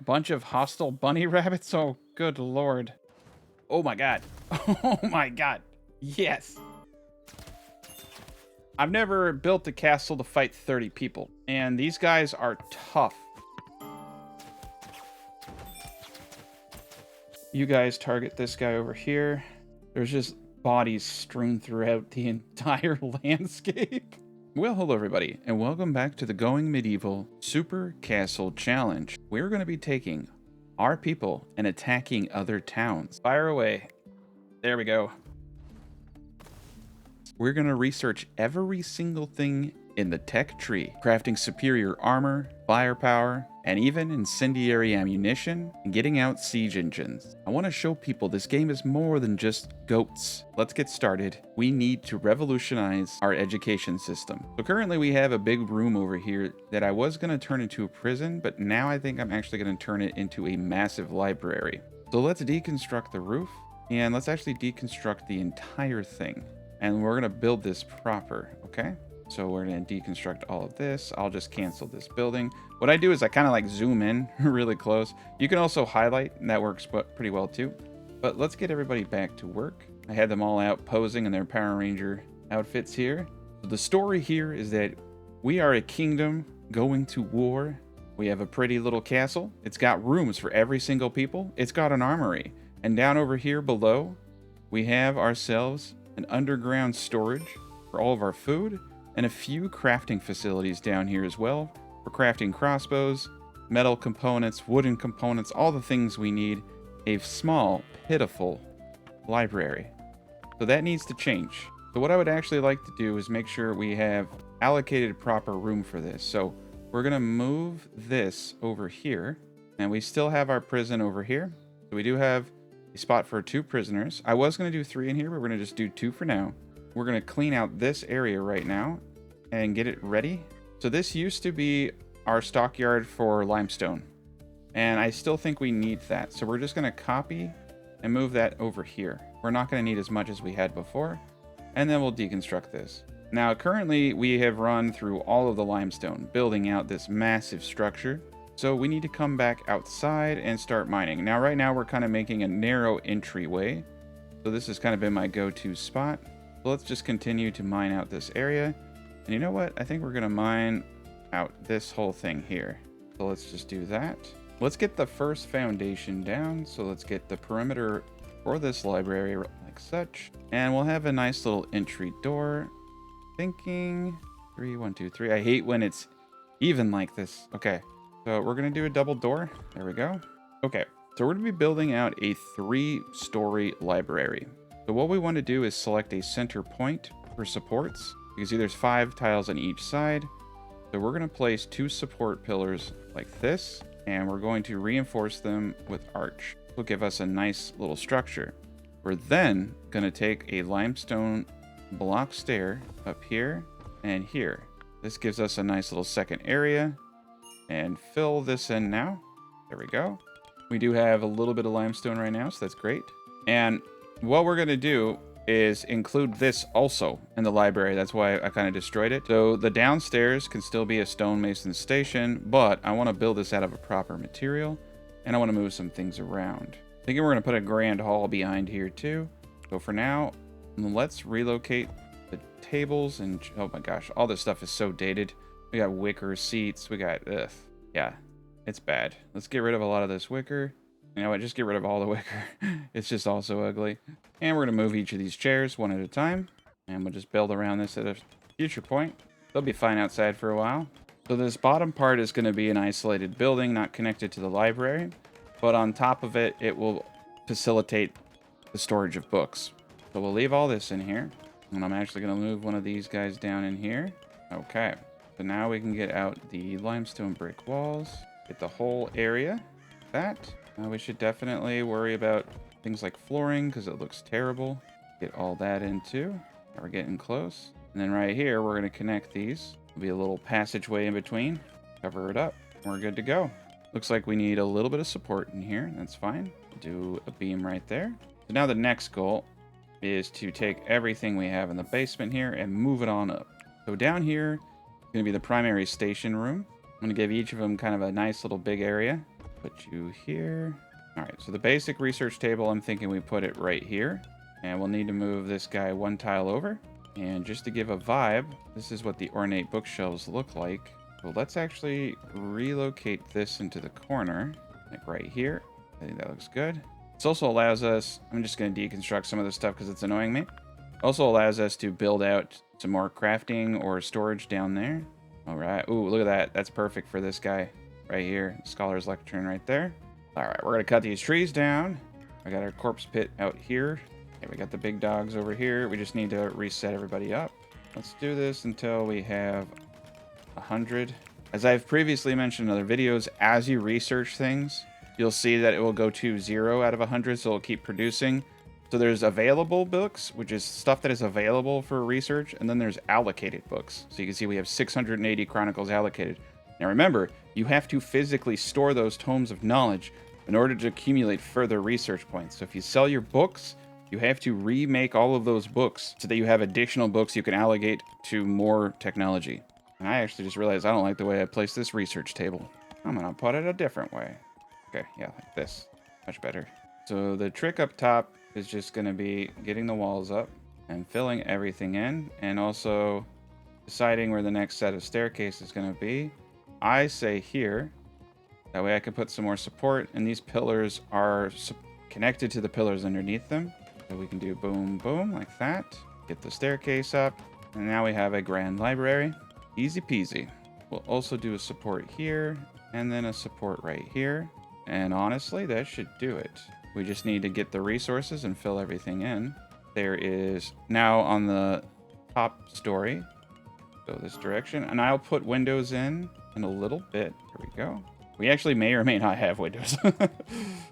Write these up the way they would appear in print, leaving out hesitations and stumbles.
bunch of hostile bunny rabbits? Oh, good lord. Oh my god. Oh my god. Yes. I've never built a castle to fight 30 people, and these guys are tough. You guys target this guy over here. There's just bodies strewn throughout the entire landscape. Well, hello everybody, and welcome back to the Going Medieval Super Castle Challenge. We're going to be taking our people and attacking other towns. Fire away. There we go. We're going to research every single thing in the tech tree, crafting superior armor, firepower, and even incendiary ammunition, and getting out siege engines. I want to show people this game is more than just goats. Let's get started. We need to revolutionize our education system. So currently we have a big room over here that I was going to turn into a prison, but now I think I'm actually going to turn it into a massive library. So let's deconstruct the roof, and let's actually deconstruct the entire thing. And we're going to build this proper, okay? So we're going to deconstruct all of this. I'll just cancel this building. What I do is I kind of like zoom in really close. You can also highlight, and that works pretty well too. But let's get everybody back to work. I had them all out posing in their Power Ranger outfits here. So the story here is that we are a kingdom going to war. We have a pretty little castle. It's got rooms for every single people. It's got an armory. And down over here below, we have ourselves an underground storage for all of our food, and a few crafting facilities down here as well for crafting crossbows, metal components, wooden components, all the things we need. A small, pitiful library. So that needs to change. So what I would actually like to do is make sure we have allocated proper room for this. So we're going to move this over here, and we still have our prison over here. So we do have a spot for 2 prisoners. I was going to do 3 in here, but we're going to just do 2 for now. We're going to clean out this area right now and get it ready. So this used to be our stockyard for limestone, and I still think we need that. So we're just going to copy and move that over here. We're not going to need as much as we had before, and then we'll deconstruct this. Now currently we have run through all of the limestone, building out this massive structure. So we need to come back outside and start mining. Now right now we're kind of making a narrow entryway, so this has kind of been my go-to spot. So let's just continue to mine out this area. And you know what? I think we're going to mine out this whole thing here. So let's just do that. Let's get the first foundation down. So let's get the perimeter for this library like such. And we'll have a nice little entry door. Thinking 3, 1, 2, 3. I hate when it's even like this. Okay. So we're going to do a double door. There we go. Okay. So we're going to be building out a 3-story library. So what we want to do is select a center point for supports. You can see there's 5 tiles on each side. So we're going to place 2 support pillars like this, and we're going to reinforce them with arch. This will give us a nice little structure. We're then going to take a limestone block stair up here and here. This gives us a nice little second area, and fill this in now. There we go. We do have a little bit of limestone right now, so that's great. And what we're going to do is include this also in the library. That's why I kind of destroyed it. So the downstairs can still be a stonemason station, but I want to build this out of a proper material, and I want to move some things around. Thinking we're going to put a grand hall behind here too. So for now, let's relocate the tables, and oh my gosh, all this stuff is so dated. We got wicker seats, we got, yeah, it's bad. Let's get rid of a lot of this wicker. You know what, just get rid of all the wicker. It's just all so ugly. And we're going to move each of these chairs one at a time. And we'll just build around this at a future point. They'll be fine outside for a while. So this bottom part is going to be an isolated building, not connected to the library. But on top of it, it will facilitate the storage of books. So we'll leave all this in here. And I'm actually going to move one of these guys down in here. Okay. So now we can get out the limestone brick walls. Get the whole area. That. We should definitely worry about things like flooring because it looks terrible. Get all that in too. We're getting close. And then right here, we're going to connect these. There'll be a little passageway in between. Cover it up. We're good to go. Looks like we need a little bit of support in here. That's fine. Do a beam right there. So now the next goal is to take everything we have in the basement here and move it on up. So down here is going to be the primary station room. I'm going to give each of them kind of a nice little big area. Put you here. All right, so the basic research table, I'm thinking we put it right here. And we'll need to move this guy one tile over. And just to give a vibe, this is what the ornate bookshelves look like. So let's actually relocate this into the corner, like right here. I think that looks good. This also allows us, I'm just going to deconstruct some of this stuff because it's annoying me. Also allows us to build out some more crafting or storage down there. All right. Ooh, look at that. That's perfect for this guy right here. Scholar's lectern right there. All right, we're going to cut these trees down. I got our corpse pit out here. Okay, we got the big dogs over here. We just need to reset everybody up. Let's do this until we have 100. As I've previously mentioned in other videos, as you research things, you'll see that it will go to 0 out of 100, so it'll keep producing. So there's available books, which is stuff that is available for research, and then there's allocated books. So you can see we have 680 chronicles allocated. Now remember, you have to physically store those tomes of knowledge in order to accumulate further research points. So if you sell your books, you have to remake all of those books so that you have additional books you can allocate to more technology. And I actually just realized I don't like the way I placed this research table. I'm gonna put it a different way. Okay, yeah, like this. Much better. So the trick up top is just gonna be getting the walls up and filling everything in, and also deciding where the next set of staircase is gonna be. I say here, that way I can put some more support, and these pillars are connected to the pillars underneath them. So we can do boom, boom, like that. Get the staircase up, and now we have a grand library. Easy peasy. We'll also do a support here, and then a support right here. And honestly, that should do it. We just need to get the resources and fill everything in. There is now on the top story, go this direction, and I'll put windows in a little bit. Here we go. We actually may or may not have windows. I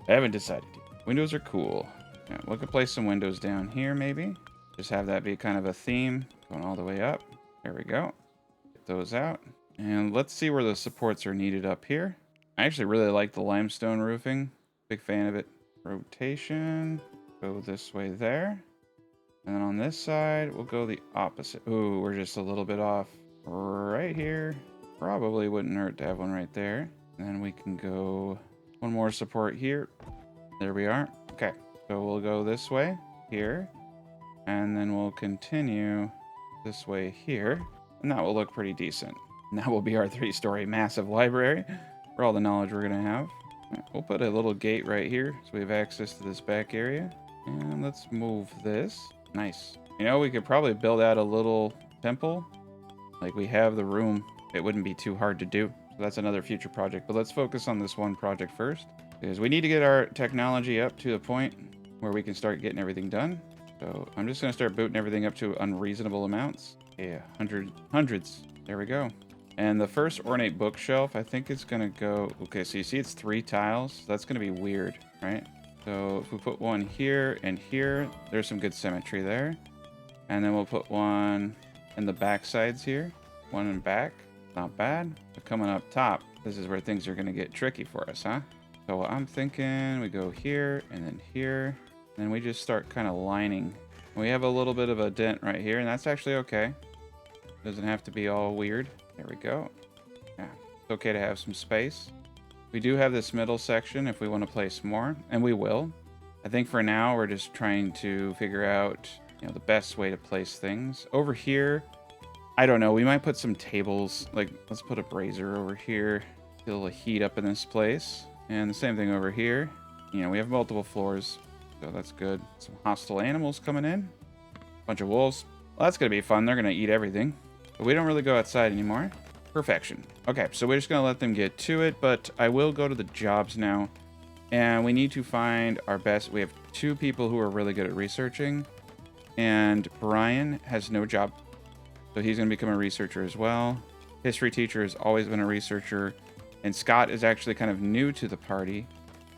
haven't decided yet. Windows are cool. Yeah, we could place some windows down here, maybe. Just have that be kind of a theme going all the way up. There we go. Get those out. And let's see where the supports are needed up here. I actually really like the limestone roofing. Big fan of it. Rotation. Go this way there. And then on this side, we'll go the opposite. Ooh, we're just a little bit off right here. Probably wouldn't hurt to have one right there. And then we can go one more support here. There we are. Okay. So we'll go this way here, and then we'll continue this way here, and that will look pretty decent. And that will be our 3-story massive library for all the knowledge we're gonna have. Right, we'll put a little gate right here so we have access to this back area, and let's move this. Nice. You know, we could probably build out a little temple. Like, we have the room. It wouldn't be too hard to do. So that's another future project, but let's focus on this one project first, because we need to get our technology up to the point where we can start getting everything done. So I'm just going to start booting everything up to unreasonable amounts. Yeah, hundreds. There we go. And the first ornate bookshelf, I think it's going to go... Okay, so you see it's 3 tiles. So that's going to be weird, right? So if we put one here and here, there's some good symmetry there. And then we'll put one in the back sides here. One in back. Not bad. But coming up top, this is where things are going to get tricky for us, huh? So I'm thinking we go here and then here. And we just start kind of lining. We have a little bit of a dent right here, and that's actually okay. Doesn't have to be all weird. There we go. Yeah, it's okay to have some space. We do have this middle section if we want to place more, and we will. I think for now we're just trying to figure out, you know, the best way to place things. Over here, I don't know, we might put some tables. Like, let's put a brazier over here. Get a little heat up in this place. And the same thing over here. You know, we have multiple floors, so that's good. Some hostile animals coming in. Bunch of wolves. Well, that's going to be fun. They're going to eat everything. But we don't really go outside anymore. Perfection. Okay, so we're just going to let them get to it, but I will go to the jobs now. And we need to find our best. We have 2 people who are really good at researching. And Brian has no job. So he's going to become a researcher as well. History teacher has always been a researcher. And Scott is actually kind of new to the party.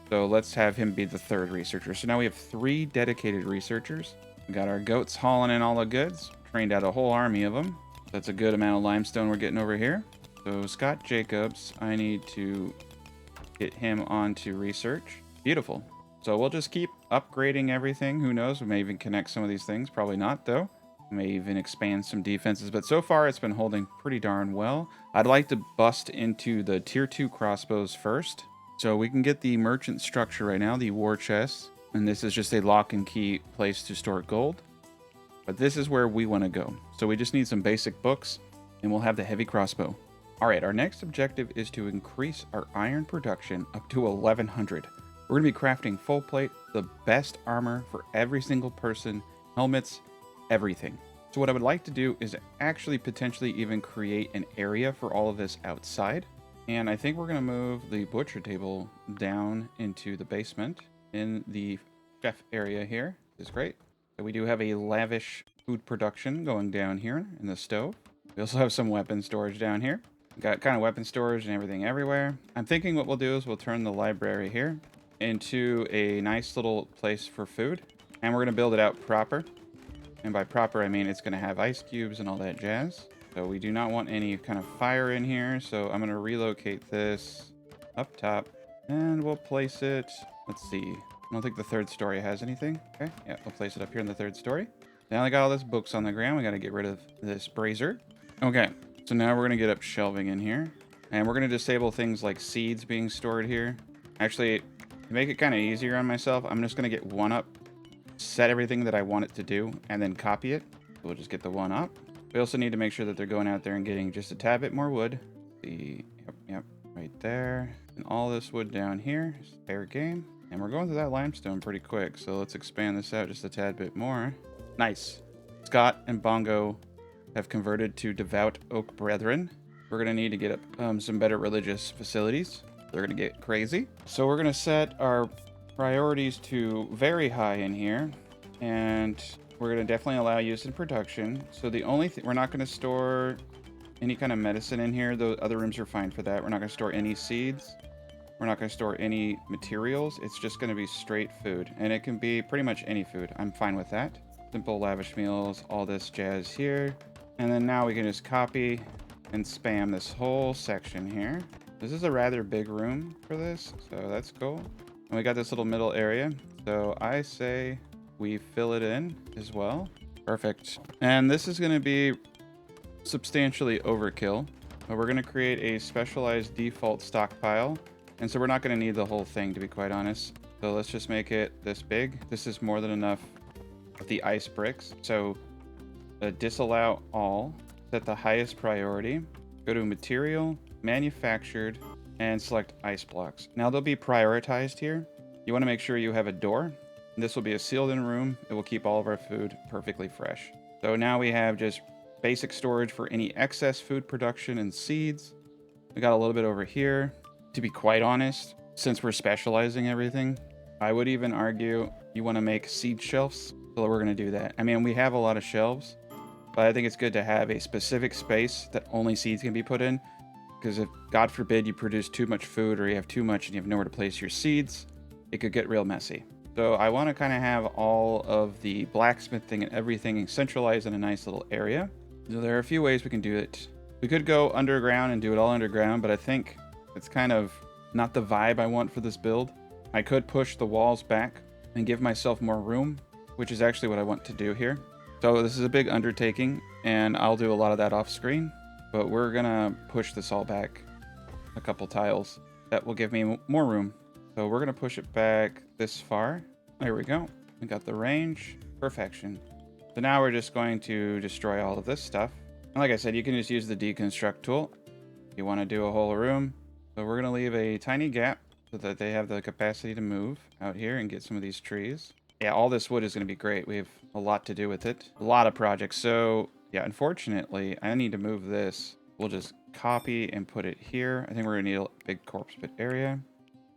So let's have him be the 3rd researcher. So now we have 3 dedicated researchers. We got our goats hauling in all the goods. Trained out a whole army of them. That's a good amount of limestone we're getting over here. So Scott Jacobs, I need to get him onto research. Beautiful. So we'll just keep upgrading everything. Who knows? We may even connect some of these things. Probably not, though. We may even expand some defenses. But so far, it's been holding pretty darn well. I'd like to bust into the tier 2 crossbows first. So we can get the merchant structure right now, the war chest. And this is just a lock and key place to store gold. But this is where we want to go. So we just need some basic books and we'll have the heavy crossbow. All right, our next objective is to increase our iron production up to 1100. We're going to be crafting full plate, the best armor for every single person, helmets, everything. So what I would like to do is actually potentially even create an area for all of this outside. And I think we're going to move the butcher table down into the basement in the chef area here. This is great. So we do have a lavish food production going down here in the stove. We also have some weapon storage down here. Got kind of weapon storage and everything everywhere. I'm thinking what we'll do is we'll turn the library here into a nice little place for food. And we're going to build it out proper. And by proper, I mean it's going to have ice cubes and all that jazz. So we do not want any kind of fire in here. So I'm going to relocate this up top. And we'll place it, let's see. I don't think the third story has anything. Okay, yeah, we'll place it up here in the third story. Now I got all this books on the ground. We got to get rid of this brazier. Okay, so now we're going to get up shelving in here. And we're going to disable things like seeds being stored here. Actually, to make it kind of easier on myself, I'm just going to get one up, set everything that I want it to do, and then copy it. We'll just get the one up. We also need to make sure that they're going out there and getting just a tad bit more wood. Yep, right there. And all this wood down here is fair game. And we're going through that limestone pretty quick, so let's expand this out just a tad bit more. Nice. Scott and Bongo have converted to devout oak brethren. We're going to need to get up some better religious facilities. They're going to get crazy. So we're going to set our priorities to very high in here. And we're going to definitely allow use in production. So the only thing, we're not going to store any kind of medicine in here. The other rooms are fine for that. We're not going to store any seeds. We're not going to store any materials. It's just going to be straight food. And it can be pretty much any food. I'm fine with that. Simple lavish meals, all this jazz here. And then now we can just copy and spam this whole section here. This is a rather big room for this, so that's cool. And we got this little middle area. So I say we fill it in as well. Perfect. And this is going to be substantially overkill. But we're going to create a specialized default stockpile. And so we're not going to need the whole thing, to be quite honest. So let's just make it this big. This is more than enough of the ice bricks. So disallow all, set the highest priority, go to material, manufactured, and select ice blocks. Now they'll be prioritized here. You want to make sure you have a door. This will be a sealed in room. It will keep all of our food perfectly fresh. So now we have just basic storage for any excess food production and seeds. We got a little bit over here. To be quite honest, since we're specializing everything, I would even argue you want to make seed shelves. So we're going to do that. I mean, we have a lot of shelves, but I think it's good to have a specific space that only seeds can be put in. Because if, God forbid, you produce too much food or you have too much and you have nowhere to place your seeds, it could get real messy. So I want to kind of have all of the blacksmithing and everything centralized in a nice little area. So there are a few ways we can do it. We could go underground and do it all underground, but I think it's kind of not the vibe I want for this build. I could push the walls back and give myself more room, which is actually what I want to do here. So this is a big undertaking, and I'll do a lot of that off screen, but we're gonna push this all back a couple tiles. That will give me more room. So we're gonna push it back this far. There we go. We got the range. Perfection. So now we're just going to destroy all of this stuff. And like I said, you can just use the deconstruct tool. If you want to do a whole room. So we're gonna leave a tiny gap so that they have the capacity to move out here and get some of these trees. Yeah, all this wood is going to be great. We have a lot to do with it. A lot of projects. So, yeah, unfortunately, I need to move this. We'll just copy and put it here. I think we're going to need a big corpse pit area.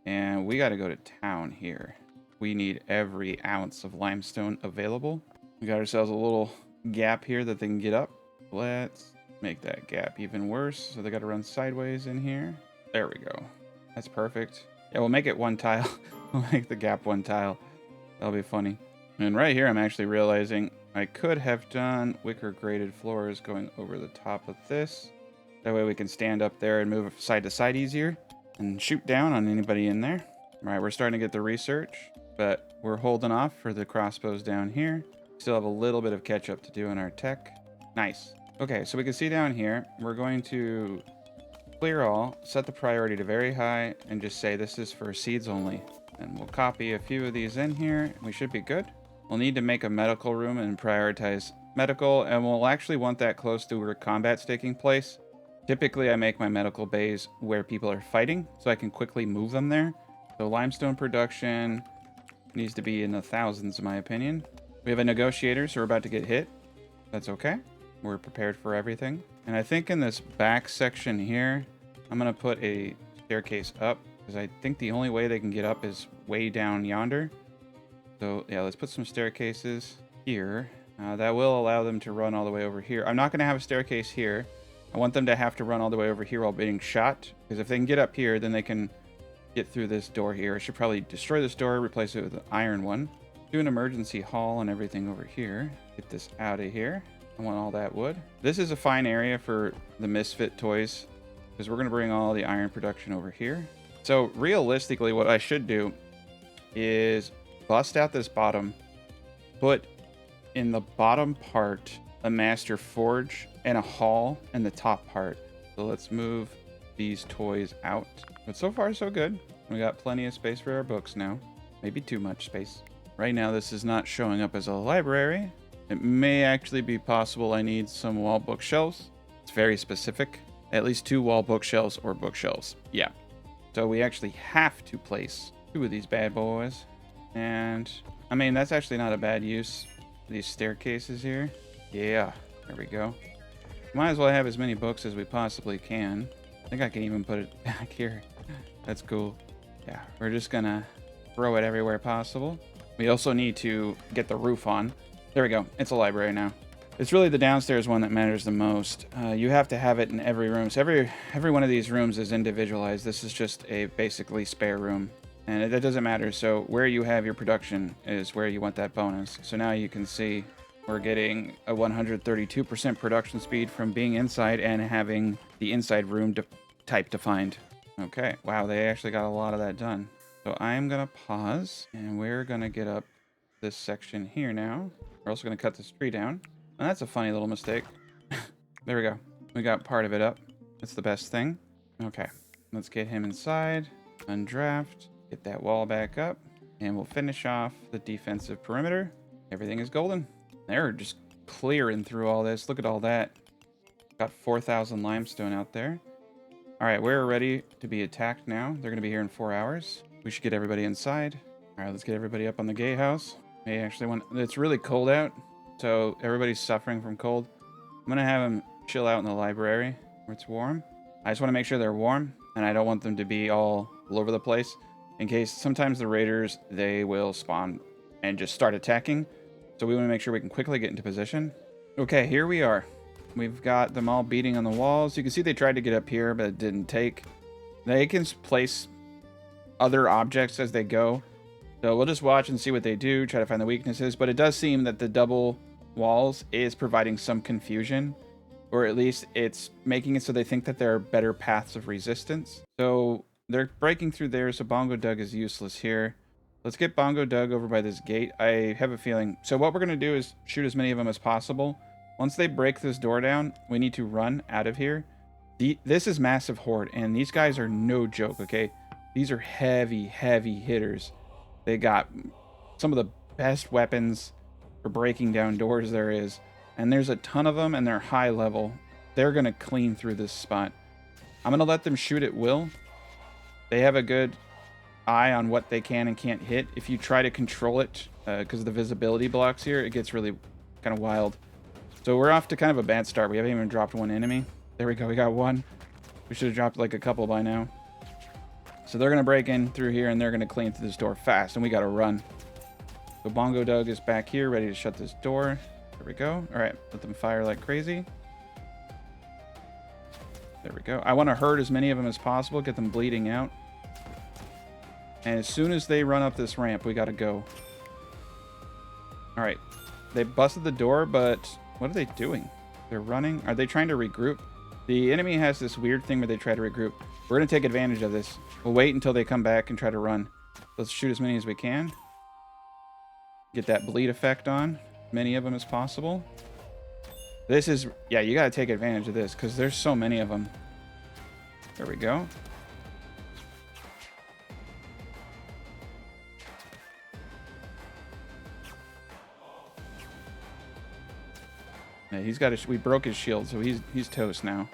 And we got to go to town here. We need every ounce of limestone available. We got ourselves a little gap here that they can get up. Let's make that gap even worse. So they got to run sideways in here. There we go. That's perfect. Yeah, we'll make it one tile. We'll make the gap one tile. That'll be funny. And right here, I'm actually realizing I could have done wicker graded floors going over the top of this. That way we can stand up there and move side to side easier and shoot down on anybody in there. All right, we're starting to get the research, but we're holding off for the crossbows down here. Still have a little bit of catch up to do in our tech. Nice. Okay, so we can see down here, we're going to Clear all, set the priority to very high, and just say this is for seeds only. And we'll copy a few of these in here, and we should be good. We'll need to make a medical room and prioritize medical, and we'll actually want that close to where combat's taking place. Typically, I make my medical bays where people are fighting, so I can quickly move them there. So limestone production needs to be in the thousands, in my opinion. We have a negotiator, so we're about to get hit. That's okay. We're prepared for everything. And I think in this back section here, I'm going to put a staircase up, because I think the only way they can get up is way down yonder. So yeah, let's put some staircases here. That will allow them to run all the way over here. I'm not going to have a staircase here. I want them to have to run all the way over here while being shot, because if they can get up here, then they can get through this door here. I should probably destroy this door, replace it with an iron one. Do an emergency haul and everything over here. Get this out of here. I want all that wood. This is a fine area for the misfit toys, because we're going to bring all the iron production over here. So realistically, what I should do is bust out this bottom, put in the bottom part a master forge and a hall in the top part. So let's move these toys out. But so far so good. We got plenty of space for our books now. Maybe too much space. Right now this is not showing up as a library. It may actually be possible I need some wall bookshelves. It's very specific. At least 2 wall bookshelves or bookshelves. Yeah. So we actually have to place 2 of these bad boys. And I mean, that's actually not a bad use. These staircases here. Yeah, there we go. Might as well have as many books as we possibly can. I think I can even put it back here. That's cool. Yeah, we're just gonna throw it everywhere possible. We also need to get the roof on. There we go. It's a library now. It's really the downstairs one that matters the most. You have to have it in every room. So every one of these rooms is individualized. This is just a basically spare room. And that doesn't matter. So where you have your production is where you want that bonus. So now you can see we're getting a 132% production speed from being inside and having the inside room type defined. Okay. Wow, they actually got a lot of that done. So I'm going to pause and we're going to get up this section here now. We're also going to cut this tree down. And that's a funny little mistake. There we go. We got part of it up. That's the best thing. Okay. Let's get him inside. Undraft. Get that wall back up. And we'll finish off the defensive perimeter. Everything is golden. They're just clearing through all this. Look at all that. Got 4,000 limestone out there. All right, we're ready to be attacked now. They're going to be here in 4 hours. We should get everybody inside. All right, let's get everybody up on the gatehouse. Hey, actually, it's really cold out, so everybody's suffering from cold. I'm going to have them chill out in the library where it's warm. I just want to make sure they're warm, and I don't want them to be all over the place. In case sometimes the raiders, they will spawn and just start attacking. So we want to make sure we can quickly get into position. Okay, here we are. We've got them all beating on the walls. You can see they tried to get up here, but it didn't take. They can place other objects as they go. So we'll just watch and see what they do, try to find the weaknesses. But it does seem that the double walls is providing some confusion. Or at least it's making it so they think that there are better paths of resistance. So they're breaking through there, so Bongo Doug is useless here. Let's get Bongo Doug over by this gate. I have a feeling. So what we're going to do is shoot as many of them as possible. Once they break this door down, we need to run out of here. This is massive horde, and these guys are no joke, okay? These are heavy, heavy hitters. They got some of the best weapons for breaking down doors there is. And there's a ton of them, and they're high level. They're going to clean through this spot. I'm going to let them shoot at will. They have a good eye on what they can and can't hit. If you try to control it, because of the visibility blocks here, it gets really kind of wild. So we're off to kind of a bad start. We haven't even dropped one enemy. There we go. We got one. We should have dropped like a couple by now. So they're going to break in through here, and they're going to clean through this door fast, and we got to run. So Bongo Doug is back here, ready to shut this door. There we go. All right, let them fire like crazy. There we go. I want to hurt as many of them as possible, get them bleeding out. And as soon as they run up this ramp, we got to go. All right. They busted the door, but what are they doing? They're running. Are they trying to regroup? The enemy has this weird thing where they try to regroup. We're going to take advantage of this. We'll wait until they come back and try to run. Let's shoot as many as we can. Get that bleed effect on. Many of them as possible. This is... Yeah, you got to take advantage of this because there's so many of them. There we go. Yeah, he's got we broke his shield, so he's toast now.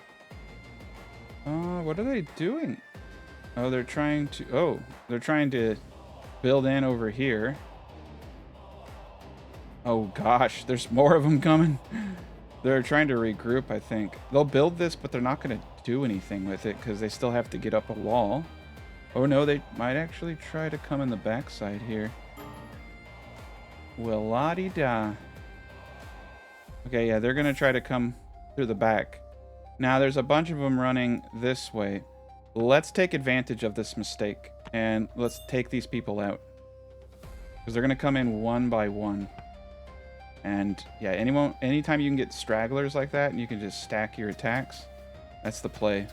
What are they doing? Oh, they're trying to build in over here. Oh gosh, there's more of them coming. They're trying to regroup, I think. They'll build this, but they're not going to do anything with it because they still have to get up a wall. Oh no, they might actually try to come in the backside here. Well, la-di-da. Okay, yeah, they're going to try to come through the back. Now, there's a bunch of them running this way. Let's take advantage of this mistake, and let's take these people out. Because they're going to come in one by one. And, yeah, anytime you can get stragglers like that, and you can just stack your attacks, that's the play.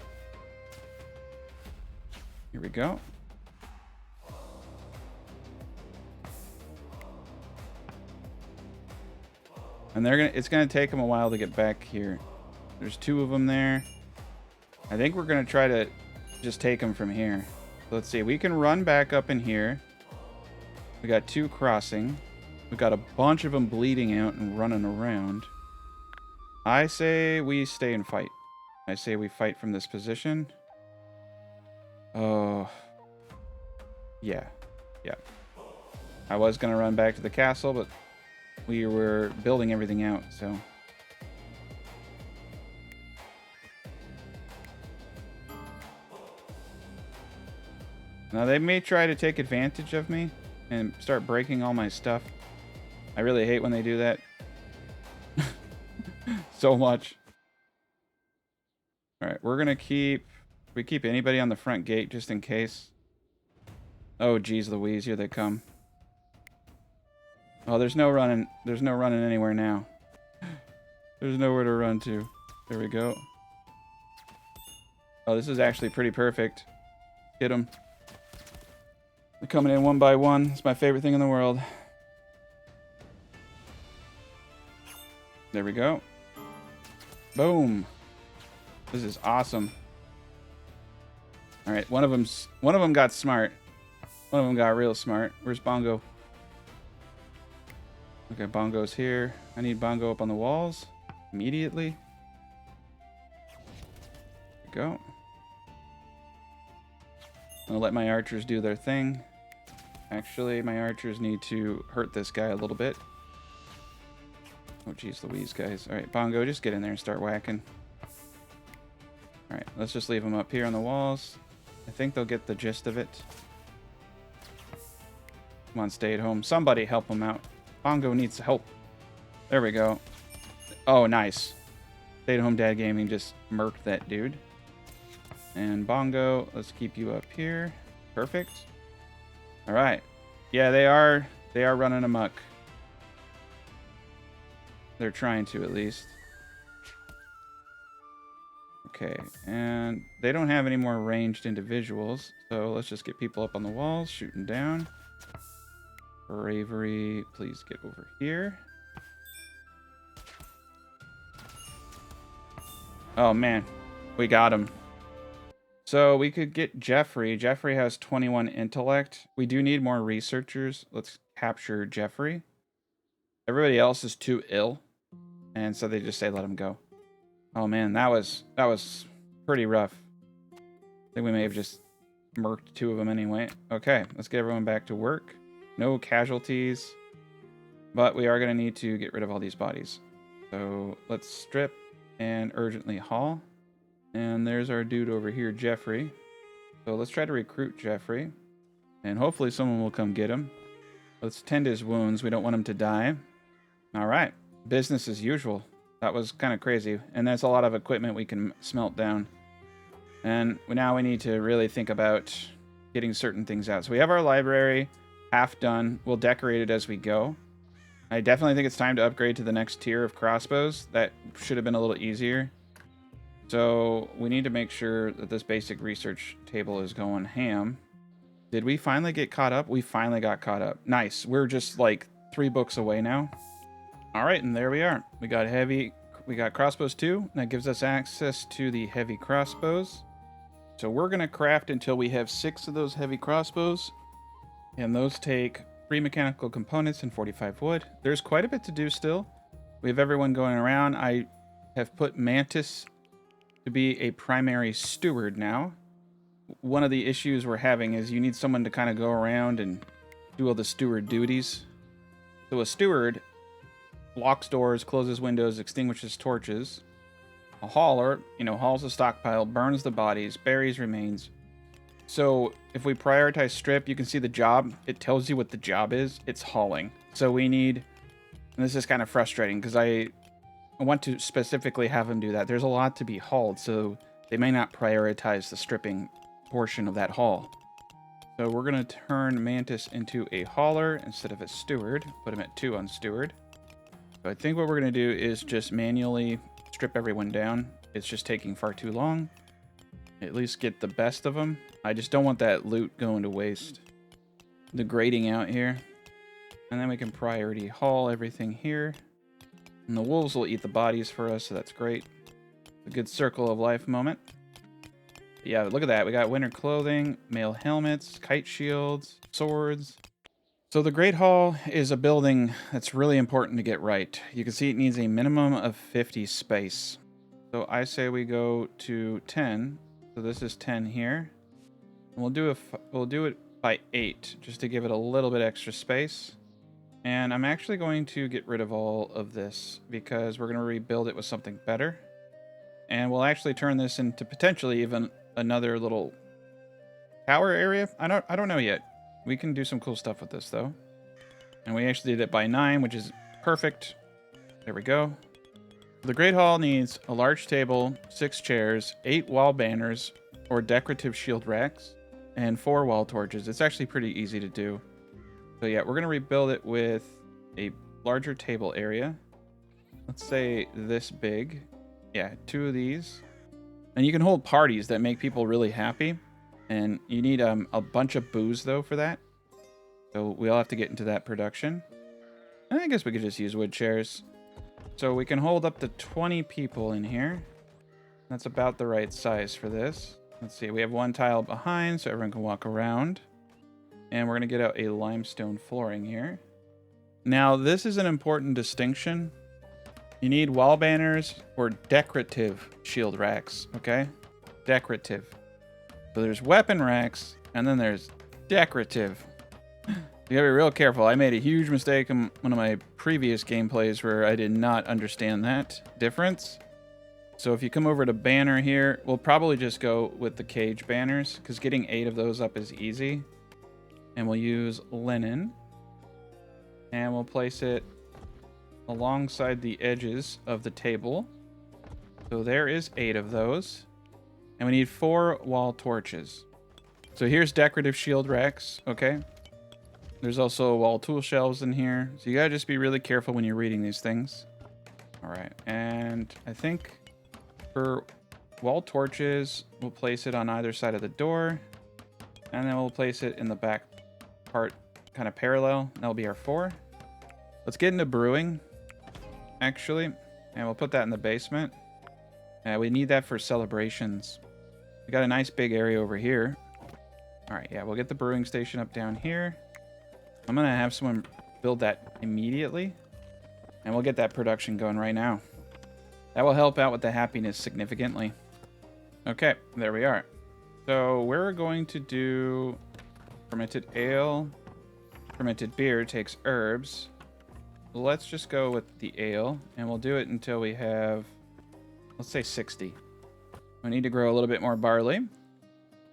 Here we go. And it's gonna take them a while to get back here. There's 2 of them there. I think we're gonna try to just take them from here. So let's see, we can run back up in here. We got 2 crossing. We got a bunch of them bleeding out and running around. I say we stay and fight. I say we fight from this position. Oh, yeah. I was gonna run back to the castle, but we were building everything out, so. Now they may try to take advantage of me and start breaking all my stuff. I really hate when they do that. So much. Alright, we're gonna keep anybody on the front gate just in case. Oh geez Louise, here they come. Oh, there's no running anywhere now. There's nowhere to run to. There we go. Oh, this is actually pretty perfect. Hit them. They're coming in one by one. It's my favorite thing in the world. There we go. Boom. This is awesome. All right, one of them got smart. One of them got real smart. Where's Bongo? Okay, Bongo's here. I need Bongo up on the walls immediately. There we go. I'm gonna let my archers do their thing. Actually, my archers need to hurt this guy a little bit. Oh, geez Louise, guys. All right, Bongo, just get in there and start whacking. All right, let's just leave them up here on the walls. I think they'll get the gist of it. Come on, stay at home. Somebody help them out. Bongo needs help. There we go. Oh, nice. Stay at home dad gaming just murked that dude. And Bongo, let's keep you up here. Perfect. All right. Yeah, they are running amok. They're trying to, at least. Okay, and they don't have any more ranged individuals, so let's just get people up on the walls, shooting down. Bravery, please get over here. Oh man, we got him. So we could get Jeffrey. Jeffrey has 21 intellect. We do need more researchers. Let's capture Jeffrey. Everybody else is too ill, and so they just say let him go. Oh man, that was pretty rough. I think we may have just murked 2 of them anyway. Okay, let's get everyone back to work. No casualties, but we are going to need to get rid of all these bodies. So let's strip and urgently haul. And there's our dude over here, Jeffrey. So let's try to recruit Jeffrey, and hopefully someone will come get him. Let's tend his wounds. We don't want him to die. All right, business as usual. That was kind of crazy, and that's a lot of equipment we can smelt down. And now we need to really think about getting certain things out. So we have our library half done. We'll decorate it as we go. I definitely think it's time to upgrade to the next tier of crossbows. That should have been a little easier. So we need to make sure that this basic research table is going ham. Did we finally get caught up? We finally got caught up. Nice. We're just like 3 books away now. All right, and there we are. We got crossbows too. That gives us access to the heavy crossbows. So we're going to craft until we have 6 of those heavy crossbows. And those take 3 mechanical components and 45 wood. There's quite a bit to do still. We have everyone going around. I have put Mantis to be a primary steward now. One of the issues we're having is you need someone to kind of go around and do all the steward duties. So a steward locks doors, closes windows, extinguishes torches. A hauler, hauls the stockpile, burns the bodies, buries remains. So if we prioritize strip, you can see the job. It tells you what the job is. It's hauling. So we need, and this is kind of frustrating because I want to specifically have them do that. There's a lot to be hauled, so they may not prioritize the stripping portion of that haul. So we're going to turn Mantis into a hauler instead of a steward. Put him at 2 on steward. So I think what we're going to do is just manually strip everyone down. It's just taking far too long. At least get the best of them. I just don't want that loot going to waste. The grading out here. And then we can priority haul everything here. And the wolves will eat the bodies for us, so that's great. A good circle of life moment. But yeah, look at that. We got winter clothing, mail helmets, kite shields, swords. So the Great Hall is a building that's really important to get right. You can see it needs a minimum of 50 space. So I say we go to 10. So this is 10 here. And we'll do it by 8 just to give it a little bit extra space. And I'm actually going to get rid of all of this because we're going to rebuild it with something better. And we'll actually turn this into potentially even another little tower area. I don't know yet. We can do some cool stuff with this, though. And we actually did it by 9, which is perfect. There we go. The Great Hall needs a large table, 6 chairs, 8 wall banners, or decorative shield racks, and 4 wall torches. It's actually pretty easy to do. So yeah, we're going to rebuild it with a larger table area. Let's say this big. Yeah, 2 of these. And you can hold parties that make people really happy. And you need a bunch of booze, though, for that. So we'll have to get into that production. And I guess we could just use wood chairs. So we can hold up to 20 people in here. That's about the right size for this. Let's see, we have 1 tile behind so everyone can walk around. And we're going to get out a limestone flooring here. Now, this is an important distinction. You need wall banners or decorative shield racks, okay? Decorative. So there's weapon racks, and then there's decorative. You gotta be real careful. I made a huge mistake in one of my previous gameplays where I did not understand that difference. So if you come over to banner here, we'll probably just go with the cage banners, because getting 8 of those up is easy. And we'll use linen. And we'll place it alongside the edges of the table. So there is 8 of those. And we need 4 wall torches. So here's decorative shield racks, okay? There's also wall tool shelves in here. So you gotta just be really careful when you're reading these things. All right, and I think for wall torches, we'll place it on either side of the door. And then we'll place it in the back part, kind of parallel. That'll be our 4. Let's get into brewing, actually. And we'll put that in the basement. We need that for celebrations. We got a nice big area over here. All right, yeah, we'll get the brewing station up down here. I'm going to have someone build that immediately. And we'll get that production going right now. That will help out with the happiness significantly. Okay, there we are. So we're going to do fermented ale. Fermented beer takes herbs. Let's just go with the ale. And we'll do it until we have, let's say 60. We need to grow a little bit more barley.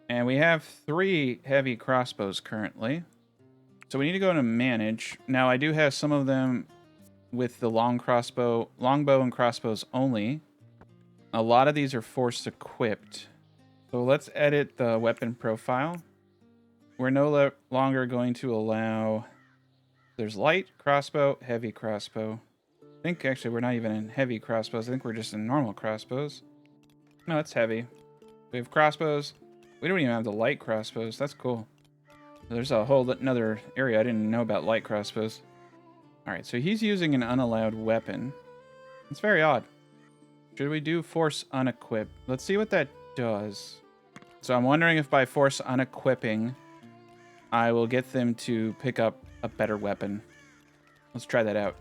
And we have 3 heavy crossbows currently. So we need to go to manage. Now I do have some of them with the longbow and crossbows only. A lot of these are force equipped. So let's edit the weapon profile. We're no longer going to allow... There's light crossbow, heavy crossbow. I think actually we're not even in heavy crossbows. I think we're just in normal crossbows. No, it's heavy. We have crossbows. We don't even have the light crossbows. That's cool. There's a whole another area I didn't know about light crossbows. Alright, so he's using an unallowed weapon. It's very odd. Should we do force unequipped? Let's see what that does. So I'm wondering if by force unequipping, I will get them to pick up a better weapon. Let's try that out.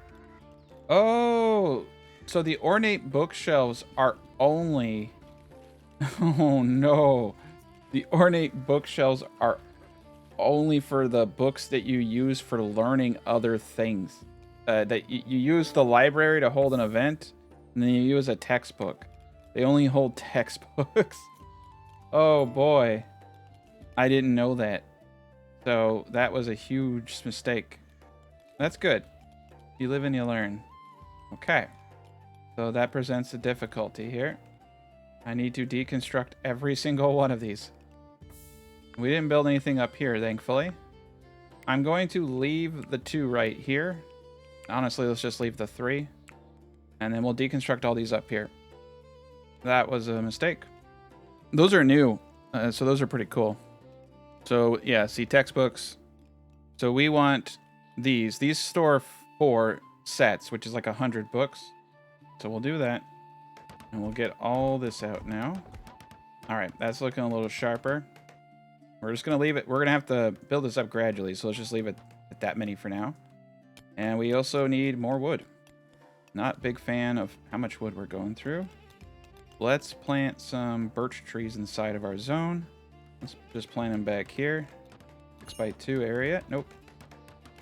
Oh, so the ornate bookshelves are only... Oh, no. The ornate bookshelves are only for the books that you use for learning other things. That you use the library to hold an event, and then you use a textbook. They only hold textbooks. Oh, boy. I didn't know that. So that was a huge mistake. That's good. You live and you learn. Okay. So that presents a difficulty here. I need to deconstruct every single one of these. We didn't build anything up here, thankfully. I'm going to leave the 2 right here. Honestly, let's just leave the 3. And then we'll deconstruct all these up here. That was a mistake. Those are new, so those are pretty cool. So, yeah, see, textbooks. So we want these. These store 4 sets, which is like 100 books. So we'll do that. And we'll get all this out now. All right, that's looking a little sharper. We're just going to leave it. We're going to have to build this up gradually, so let's just leave it at that many for now. And we also need more wood. Not big fan of how much wood we're going through. Let's plant some birch trees inside of our zone. Let's just plant them back here. 6x2 area. Nope.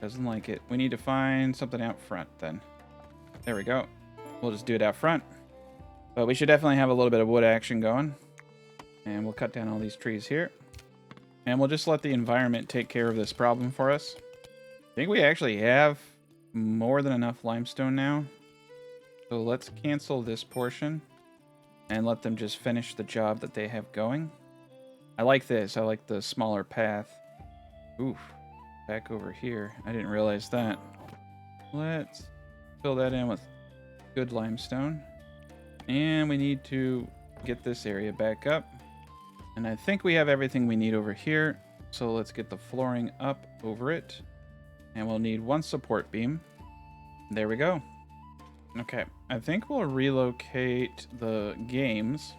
Doesn't like it. We need to find something out front then. There we go. We'll just do it out front. But we should definitely have a little bit of wood action going. And we'll cut down all these trees here. And we'll just let the environment take care of this problem for us. I think we actually have more than enough limestone now. So let's cancel this portion and let them just finish the job that they have going. I like this. I like the smaller path. Oof. Back over here. I didn't realize that. Let's fill that in with good limestone. And we need to get this area back up. And I think we have everything we need over here. So let's get the flooring up over it. And we'll need 1 support beam. There we go. Okay, I think we'll relocate the games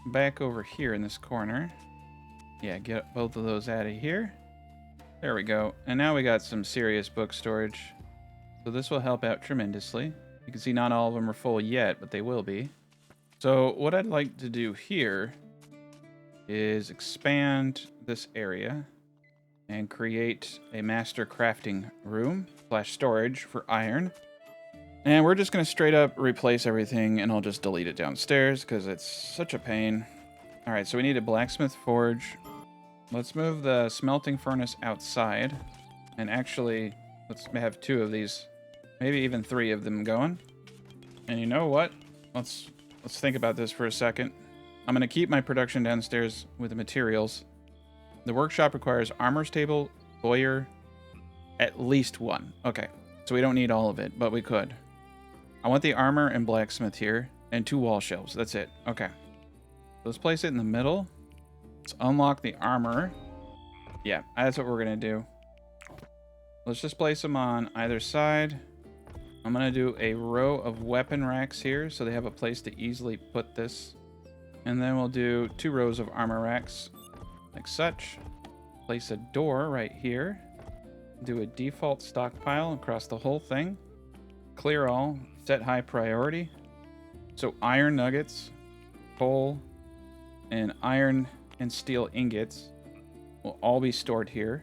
back over here in this corner. Yeah, get both of those out of here. There we go. And now we got some serious book storage. So this will help out tremendously. You can see not all of them are full yet, but they will be. So what I'd like to do here is expand this area and create a master crafting room / storage for iron. And we're just going to straight up replace everything, and I'll just delete it downstairs because it's such a pain. All right, so we need a blacksmith forge. Let's move the smelting furnace outside. And actually, let's have 2 of these, maybe even 3 of them going. And you know what? Let's think about this for a second. I'm going to keep my production downstairs with the materials. The workshop requires armor's table, bowyer, at least 1. Okay, so we don't need all of it, but we could. I want the armor and blacksmith here, and 2 wall shelves. That's it. Okay. Let's place it in the middle. Let's unlock the armor. Yeah, that's what we're going to do. Let's just place them on either side. I'm going to do a row of weapon racks here, so they have a place to easily put this. And then we'll do 2 rows of armor racks, like such. Place a door right here. Do a default stockpile across the whole thing. Clear all. Set high priority. So iron nuggets, coal, and iron and steel ingots will all be stored here.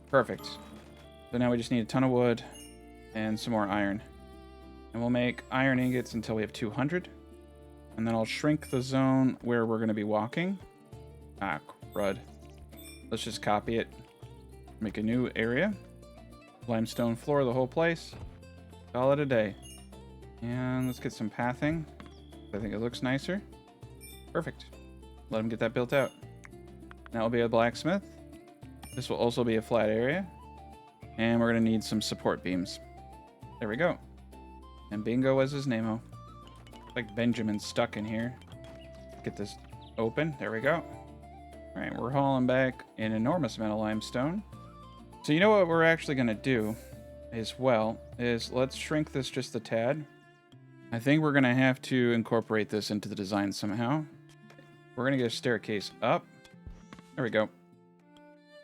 Perfect. So now we just need a ton of wood and some more iron. And we'll make iron ingots until we have 200. And then I'll shrink the zone where we're going to be walking. Ah, crud. Let's just copy it. Make a new area. Limestone floor, the whole place. Call it a day. And let's get some pathing. I think it looks nicer. Perfect. Let them get that built out. That will be a blacksmith. This will also be a flat area. And we're going to need some support beams. There we go. And bingo was his name-o. Like Benjamin stuck in here. Get this open. There we go. All right, we're hauling back an enormous amount of limestone. So you know what we're actually going to do as well is let's shrink this just a tad. I think we're going to have to incorporate this into the design somehow. We're going to get a staircase up. There we go.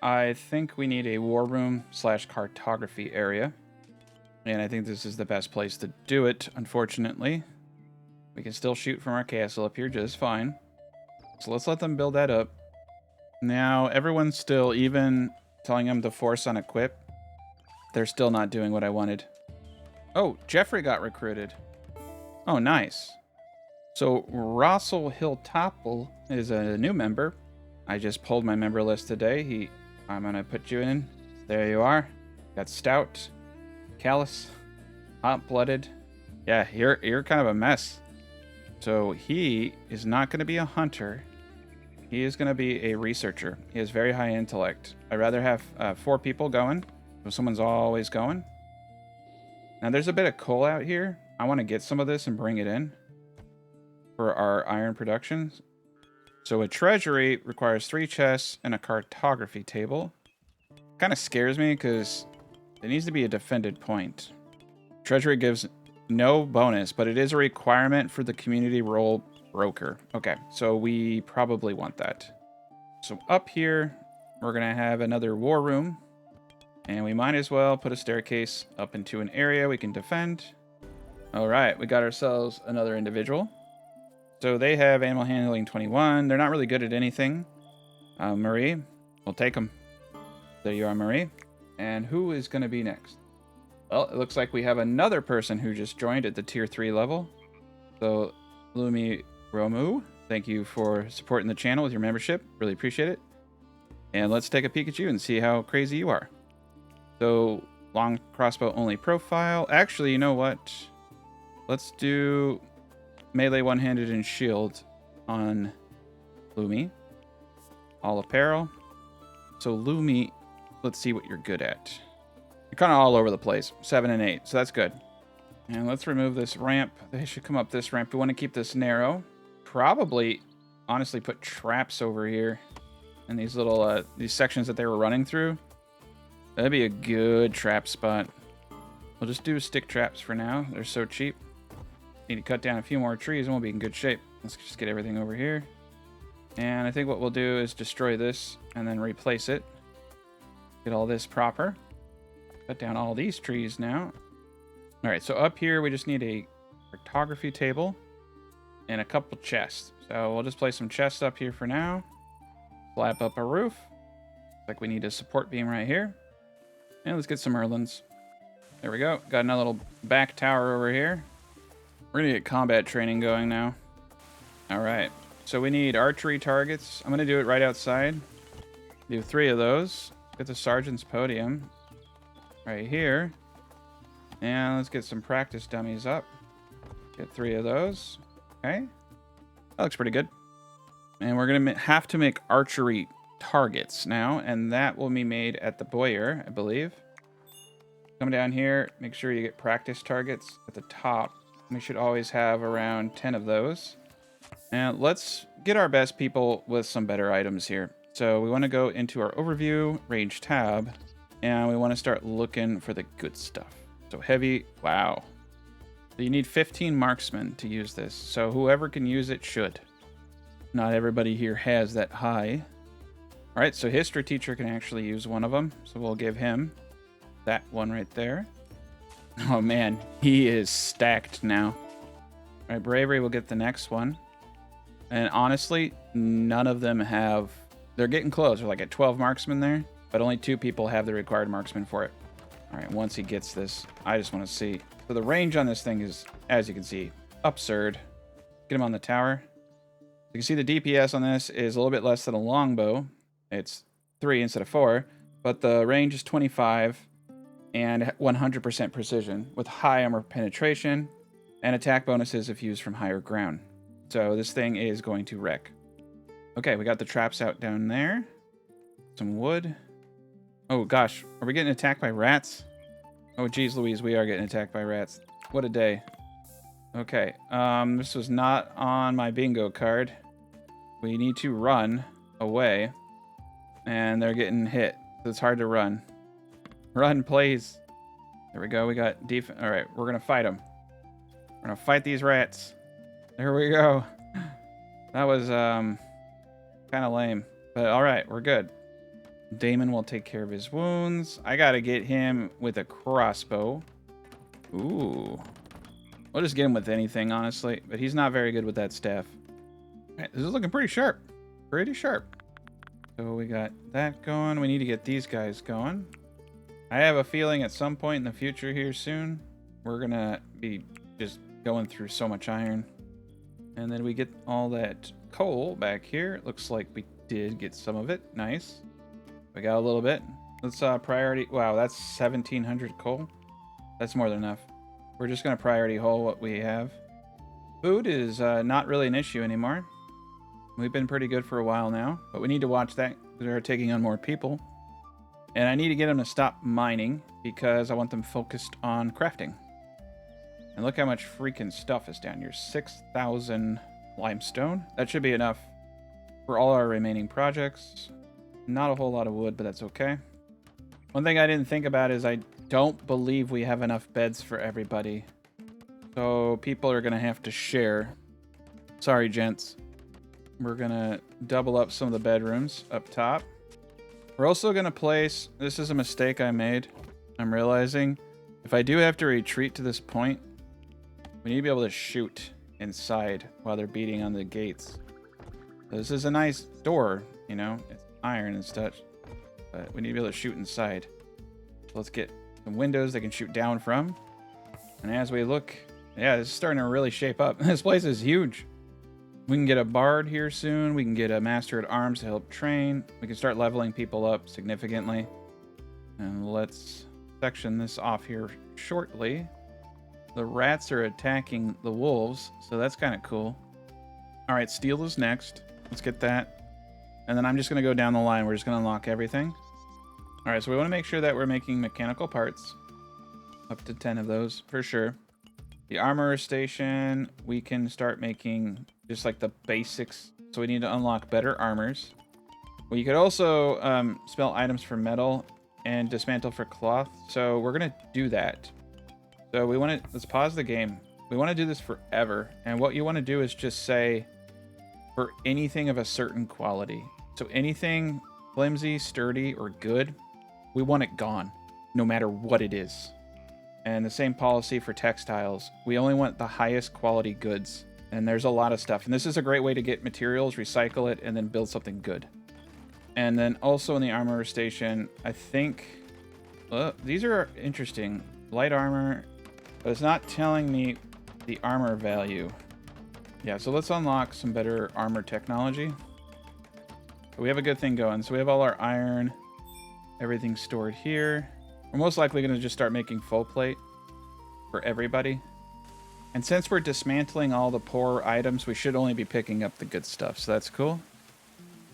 I think we need a war room / cartography area. And I think this is the best place to do it, unfortunately. We can still shoot from our castle up here just fine. So let's let them build that up. Now, everyone's still even telling them to force on equip. They're still not doing what I wanted. Oh, Jeffrey got recruited. Oh, nice. So Russell Hilltopple is a new member. I just pulled my member list today. I'm gonna put you in. There you are. Got stout, callous, hot-blooded. Yeah, you're kind of a mess. So he is not gonna be a hunter. He is gonna be a researcher. He has very high intellect. I'd rather have 4 people going, so someone's always going. Now there's a bit of coal out here. I want to get some of this and bring it in for our iron production. So a treasury requires 3 chests and a cartography table. Kind of scares me because it needs to be a defended point. Treasury gives no bonus, but it is a requirement for the community role broker. Okay, so we probably want that. So up here, we're going to have another war room. And we might as well put a staircase up into an area we can defend. All right, we got ourselves another individual. So they have animal handling 21. They're not really good at anything. Marie, we'll take them. There you are, Marie. And who is going to be next? Well, it looks like we have another person who just joined at the tier 3 level. So Lumi Romu, thank you for supporting the channel with your membership. Really appreciate it. And let's take a peek at you and see how crazy you are. So, long crossbow only profile. Actually, you know what? Let's do melee one-handed and shield on Lumi. All apparel. So Lumi, let's see what you're good at. You're kind of all over the place. 7 and 8, so that's good. And let's remove this ramp. They should come up this ramp. We want to keep this narrow. Probably, honestly, put traps over here in these little these sections that they were running through. That'd be a good trap spot. We'll just do stick traps for now. They're so cheap. Need to cut down a few more trees and we'll be in good shape. Let's just get everything over here. And I think what we'll do is destroy this and then replace it. Get all this proper. Cut down all these trees now. All right, so up here we just need a cartography table and a couple chests. So we'll just place some chests up here for now. Slap up a roof. Like we need a support beam right here. And let's get some Merlins. There we go. Got another little back tower over here. We're going to get combat training going now. All right. So we need archery targets. I'm going to do it right outside. Do 3 of those. Get the sergeant's podium right here. And let's get some practice dummies up. Get 3 of those. Okay. That looks pretty good. And we're going to have to make archery targets now, and that will be made at the Boyer, I believe. Come down here, make sure you get practice targets at the top. We should always have around 10 of those. And let's get our best people with some better items here. So we want to go into our overview, range tab, and we want to start looking for the good stuff. So heavy, wow. So you need 15 marksmen to use this. So whoever can use it should. Not everybody here has that high. All right, so history teacher can actually use one of them. So we'll give him that one right there. Oh man, he is stacked now. All right, bravery will get the next one. And honestly, none of them have... They're getting close. They're like at 12 marksmen there, but only 2 people have the required marksman for it. All right, once he gets this, I just want to see. So the range on this thing is, as you can see, absurd. Get him on the tower. You can see the DPS on this is a little bit less than a longbow. It's 3 instead of 4, but the range is 25 and 100% precision with high armor penetration and attack bonuses if used from higher ground. So this thing is going to wreck. Okay, we got the traps out down there. Some wood. Oh gosh, are we getting attacked by rats? Oh geez Louise, we are getting attacked by rats. What a day. Okay, this was not on my bingo card. We need to run away. And they're getting hit. So it's hard to run. Run, please. There we go. We got defense. All right, we're going to fight them. We're going to fight these rats. There we go. That was kind of lame. But all right, we're good. Damon will take care of his wounds. I got to get him with a crossbow. Ooh. We'll just get him with anything, honestly. But he's not very good with that staff. All right, this is looking pretty sharp. Pretty sharp. So we got that going. We need to get these guys going. I have a feeling at some point in the future here soon, we're going to be just going through so much iron. And then we get all that coal back here. It looks like we did get some of it. Nice. We got a little bit. Let's priority. Wow, that's 1,700 coal. That's more than enough. We're just going to priority haul what we have. Food is not really an issue anymore. We've been pretty good for a while now, but we need to watch that because they're taking on more people. And I need to get them to stop mining because I want them focused on crafting. And look how much freaking stuff is down here. 6,000 limestone. That should be enough for all our remaining projects. Not a whole lot of wood, but that's okay. One thing I didn't think about is I don't believe we have enough beds for everybody. So people are going to have to share. Sorry, gents. We're going to double up some of the bedrooms up top. We're also going to place... This is a mistake I made. I'm realizing if I do have to retreat to this point, we need to be able to shoot inside while they're beating on the gates. So this is a nice door, you know. It's iron and such. But we need to be able to shoot inside. So let's get some windows they can shoot down from. And as we look... Yeah, this is starting to really shape up. This place is huge. We can get a bard here soon. We can get a master at arms to help train. We can start leveling people up significantly. And let's section this off here shortly. The rats are attacking the wolves, so that's kind of cool. All right, steel is next. Let's get that. And then I'm just going to go down the line. We're just going to unlock everything. All right, so we want to make sure that we're making mechanical parts. Up to 10 of those, for sure. The armorer station, we can start making just like the basics. So we need to unlock better armors. Well, you could also smelt items for metal and dismantle for cloth. So we're going to do that. So we want to, let's pause the game. We want to do this forever. And what you want to do is just say for anything of a certain quality. So anything flimsy, sturdy, or good, we want it gone, no matter what it is. And the same policy for textiles. We only want the highest quality goods. And there's a lot of stuff. And this is a great way to get materials, recycle it, and then build something good. And then also in the armorer station, I think... these are interesting. Light armor, but it's not telling me the armor value. Yeah, so let's unlock some better armor technology. We have a good thing going. So we have all our iron, everything stored here. We're most likely going to just start making full plate for everybody. And since we're dismantling all the poor items, we should only be picking up the good stuff. So that's cool.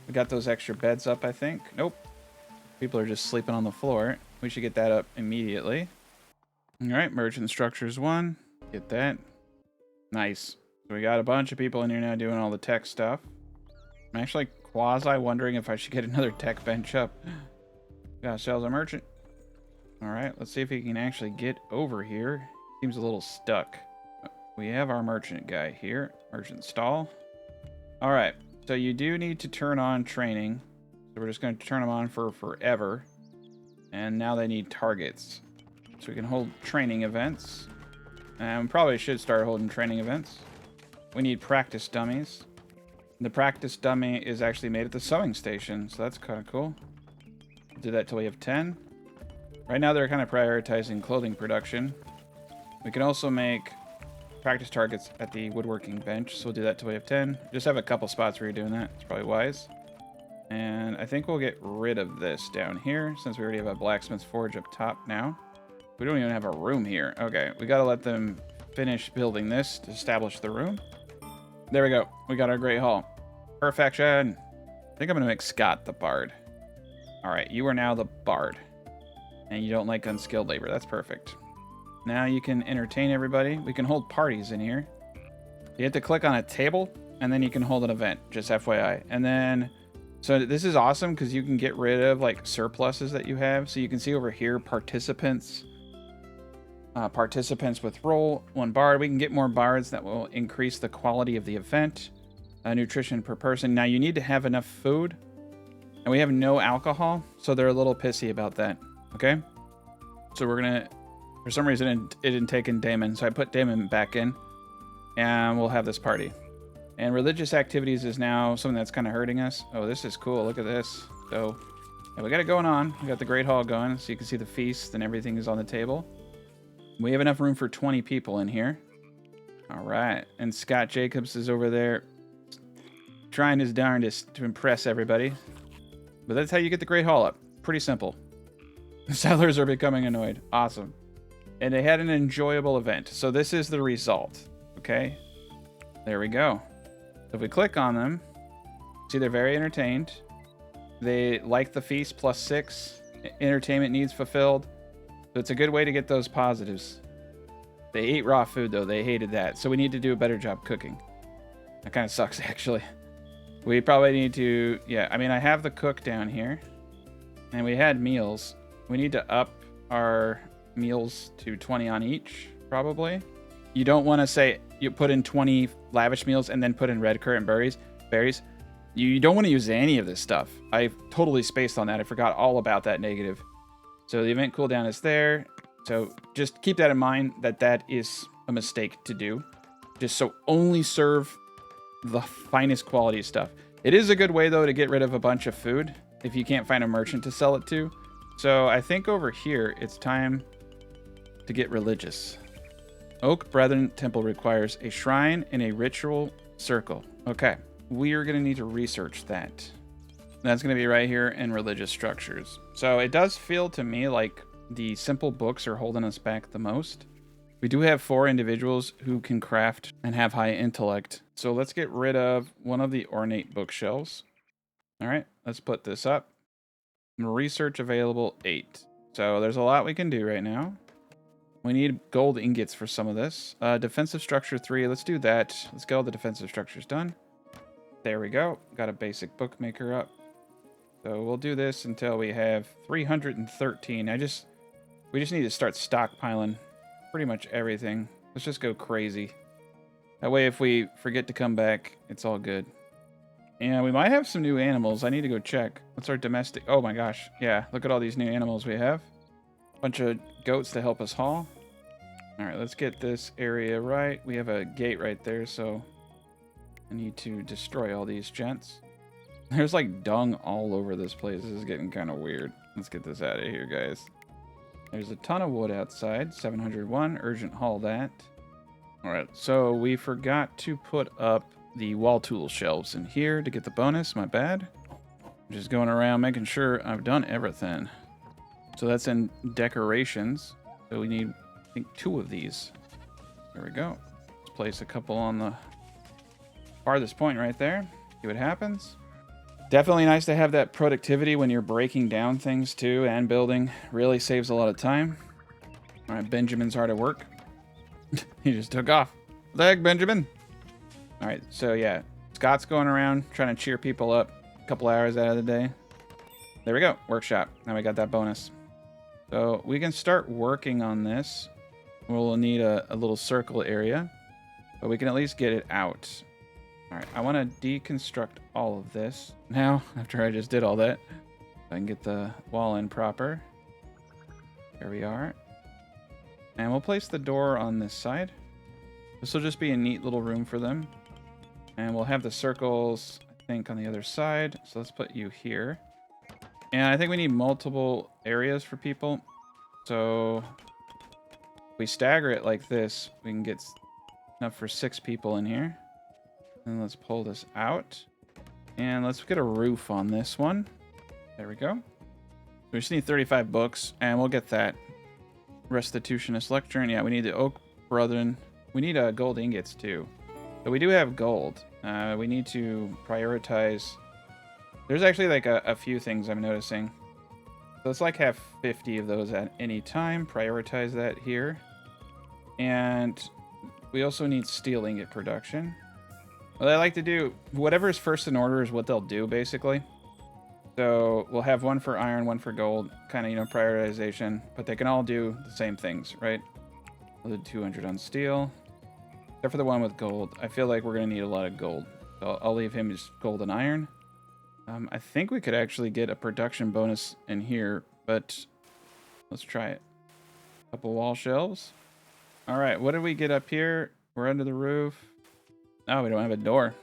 We got those extra beds up, I think. Nope. People are just sleeping on the floor. We should get that up immediately. All right, merchant structures 1. Get that. Nice. So we got a bunch of people in here now doing all the tech stuff. I'm actually quasi wondering if I should get another tech bench up. Gotta sell the merchant. All right, let's see if he can actually get over here. Seems a little stuck. We have our merchant guy here. Merchant stall. All right, so you do need to turn on training. So we're just going to turn them on for forever. And now they need targets. So we can hold training events. And we probably should start holding training events. We need practice dummies. The practice dummy is actually made at the sewing station, so that's kind of cool. We'll do that till we have 10. Right now they're kind of prioritizing clothing production. We can also make practice targets at the woodworking bench, so we'll do that till we have 10. Just have a couple spots where you're doing that. It's probably wise. And I think we'll get rid of this down here, since we already have a blacksmith's forge up top now. We don't even have a room here. Okay, we gotta let them finish building this to establish the room. There we go. We got our great hall. Perfection. I think I'm gonna make Scott the bard. All right, you are now the bard. And you don't like unskilled labor. That's perfect. Now you can entertain everybody. We can hold parties in here. You have to click on a table, and then you can hold an event, just FYI. And then, so this is awesome because you can get rid of like surpluses that you have. So you can see over here, participants. Participants with role, 1 bard. We can get more bards that will increase the quality of the event. Nutrition per person. Now you need to have enough food And we have no alcohol, so they're a little pissy about that. Okay? So we're gonna, for some reason it didn't take in Damon, so I put Damon back in. And we'll have this party. And religious activities is now something that's kind of hurting us. Oh, this is cool. Look at this. So, yeah, we got it going on. We got the Great Hall going, so you can see the feast and everything is on the table. We have enough room for 20 people in here. All right. And Scott Jacobs is over there trying his darndest to impress everybody. But that's how you get the Great Hall up. Pretty simple. The settlers are becoming annoyed. Awesome. And they had an enjoyable event. So this is the result. Okay. There we go. If we click on them, see they're very entertained. They like the feast, +6. Entertainment needs fulfilled. So it's a good way to get those positives. They ate raw food, though. They hated that. So we need to do a better job cooking. That kind of sucks, actually. We probably need to... Yeah, I mean, I have the cook down here. And we had meals. We need to up our meals to 20 on each, probably. You don't want to say you put in 20 lavish meals and then put in red currant berries. You don't want to use any of this stuff. I totally spaced on that. I forgot all about that negative. So the event cooldown is there. So just keep that in mind that that is a mistake to do. Just so only serve the finest quality stuff. It is a good way, though, to get rid of a bunch of food if you can't find a merchant to sell it to. So I think over here, it's time to get religious. Oak Brethren Temple requires a shrine and a ritual circle. Okay, we are going to need to research that. That's going to be right here in religious structures. So it does feel to me like the simple books are holding us back the most. We do have 4 individuals who can craft and have high intellect. So let's get rid of one of the ornate bookshelves. All right, let's put this up. Research available 8. So there's a lot we can do right now. We need gold ingots for some of this. Defensive structure 3. Let's do that. Let's get all the defensive structures done. There we go. Got a basic bookmaker up. So we'll do this until we have 313. We just need to start stockpiling pretty much everything. Let's just go crazy. That way, if we forget to come back, it's all good. And we might have some new animals. I need to go check. What's our domestic? Oh my gosh. Yeah, look at all these new animals we have. Bunch of goats to help us haul. All right, let's get this area right. We have a gate right there, so I need to destroy all these gents. There's like dung all over this place. This is getting kind of weird. Let's get this out of here, guys. There's a ton of wood outside. 701. Urgent haul that. All right, so we forgot to put up the wall tool shelves in here to get the bonus. My bad. I'm just going around making sure I've done everything. So that's in decorations. So we need, I think, 2 of these. There we go. Let's place a couple on the farthest point right there. See what happens. Definitely nice to have that productivity when you're breaking down things too and building. Really saves a lot of time. All right, Benjamin's hard at work. He just took off. What the heck, Benjamin? All right, so yeah, Scott's going around trying to cheer people up a couple hours out of the day. There we go, workshop. Now we got that bonus. So we can start working on this. We'll need a little circle area, but we can at least get it out. All right, I want to deconstruct all of this now after I just did all that. So I can get the wall in proper. There we are. And we'll place the door on this side. This will just be a neat little room for them. And we'll have the circles, I think, on the other side. So let's put you here. And I think we need multiple areas for people. So if we stagger it like this, we can get enough for 6 people in here. And let's pull this out. And let's get a roof on this one. There we go. We just need 35 books, and we'll get that. Restitutionist Lectern. Yeah, we need the Oak Brethren. We need gold ingots, too. So we do have gold. We need to prioritize. There's actually like a few things I'm noticing. So let's like have 50 of those at any time. Prioritize that here. And we also need steel ingot production. What I like to do, whatever is first in order is what they'll do, basically. So we'll have 1 for iron, 1 for gold, kind of, you know, prioritization. But they can all do the same things, right? We'll do 200 on steel. Except for the one with gold. I feel like we're going to need a lot of gold. So I'll leave him just gold and iron. I think we could actually get a production bonus in here, but let's try it. Couple wall shelves. All right, what did we get up here? We're under the roof. Oh, we don't have a door.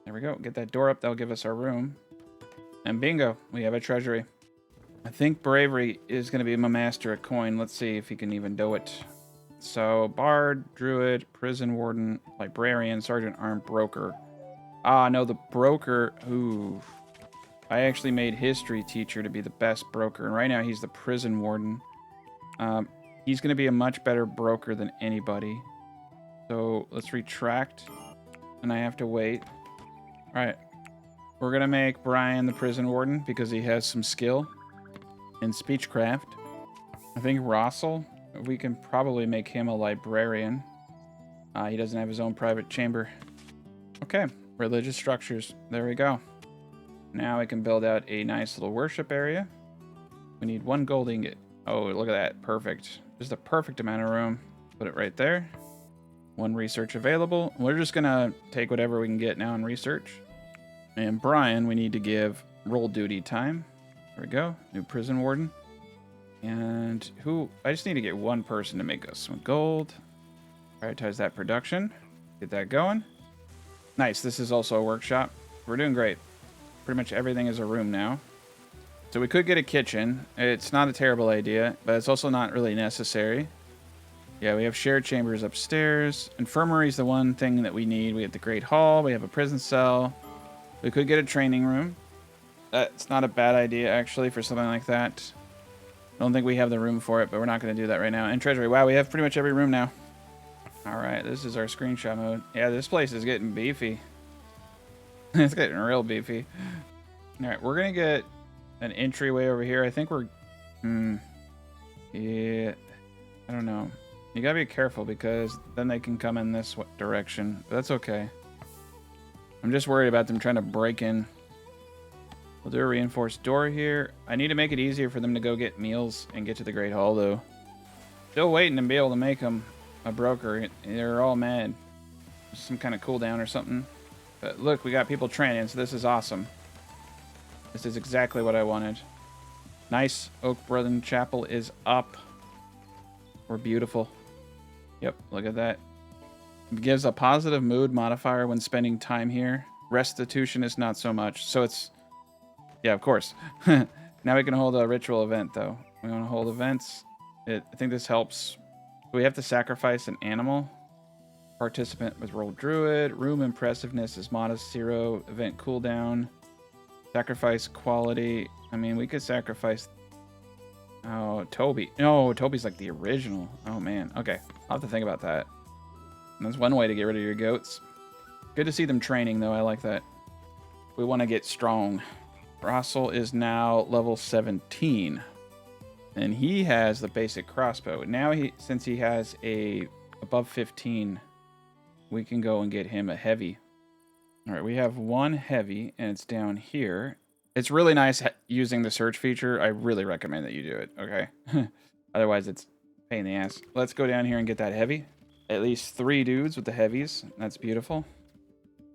There we go. Get that door up. That'll give us our room. And bingo, we have a treasury. I think bravery is going to be my master at coin. Let's see if he can even do it. So, bard, druid, prison warden, librarian, sergeant armed, broker. Ah, no, the broker. Ooh. I actually made history teacher to be the best broker. And right now he's the prison warden. He's going to be a much better broker than anybody. So let's retract. And I have to wait. All right. We're going to make Brian the prison warden because he has some skill in speechcraft. I think Russell, we can probably make him a librarian. He doesn't have his own private chamber. Okay. Religious structures. There we go. Now we can build out a nice little worship area. We need 1 gold ingot. Oh, look at that. Perfect. Just a perfect amount of room. Put it right there. 1 research available. We're just going to take whatever we can get now in research. And Brian, we need to give roll duty time. There we go. New prison warden. And who? I just need to get 1 person to make us some gold. Prioritize that production. Get that going. Nice. This is also a workshop. We're doing great. Pretty much everything is a room now. So we could get a kitchen. It's not a terrible idea, but it's also not really necessary. Yeah, we have shared chambers upstairs. Infirmary is the one thing that we need. We have the Great Hall. We have a prison cell. We could get a training room. That's not a bad idea, actually, for something like that. I don't think we have the room for it, but we're not going to do that right now. And Treasury. Wow, we have pretty much every room now. All right, this is our screenshot mode. Yeah, this place is getting beefy. It's getting real beefy. All right, we're going to get an entryway over here. I think we're... yeah, I don't know. You got to be careful because then they can come in this direction. But that's okay. I'm just worried about them trying to break in. We'll do a reinforced door here. I need to make it easier for them to go get meals and get to the Great Hall, though. Still waiting to be able to make them a broker. They're all mad. Some kind of cooldown or something. But look, we got people training, so this is awesome. This is exactly what I wanted. Nice. Oak Brethren Chapel is up. We're beautiful. Yep, look at that. It gives a positive mood modifier when spending time here. Restitution is not so much. So it's... yeah, of course. Now we can hold a ritual event, though. We want to hold events. I think this helps. We have to sacrifice an animal. Participant with roll druid. Room impressiveness is modest 0. Event cooldown. Sacrifice quality. I mean, we could sacrifice... oh, Toby. No, Toby's like the original. Oh, man. Okay. I'll have to think about that. That's one way to get rid of your goats. Good to see them training, though. I like that. We want to get strong. Russell is now level 17. And he has the basic crossbow. Now, since he has a above 15, we can go and get him a heavy. All right, we have 1 heavy, and it's down here. It's really nice using the search feature. I really recommend that you do it, okay? Otherwise, it's a pain in the ass. Let's go down here and get that heavy. At least 3 dudes with the heavies. That's beautiful.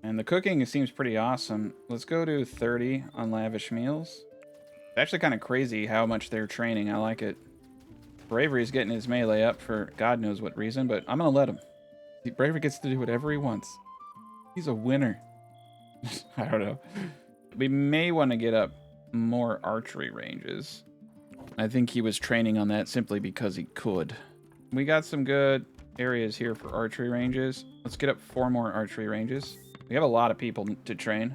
And the cooking seems pretty awesome. Let's go to 30 on lavish meals. It's actually kind of crazy how much they're training. I like it. Bravery's getting his melee up for God knows what reason, but I'm going to let him. Bravery gets to do whatever he wants. He's a winner. I don't know. We may want to get up more archery ranges. I think he was training on that simply because he could. We got some good areas here for archery ranges. Let's get up 4 more archery ranges. We have a lot of people to train.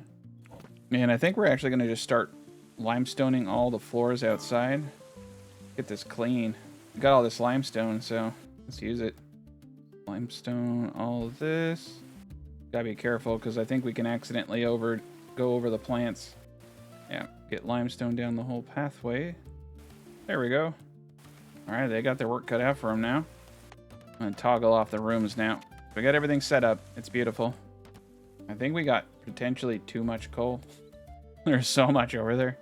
And I think we're actually going to just start limestoning all the floors outside. Get this clean. We got all this limestone, so let's use it. Limestone all of this. Gotta be careful because I think we can accidentally go over the plants. Yeah, get limestone down the whole pathway. There we go. All right, they got their work cut out for them now. I'm gonna toggle off the rooms now. We got everything set up. It's beautiful. I think we got potentially too much coal. There's so much over there.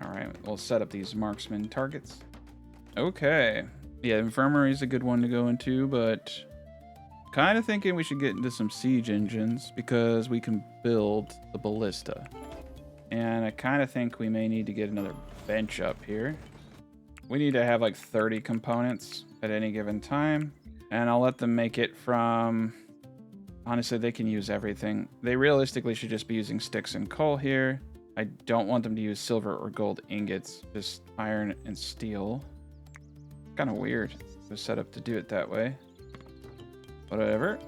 All right, we'll set up these marksman targets. Okay. Yeah, infirmary is a good one to go into, but kind of thinking we should get into some siege engines because we can build the ballista. And I kind of think we may need to get another bench up here. We need to have like 30 components at any given time. And I'll let them make it from... Honestly, they can use everything. They realistically should just be using sticks and coal here. I don't want them to use silver or gold ingots, just iron and steel. Kind of weird. It was set up to do it that way. Whatever.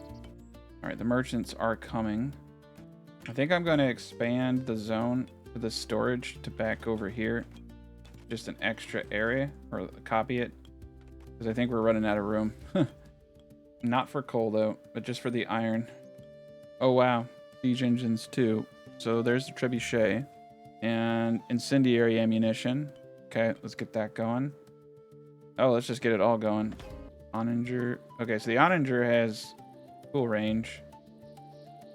All right, the merchants are coming. I think I'm going to expand the zone for the storage to back over here. Just an extra area, or copy it. Because I think we're running out of room. Not for coal, though, but just for the iron. Oh, wow. Siege engines, too. So there's the trebuchet. And incendiary ammunition. Okay, let's get that going. Oh, let's just get it all going. Onager. Okay, so the onager has cool range.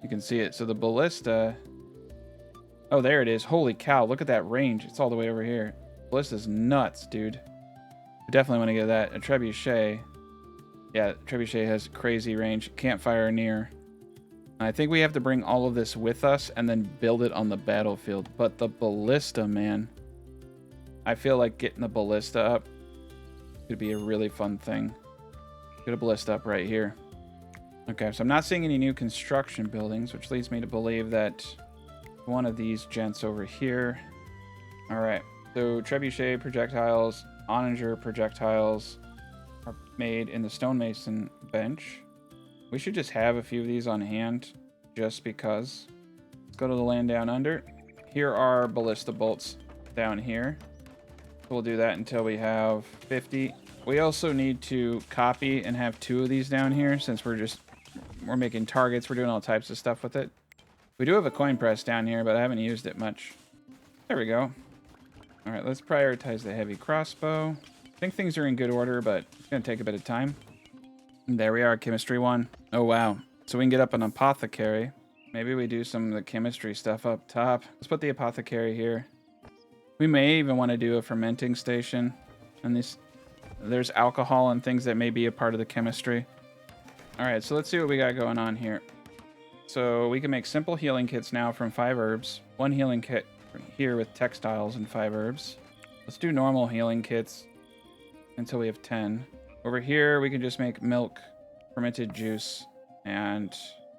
You can see it. So the ballista... Oh, there it is. Holy cow, look at that range. It's all the way over here. Ballista's nuts, dude. I definitely want to get that. A trebuchet... Yeah, trebuchet has crazy range. Can't fire near. I think we have to bring all of this with us and then build it on the battlefield. But the ballista, man. I feel like getting the ballista up could be a really fun thing. Get a ballista up right here. Okay, so I'm not seeing any new construction buildings, which leads me to believe that one of these gents over here. All right, so trebuchet projectiles, onager projectiles are made in the stonemason bench. We should just have a few of these on hand just because. Let's go to the land down under. Here are ballista bolts down here. We'll do that until we have 50. We also need to copy and have 2 of these down here since we're making targets. We're doing all types of stuff with it. We do have a coin press down here, but I haven't used it much. There we go. All right, let's prioritize the heavy crossbow. I think things are in good order, but it's going to take a bit of time. And there we are, chemistry 1. Oh, wow. So we can get up an apothecary. Maybe we do some of the chemistry stuff up top. Let's put the apothecary here. We may even want to do a fermenting station. And there's alcohol and things that may be a part of the chemistry. All right, so let's see what we got going on here. So we can make simple healing kits now from 5 herbs. 1 healing kit here with textiles and 5 herbs. Let's do normal healing kits until we have 10. Over here, we can just make milk, fermented juice, and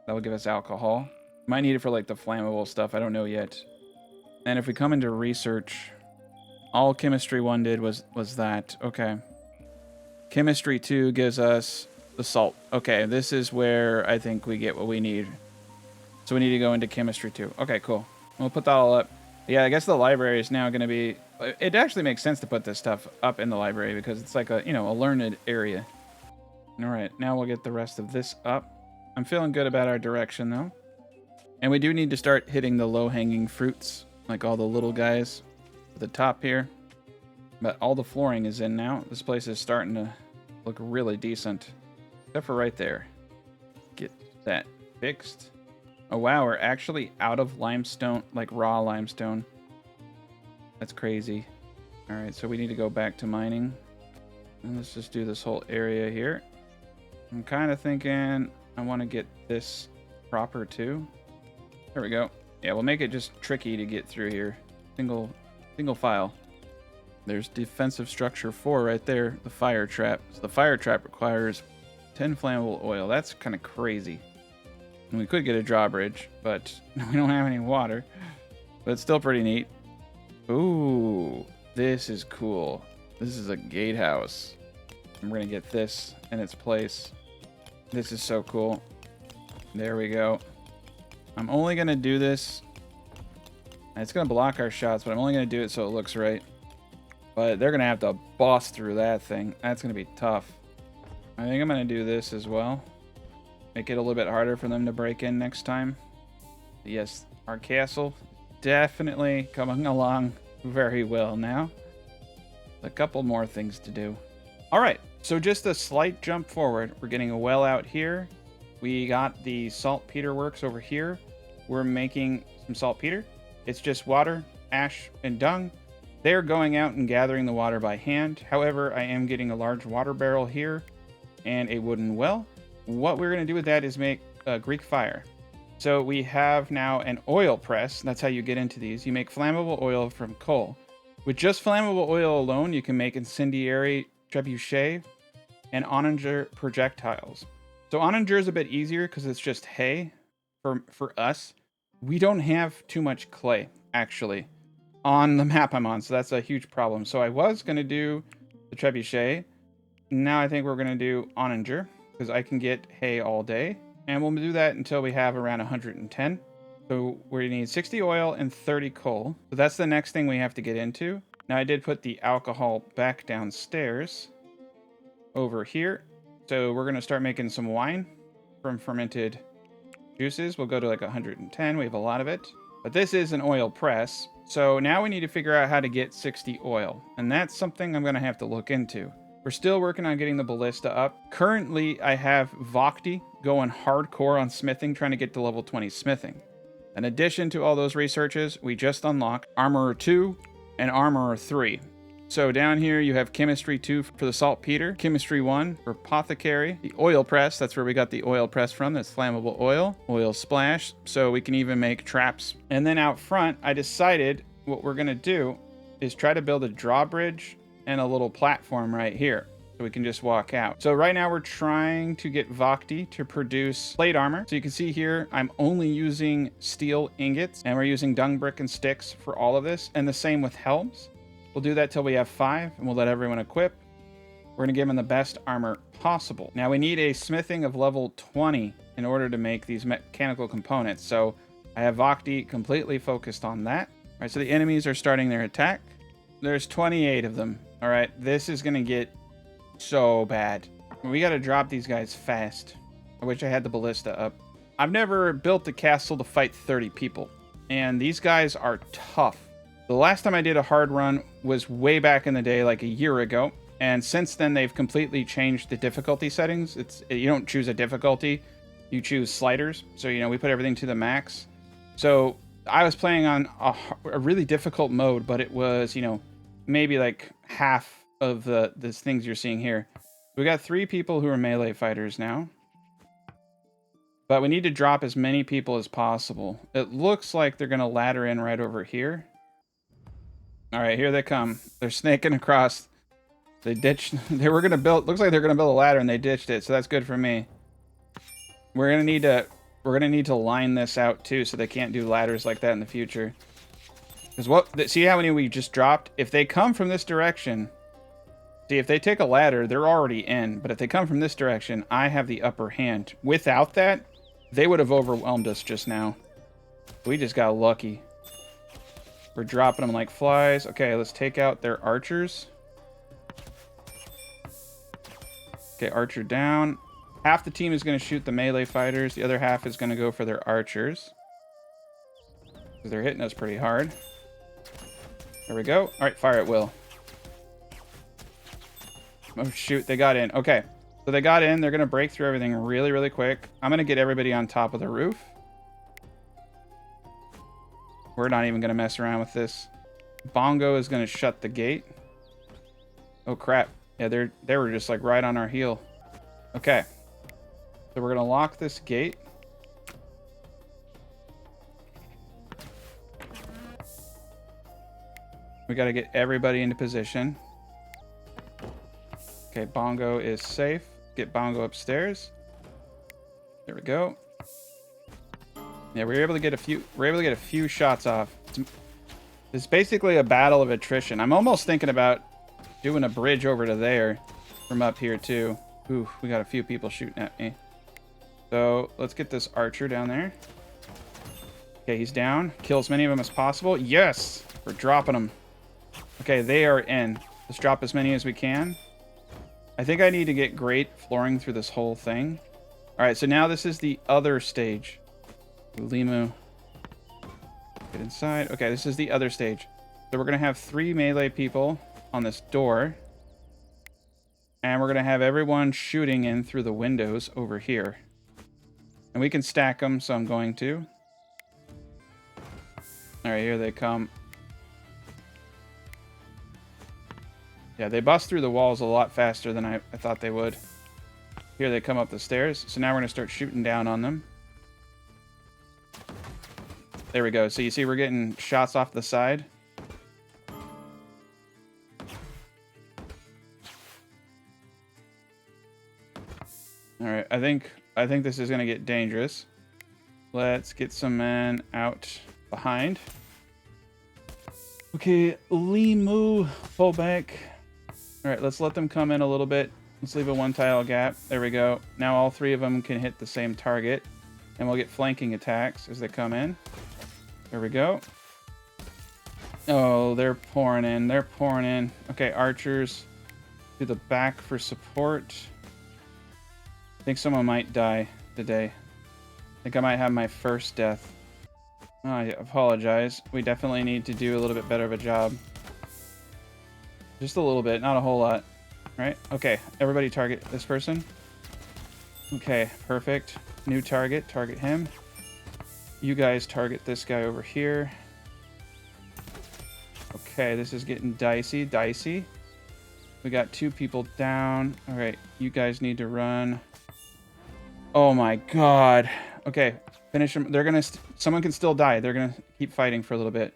that will give us alcohol. Might need it for like the flammable stuff. I don't know yet. And if we come into research, all chemistry 1 did was that. Okay. Chemistry 2 gives us the salt. Okay, this is where I think we get what we need. So we need to go into chemistry 2. Okay, cool. We'll put that all up. Yeah, I guess the library is now going to be... It actually makes sense to put this stuff up in the library because it's like a, you know, a learned area. All right, now we'll get the rest of this up. I'm feeling good about our direction, though. And we do need to start hitting the low-hanging fruits, like all the little guys at the top here. But all the flooring is in now. This place is starting to look really decent. Except for right there. Get that fixed. Oh, wow, we're actually out of limestone, like raw limestone. That's crazy. All right, so we need to go back to mining. And let's just do this whole area here. I'm kind of thinking I want to get this proper too. There we go. Yeah, we'll make it just tricky to get through here. Single file. There's defensive structure 4 right there, the fire trap. So the fire trap requires 10 flammable oil. That's kind of crazy. And we could get a drawbridge, but we don't have any water. But it's still pretty neat. Ooh, this is cool. This is a gatehouse. I'm going to get this in its place. This is so cool. There we go. I'm only going to do this. It's going to block our shots, but I'm only going to do it so it looks right. But they're going to have to boss through that thing. That's going to be tough. I think I'm going to do this as well. Make it a little bit harder for them to break in next time. Yes, our castle definitely coming along very well now. A couple more things to do. All right, so just a slight jump forward. We're getting a well out here. We got the saltpeter works over here. We're making some saltpeter. It's just water, ash, and dung. They're going out and gathering the water by hand. However, I am getting a large water barrel here and a wooden well. What we're going to do with that is make Greek fire. So we have now an oil press. That's how you get into these. You make flammable oil from coal. With just flammable oil alone, you can make incendiary trebuchet and onager projectiles. So onager is a bit easier because it's just hay for us. We don't have too much clay, actually, on the map I'm on. So that's a huge problem. So I was going to do the trebuchet. Now I think we're going to do onager because I can get hay all day. And we'll do that until we have around 110. So we need 60 oil and 30 coal. So that's the next thing we have to get into. Now I did put the alcohol back downstairs over here. So we're going to start making some wine from fermented juices. We'll go to like 110. We have a lot of it. But this is an oil press. So now we need to figure out how to get 60 oil. And that's something I'm going to have to look into. We're still working on getting the Ballista up. Currently, I have Vakti going hardcore on smithing, trying to get to level 20 smithing. In addition to all those researches, we just unlocked Armorer 2 and Armorer 3. So down here, you have Chemistry 2 for the Saltpeter, Chemistry 1 for Apothecary, the Oil Press, that's where we got the oil press from, that's flammable oil, Oil Splash, so we can even make traps. And then out front, I decided what we're going to do is try to build a drawbridge and a little platform right here, so we can just walk out. So right now we're trying to get Vakti to produce plate armor. So you can see here, I'm only using steel ingots, and we're using dung brick and sticks for all of this, and the same with helms. We'll do that till we have 5, and we'll let everyone equip. We're gonna give them the best armor possible. Now we need a smithing of level 20 in order to make these mechanical components. So I have Vakti completely focused on that. All right, so the enemies are starting their attack. There's 28 of them. All right, this is gonna get so bad. We gotta drop these guys fast. I wish I had the Ballista up. I've never built a castle to fight 30 people, and these guys are tough. The last time I did a hard run was way back in the day, like a year ago, and since then they've completely changed the difficulty settings. You don't choose a difficulty, you choose sliders. So, you know, we put everything to the max. So I was playing on a really difficult mode, but it was, you know, maybe like half of the things you're seeing here. We got 3 people who are melee fighters now, but we need to drop as many people as possible. It looks like they're gonna ladder in right over here. All right, here they come. They're snaking across. They ditched. They were gonna build. Looks like they're gonna build a ladder, and they ditched it. So that's good for me. We're gonna need to. We're gonna need to line this out too, so they can't do ladders like that in the future. Because what? See how many we just dropped? If they come from this direction, see if they take a ladder, they're already in. But if they come from this direction, I have the upper hand. Without that, they would have overwhelmed us just now. We just got lucky. We're dropping them like flies. Okay, let's take out their archers. Okay, archer down. Half the team is going to shoot the melee fighters. The other half is going to go for their archers, because they're hitting us pretty hard. There we go. All right, fire at will. Oh, shoot, they got in. Okay, so they got in. They're going to break through everything really, really quick. I'm going to get everybody on top of the roof. We're not even going to mess around with this. Bongo is going to shut the gate. Oh, crap. Yeah, they were just like right on our heel. Okay. So we're going to lock this gate. We got to get everybody into position. Okay, Bongo is safe. Get Bongo upstairs. There we go. Yeah, we were able to get a few shots off. It's basically a battle of attrition. I'm almost thinking about doing a bridge over to there from up here too. Ooh, we got a few people shooting at me. So let's get this archer down there. Okay, he's down. Kill as many of them as possible. Yes! We're dropping them. Okay, they are in. Let's drop as many as we can. I think I need to get great flooring through this whole thing. All right, so now this is the other stage. Limu. Get inside. Okay, this is the other stage. So we're going to have 3 melee people on this door. And we're going to have everyone shooting in through the windows over here. And we can stack them, so I'm going to. All right, here they come. Yeah, they bust through the walls a lot faster than I thought they would. Here they come up the stairs. So now we're going to start shooting down on them. There we go. So you see we're getting shots off the side. All right, I think this is gonna get dangerous. Let's get some men out behind. Okay, Limu, full back. All right, let's let them come in a little bit. Let's leave a 1 tile gap. There we go. Now all 3 of them can hit the same target, and we'll get flanking attacks as they come in. There we go. Oh, they're pouring in. They're pouring in. Okay, archers to the back for support. I think someone might die today. I think I might have my first death. Oh, I apologize. We definitely need to do a little bit better of a job. Just a little bit, not a whole lot. Right? Okay, everybody target this person. Okay, perfect. New target. Target him. You guys target this guy over here. Okay, this is getting dicey. Dicey. We got 2 people down. All right, you guys need to run. Oh my god. Okay, finish them. They're gonna... someone can still die. They're gonna keep fighting for a little bit.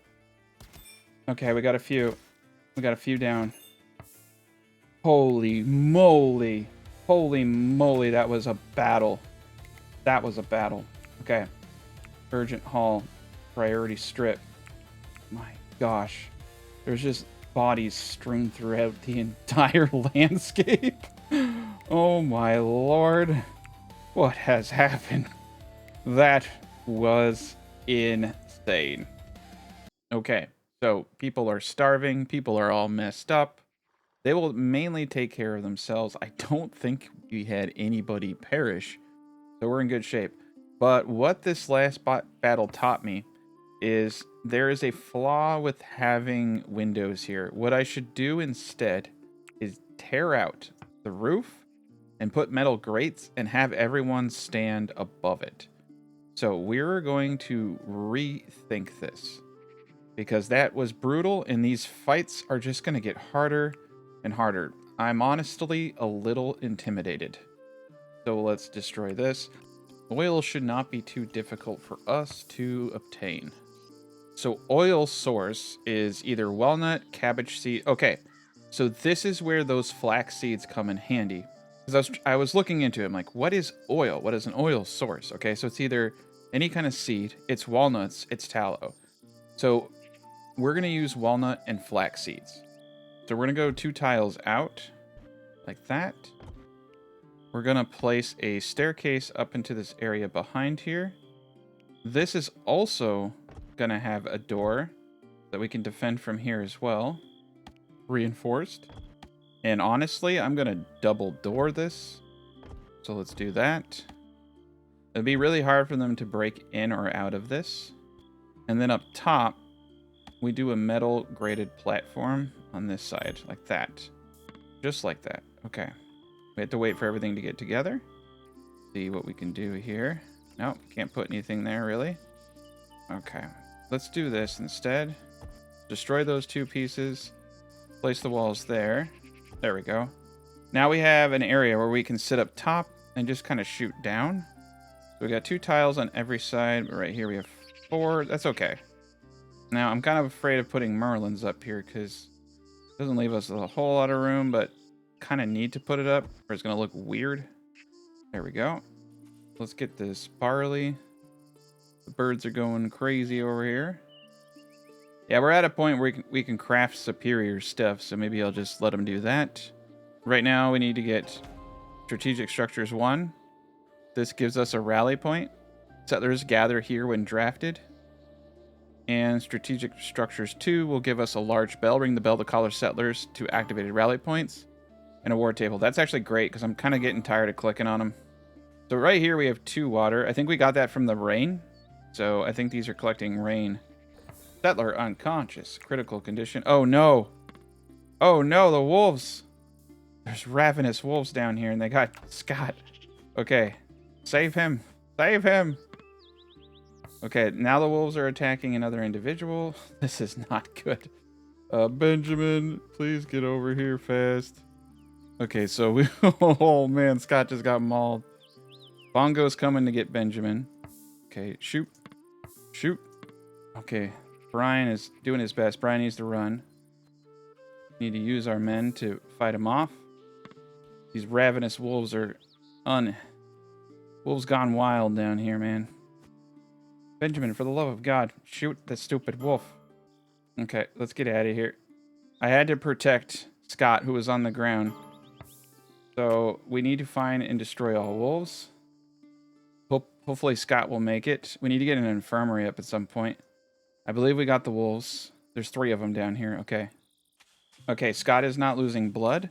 Okay, we got a few. We got a few down. Holy moly. Holy moly, that was a battle. That was a battle. Okay. Urgent haul. Priority strip. My gosh. There's just bodies strewn throughout the entire landscape. Oh my lord. What has happened? That was insane. Okay, so people are starving. People are all messed up. They will mainly take care of themselves. I don't think we had anybody perish, so we're in good shape. But what this last battle taught me is there is a flaw with having windows here. What I should do instead is tear out the roof and put metal grates and have everyone stand above it. So we're going to rethink this because that was brutal and these fights are just going to get harder and harder. I'm honestly a little intimidated. So let's destroy this. Oil should not be too difficult for us to obtain. So oil source is either walnut, cabbage seed. Okay, so this is where those flax seeds come in handy. Because I was looking into it, I'm like, what is oil? What is an oil source? Okay, so it's either any kind of seed, it's walnuts, it's tallow. So we're gonna use walnut and flax seeds. So we're gonna go 2 tiles out, like that. We're gonna place a staircase up into this area behind here. This is also gonna have a door that we can defend from here as well. Reinforced. And honestly, I'm gonna double door this. So let's do that. It'd be really hard for them to break in or out of this. And then up top, we do a metal grated platform on this side, like that. Just like that. Okay. We have to wait for everything to get together. See what we can do here. Nope, can't put anything there, really. Okay. Let's do this instead. Destroy those 2 pieces. Place the walls there. There we go. Now we have an area where we can sit up top and just kind of shoot down. So we got 2 tiles on every side, but right here we have 4. That's okay. Now I'm kind of afraid of putting Merlins up here because it doesn't leave us a whole lot of room, but kind of need to put it up or it's going to look weird. There we go. Let's get this barley. The birds are going crazy over here. Yeah, we're at a point where we can craft superior stuff, so maybe I'll just let them do that. Right now, we need to get Strategic Structures 1. This gives us a rally point. Settlers gather here when drafted. And Strategic Structures 2 will give us a large bell. Ring the bell to call our settlers to activated rally points. And a war table. That's actually great, because I'm kind of getting tired of clicking on them. So right here, we have 2 water. I think we got that from the rain. So I think these are collecting rain. Settler unconscious. Critical condition. Oh no. Oh no, the wolves. There's ravenous wolves down here and they got Scott. Okay. Save him. Save him. Okay, now the wolves are attacking another individual. This is not good. Benjamin, please get over here fast. Okay, so we... oh man, Scott just got mauled. Bongo's coming to get Benjamin. Okay, shoot. Shoot. Okay, Brian is doing his best. Brian needs to run. Need to use our men to fight him off. These ravenous wolves are wolves gone wild down here, man. Benjamin, for the love of God, shoot the stupid wolf. Okay, let's get out of here. I had to protect Scott, who was on the ground. So we need to find and destroy all wolves. Hopefully Scott will make it. We need to get an infirmary up at some point. I believe we got the wolves. There's 3 of them down here. Okay. Okay, Scott is not losing blood.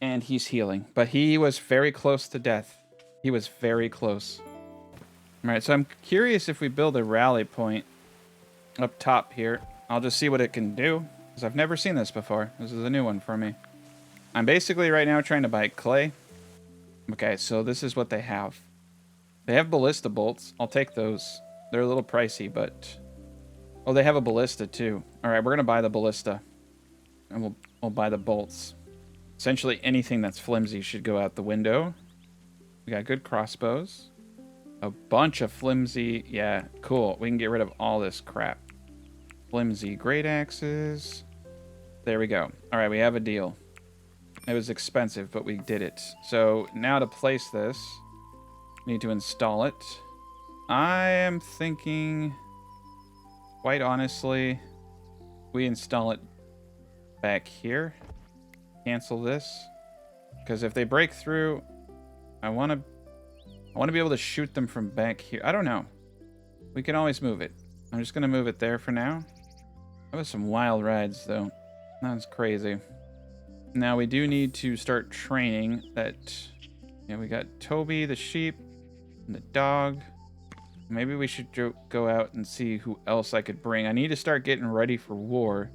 And he's healing. But he was very close to death. He was very close. Alright, so I'm curious if we build a rally point up top here. I'll just see what it can do. Because I've never seen this before. This is a new one for me. I'm basically right now trying to buy clay. Okay, so this is what they have. They have ballista bolts. I'll take those. They're a little pricey, but... Oh, they have a ballista too. Alright, we're going to buy the ballista. And we'll buy the bolts. Essentially anything that's flimsy should go out the window. We got good crossbows. A bunch of flimsy... Yeah, cool. We can get rid of all this crap. Flimsy great axes. There we go. Alright, we have a deal. It was expensive, but we did it. So now to place this, we need to install it. I am thinking, quite honestly, we install it back here. Cancel this. Because if they break through, I want to be able to shoot them from back here. I don't know. We can always move it. I'm just going to move it there for now. That was some wild rides, though. That's crazy. Now, we do need to start training that... Yeah, we got Toby, the sheep, and the dog. Maybe we should go out and see who else I could bring. I need to start getting ready for war.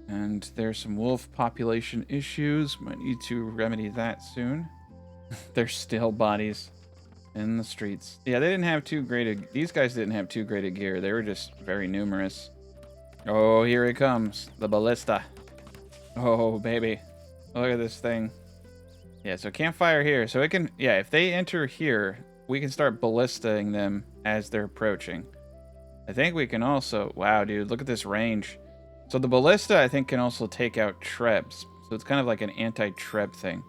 And there's some wolf population issues. Might need to remedy that soon. There's still bodies in the streets. Yeah, they didn't have too great a... These guys didn't have too great a gear. They were just very numerous. Oh, here it comes. The ballista. Oh, baby. Look at this thing. Yeah, so campfire here. So it can... Yeah, if they enter here, we can start ballistaing them as they're approaching. I think we can also... Wow, dude, look at this range. So the ballista, I think, can also take out trebs. So it's kind of like an anti-treb thing.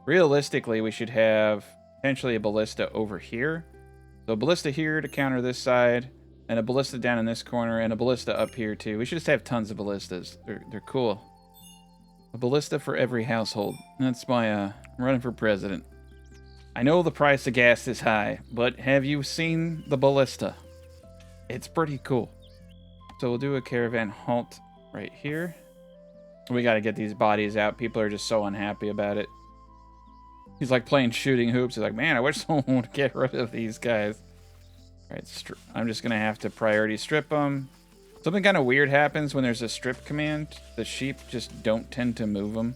Realistically, we should have potentially a ballista over here. So a ballista here to counter this side, and a ballista down in this corner, and a ballista up here too. We should just have tons of ballistas. They're cool. A ballista for every household. That's my running for president. I know the price of gas is high, but have you seen the ballista? It's pretty cool. So we'll do a caravan halt right here. We got to get these bodies out. People are just so unhappy about it. He's like playing shooting hoops. He's like, man, I wish someone would get rid of these guys. All right, I'm just going to have to priority strip them. Something kind of weird happens when there's a strip command. The sheep just don't tend to move them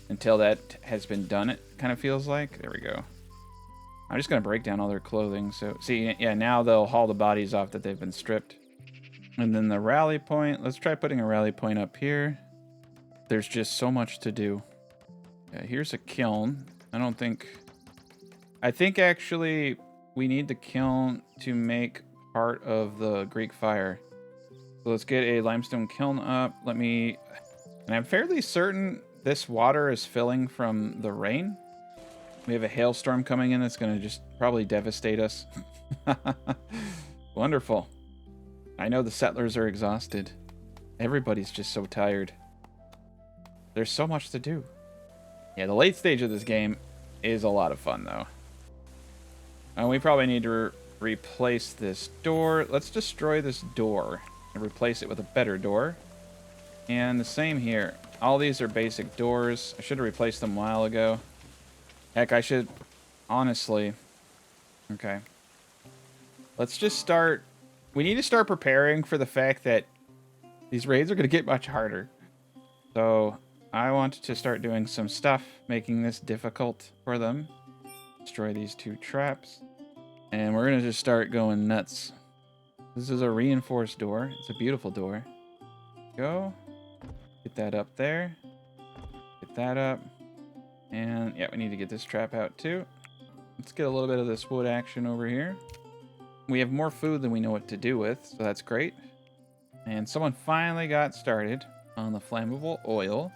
until that has been done, it kind of feels like. There we go. I'm just going to break down all their clothing. So, see, yeah, now they'll haul the bodies off that they've been stripped. And then the rally point. Let's try putting a rally point up here. There's just so much to do. Yeah, here's a kiln. I think actually we need the kiln to make part of the Greek fire. So let's get a limestone kiln up. And I'm fairly certain this water is filling from the rain. We have a hailstorm coming in that's going to just probably devastate us. Wonderful. I know the settlers are exhausted. Everybody's just so tired. There's so much to do. Yeah, the late stage of this game is a lot of fun, though. And we probably need to replace this door. Let's destroy this door and replace it with a better door. And the same here. All these are basic doors. I should have replaced them a while ago. Heck, I should... Honestly. Okay. Let's just start... We need to start preparing for the fact that these raids are going to get much harder. So... I want to start doing some stuff, making this difficult for them. Destroy these 2 traps. And we're going to just start going nuts. This is a reinforced door. It's a beautiful door. Go. Get that up there. Get that up. And yeah, we need to get this trap out too. Let's get a little bit of this wood action over here. we have more food than we know what to do with, so that's great. And someone finally got started on the flammable oil.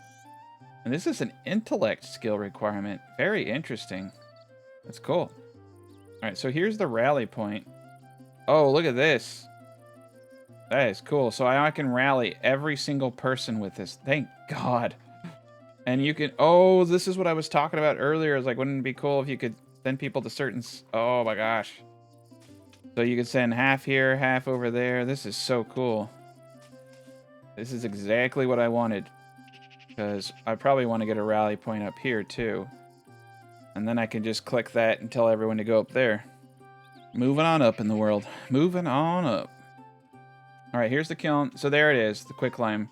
And this is an intellect skill requirement. Very interesting. That's cool. All right, so here's the rally point. Oh, look at this. That is cool. So I can rally every single person with this. Thank God. And you can... Oh, this is what I was talking about earlier. It's like, wouldn't it be cool if you could send people to certain... Oh, my gosh. So you could send half here, half over there. This is so cool. This is exactly what I wanted. Because I probably want to get a rally point up here, too. And then I can just click that and tell everyone to go up there. Moving on up in the world. Moving on up. All right, here's the kiln. So there it is, the quicklime.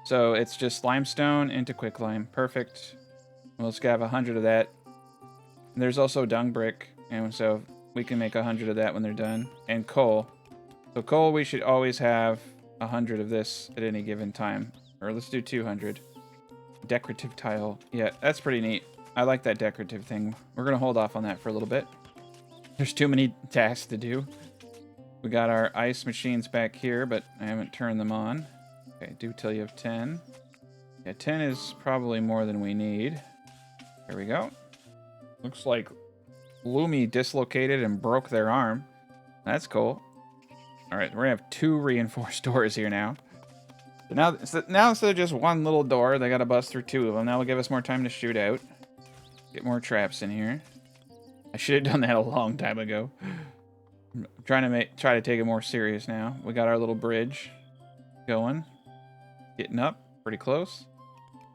So it's just limestone into quicklime. Perfect. We'll just have 100 of that. And there's also dung brick. And so we can make 100 of that when they're done. And coal. So coal, we should always have 100 of this at any given time. Or let's do 200. Decorative tile. Yeah, that's pretty neat. I like that decorative thing. We're going to hold off on that for a little bit. There's too many tasks to do. We got our ice machines back here, but I haven't turned them on. Okay, do till you have 10. Yeah, 10 is probably more than we need. There we go. Looks like Lumi dislocated and broke their arm. That's cool. All right, we're gonna have 2 reinforced doors here now. So now instead of just one little door, they gotta bust through 2 of them. That will give us more time to shoot out. Get more traps in here. I should have done that a long time ago. I'm trying to try to take it more serious now. We got our little bridge going. Getting up pretty close.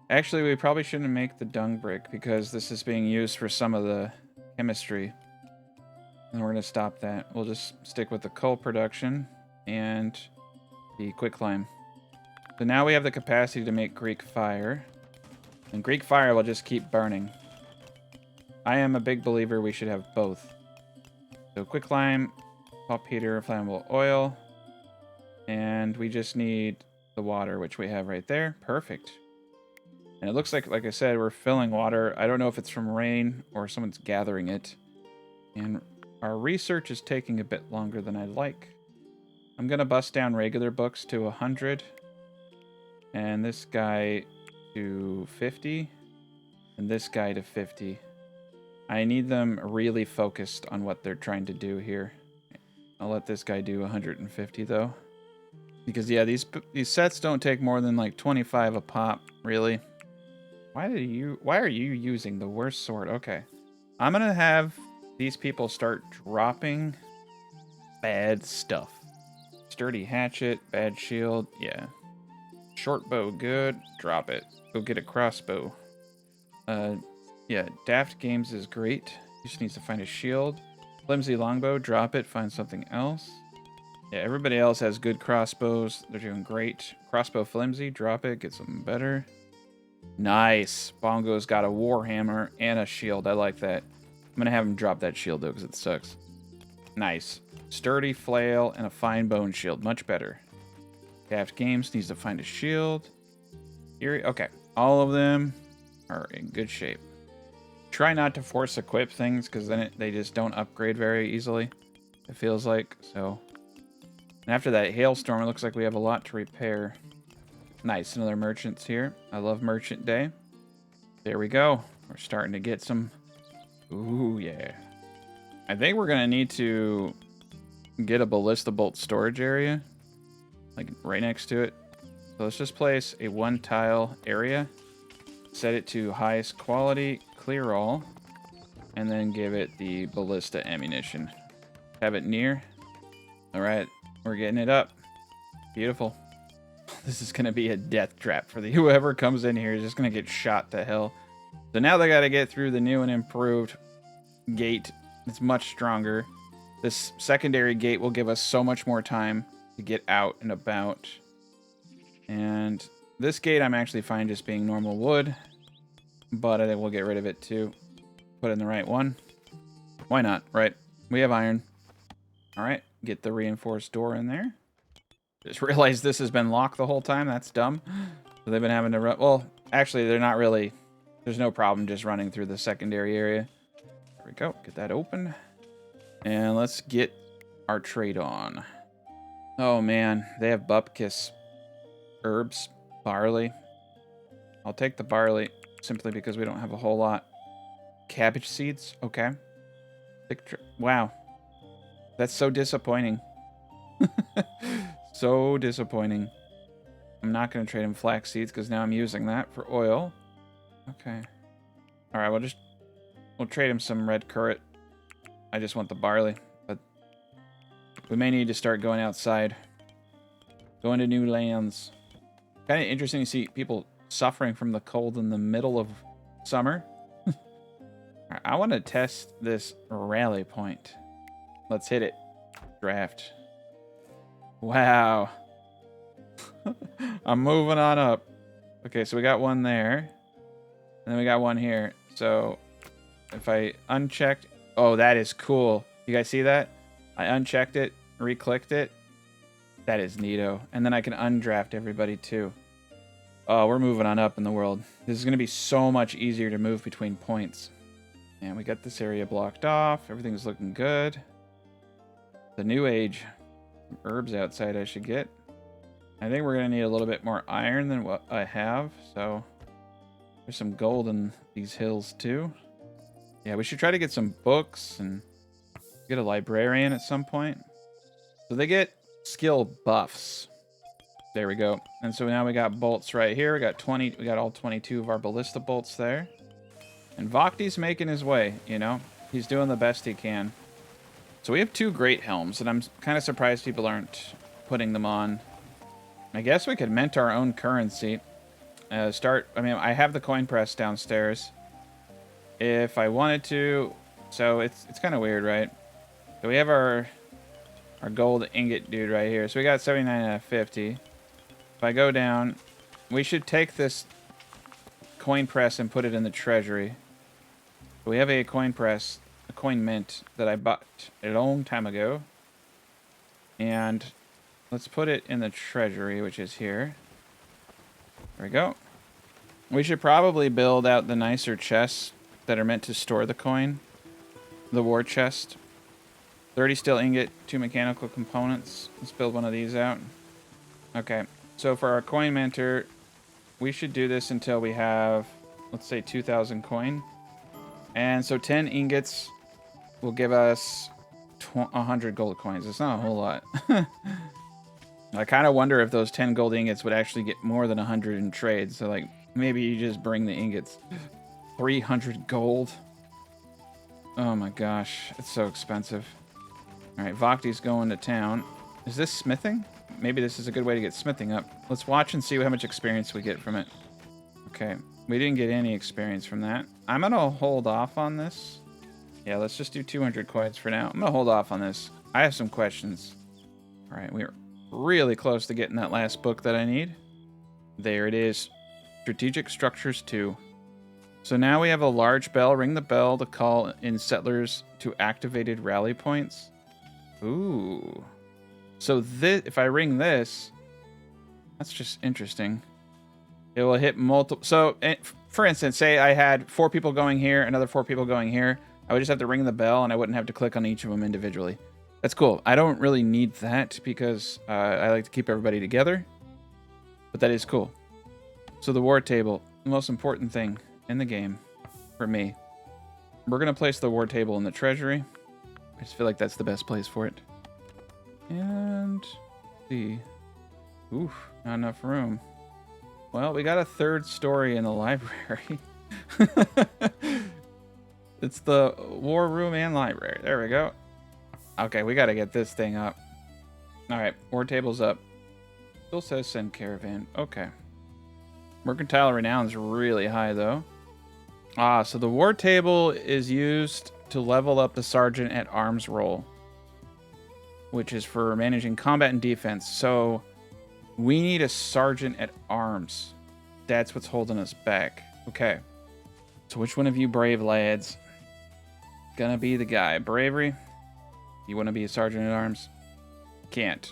Actually, we probably shouldn't make the dung brick because this is being used for some of the chemistry. And we're going to stop that. We'll just stick with the coal production and the quicklime. So now we have the capacity to make Greek fire. And Greek fire will just keep burning. I am a big believer we should have both. So quicklime, pop heater, flammable oil. And we just need the water, which we have right there. Perfect. And it looks like I said, we're filling water. I don't know if it's from rain or someone's gathering it. And our research is taking a bit longer than I'd like. I'm going to bust down regular books to 100. And this guy to 50. And this guy to 50. I need them really focused on what they're trying to do here. I'll let this guy do 150 though. Because yeah, these sets don't take more than like 25 a pop, really. Why are you using the worst sword? Okay. I'm going to have these people start dropping bad stuff. Sturdy hatchet, bad shield, yeah. Short bow, good. Drop it. Go get a crossbow. Yeah, Daft Games is great. He just needs to find a shield. Flimsy longbow, drop it, find something else. Yeah, everybody else has good crossbows. They're doing great. Crossbow flimsy, drop it, get something better. Nice. Bongo's got a warhammer and a shield. I like that. I'm going to have him drop that shield, though, because it sucks. Nice. Sturdy flail and a fine bone shield. Much better. Daft Games needs to find a shield. Here, okay. All of them are in good shape. Try not to force equip things, because then they just don't upgrade very easily. It feels like, so... And after that hailstorm, it looks like we have a lot to repair. Nice, another merchant's here. I love Merchant Day. There we go. We're starting to get some... Ooh, yeah. I think we're going to need to get a ballista bolt storage area. Like, right next to it. So let's just place a 1-tile area. Set it to highest quality, clear all. And then give it the ballista ammunition. Have it near. Alright, we're getting it up. Beautiful. This is going to be a death trap for whoever comes in here is just going to get shot to hell. So now they got to get through the new and improved gate. It's much stronger. This secondary gate will give us so much more time to get out and about. And this gate I'm actually fine just being normal wood. But I think we'll get rid of it too. Put in the right one. Why not, right? We have iron. Alright, get the reinforced door in there. Just realized this has been locked the whole time. That's dumb. So they've been having to run... Well, actually, they're not really... There's no problem just running through the secondary area. There we go. Get that open. And let's get our trade on. Oh man, they have bupkis, herbs, barley. I'll take the barley simply because we don't have a whole lot. Cabbage seeds, okay. Wow, that's so disappointing. So disappointing. I'm not going to trade him flax seeds because now I'm using that for oil. Okay. All right, we'll trade him some red currant. I just want the barley, but we may need to start going outside. Going to new lands. Kind of interesting to see people suffering from the cold in the middle of summer. Right, I want to test this rally point. Let's hit it. Draft. Wow. I'm moving on up. Okay, so we got one there. And then we got one here. So if I unchecked... Oh, that is cool. You guys see that? I unchecked it, re-clicked it. That is neato. And then I can undraft everybody too. Oh, we're moving on up in the world. This is going to be so much easier to move between points. And we got this area blocked off. Everything's looking good. The new age. Some herbs outside I should get. I think we're going to need a little bit more iron than what I have. So there's some gold in these hills too. Yeah, we should try to get some books and get a librarian at some point. So they get skill buffs. There we go. And so now we got bolts right here. We got all 22 of our ballista bolts there. And Vakti's making his way, you know. He's doing the best he can. So we have 2 great helms, and I'm kind of surprised people aren't putting them on. I guess we could mint our own currency. I mean, I have the coin press downstairs. If I wanted to, so it's kind of weird, right? So we have our gold ingot dude right here. So we got 79 out of 50. If I go down, we should take this coin press and put it in the treasury. We have a coin press, a coin mint that I bought a long time ago. And let's put it in the treasury, which is here. There we go. We should probably build out the nicer chests that are meant to store the coin. The war chest. 30 steel ingot, 2 mechanical components. Let's build one of these out. Okay, so for our coin minter, we should do this until we have, let's say, 2,000 coin. And so 10 ingots will give us 100 gold coins. It's not a whole lot. I kind of wonder if those 10 gold ingots would actually get more than 100 in trade. So, like, maybe you just bring the ingots. 300 gold. Oh my gosh, it's so expensive. All right, Vakti's going to town. Is this smithing? Maybe this is a good way to get smithing up. Let's watch and see how much experience we get from it. Okay, we didn't get any experience from that. I'm gonna hold off on this. Yeah, let's just do 200 coins for now. I'm gonna hold off on this. I have some questions. All right, we're really close to getting that last book that I need. There it is. Strategic Structures 2. So now we have a large bell. Ring the bell to call in settlers to activated rally points. Ooh. So this, if I ring this, that's just interesting. It will hit multiple. So, for instance, say I had 4 people going here, another 4 people going here. I would just have to ring the bell, and I wouldn't have to click on each of them individually. That's cool. I don't really need that because I like to keep everybody together. But that is cool. So the war table, the most important thing in the game for me. We're going to place the war table in the treasury. I just feel like that's the best place for it. And see. Oof, not enough room. Well, we got a 3rd story in the library. It's the war room and library. There we go. Okay, we got to get this thing up. All right, war table's up. Still says send caravan. Okay. Mercantile renown's really high, though. Ah, so the war table is used to level up the sergeant at arms roll, which is for managing combat and defense. So we need a sergeant at arms. That's what's holding us back. Okay. So which one of you brave lads gonna be the guy? Bravery? You want to be a sergeant at arms? Can't.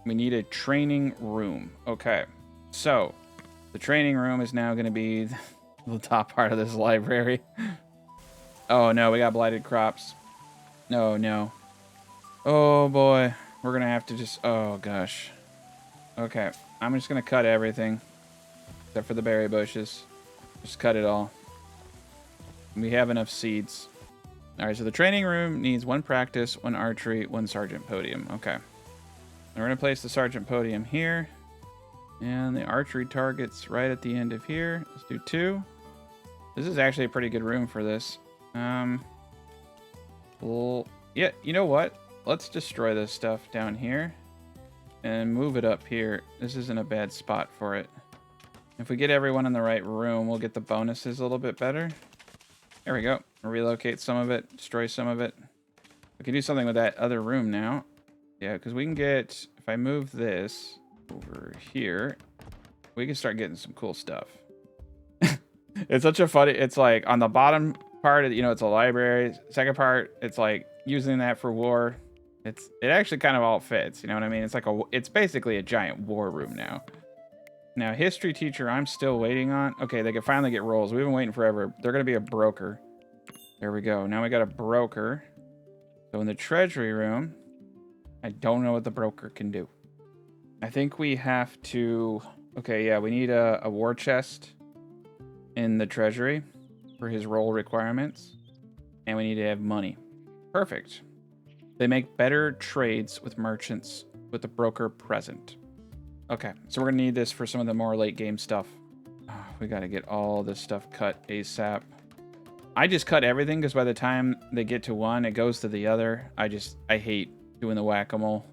We need a training room. Okay. So the training room is now going to be the top part of this library. Oh no, we got blighted crops. No, no. Oh boy. We're gonna have to just... Oh gosh. Okay. I'm just gonna cut everything. Except for the berry bushes. Just cut it all. We have enough seeds. Alright, so the training room needs 1 practice, 1 archery, 1 sergeant podium. Okay. And we're gonna place the sergeant podium here. And the archery target's right at the end of here. Let's do 2. This is actually a pretty good room for this. Well, yeah, you know what? Let's destroy this stuff down here and move it up here. This isn't a bad spot for it. If we get everyone in the right room, we'll get the bonuses a little bit better. There we go. Relocate some of it, destroy some of it. We can do something with that other room now. Yeah, because we can get, if I move this over here, we can start getting some cool stuff. It's such a funny, it's like on the bottom part, you know, it's a library. Second part, it's like using that for war. It actually kind of all fits, you know what I mean? It's like it's basically a giant war room now. Now, history teacher, I'm still waiting on. Okay, they can finally get rolls. We've been waiting forever. They're going to be a broker. There we go. Now we got a broker. So in the treasury room, I don't know what the broker can do. I think we have to... Okay, yeah, we need a war chest in the treasury for his role requirements. And we need to have money. Perfect. They make better trades with merchants with the broker present. Okay, so we're gonna need this for some of the more late game stuff. Oh, we gotta get all this stuff cut ASAP. I just cut everything because by the time they get to one, it goes to the other. I hate doing the whack-a-mole.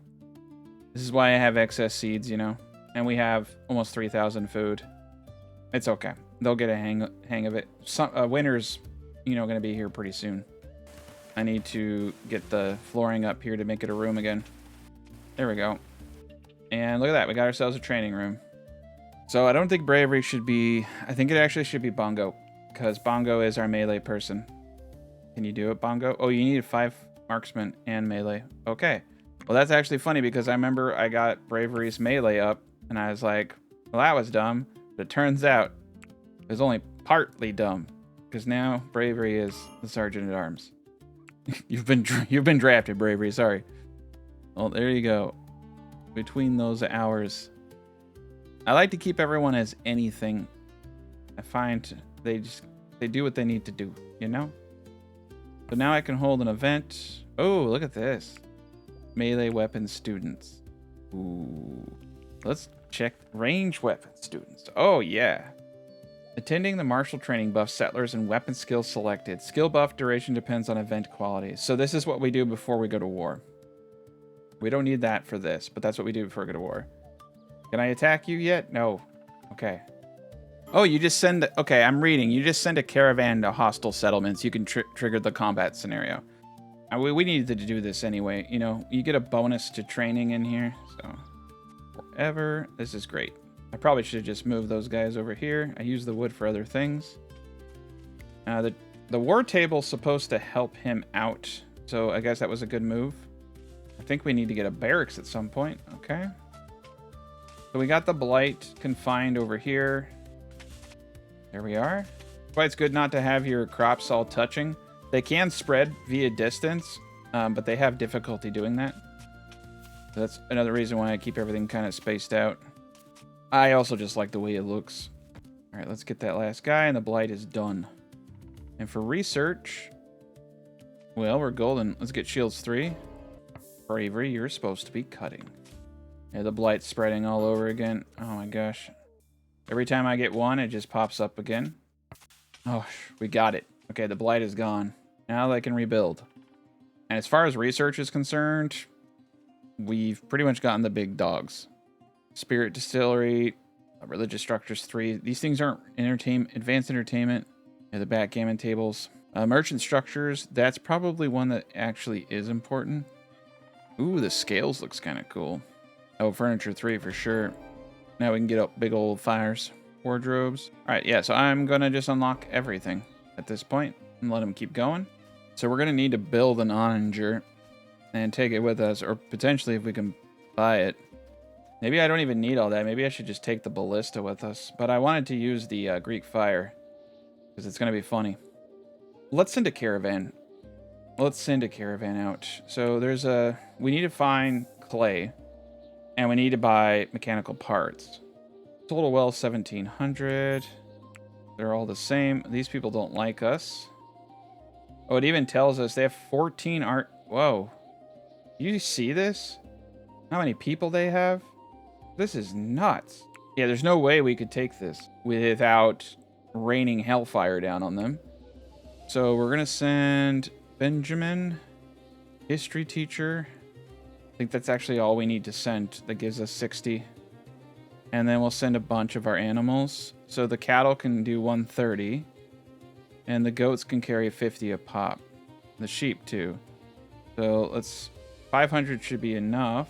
This is why I have excess seeds, you know? And we have almost 3,000 food. It's okay. They'll get a hang of it. Some winter's, you know, gonna be here pretty soon. I need to get the flooring up here to make it a room again. There we go. And look at that, we got ourselves a training room. So I don't think bravery should be... I think it actually should be Bongo, because Bongo is our melee person. Can you do it, Bongo? Oh, you need 5 marksman and melee. Okay. Well, that's actually funny, because I remember I got bravery's melee up, and I was like, well, that was dumb. But it turns out it was only partly dumb, because now bravery is the sergeant at arms. You've been drafted, bravery. Sorry. Well, there you go. Between those hours, I like to keep everyone as anything. I find they do what they need to do, you know? But now I can hold an event. Oh, look at this. Melee weapon students. Ooh. Let's check range weapon students. Oh, yeah. Attending the martial training buff settlers and weapon skills selected. Skill buff duration depends on event quality. So this is what we do before we go to war. We don't need that for this, but that's what we do before we go to war. Can I attack you yet? No. Okay. Oh, you just send... Okay, I'm reading. You just send a caravan to hostile settlements. You can trigger the combat scenario. We needed to do this anyway. You know, you get a bonus to training in here. So, forever. This is great. I probably should have just moved those guys over here. I use the wood for other things. The war table's supposed to help him out. So I guess that was a good move. I think we need to get a barracks at some point. Okay. So we got the blight confined over here. There we are. That's why it's good not to have your crops all touching. They can spread via distance, but they have difficulty doing that. So that's another reason why I keep everything kind of spaced out. I also just like the way it looks. All right, let's get that last guy, and the blight is done. And for research, well, we're golden. Let's get shields 3. Bravery, you're supposed to be cutting. Yeah, the blight's spreading all over again. Oh my gosh. Every time I get one, it just pops up again. Oh, we got it. Okay, the blight is gone. Now they can rebuild. And as far as research is concerned, we've pretty much gotten the big dogs. Spirit Distillery, Religious Structures 3. These things aren't advanced entertainment. Yeah, the backgammon tables. Merchant Structures, that's probably one that actually is important. Ooh, the scales looks kind of cool. Oh, Furniture 3 for sure. Now we can get up big old fires. Wardrobes. All right, yeah, so I'm going to just unlock everything at this point and let them keep going. So we're going to need to build an onager and take it with us, or potentially if we can buy it. Maybe I don't even need all that. Maybe I should just take the Ballista with us. But I wanted to use the Greek fire because it's going to be funny. Let's send a caravan. Let's send a caravan out. So we need to find clay, and we need to buy mechanical parts. Total wealth 1700. They're all the same. These people don't like us. Oh, it even tells us they have 14 art. Whoa. You see this? How many people they have? This is nuts. Yeah, there's no way we could take this without raining hellfire down on them. So we're going to send Benjamin, history teacher. I think that's actually all we need to send. That gives us 60. And then we'll send a bunch of our animals. So the cattle can do 130. And the goats can carry 50 a pop. The sheep too. So 500 should be enough.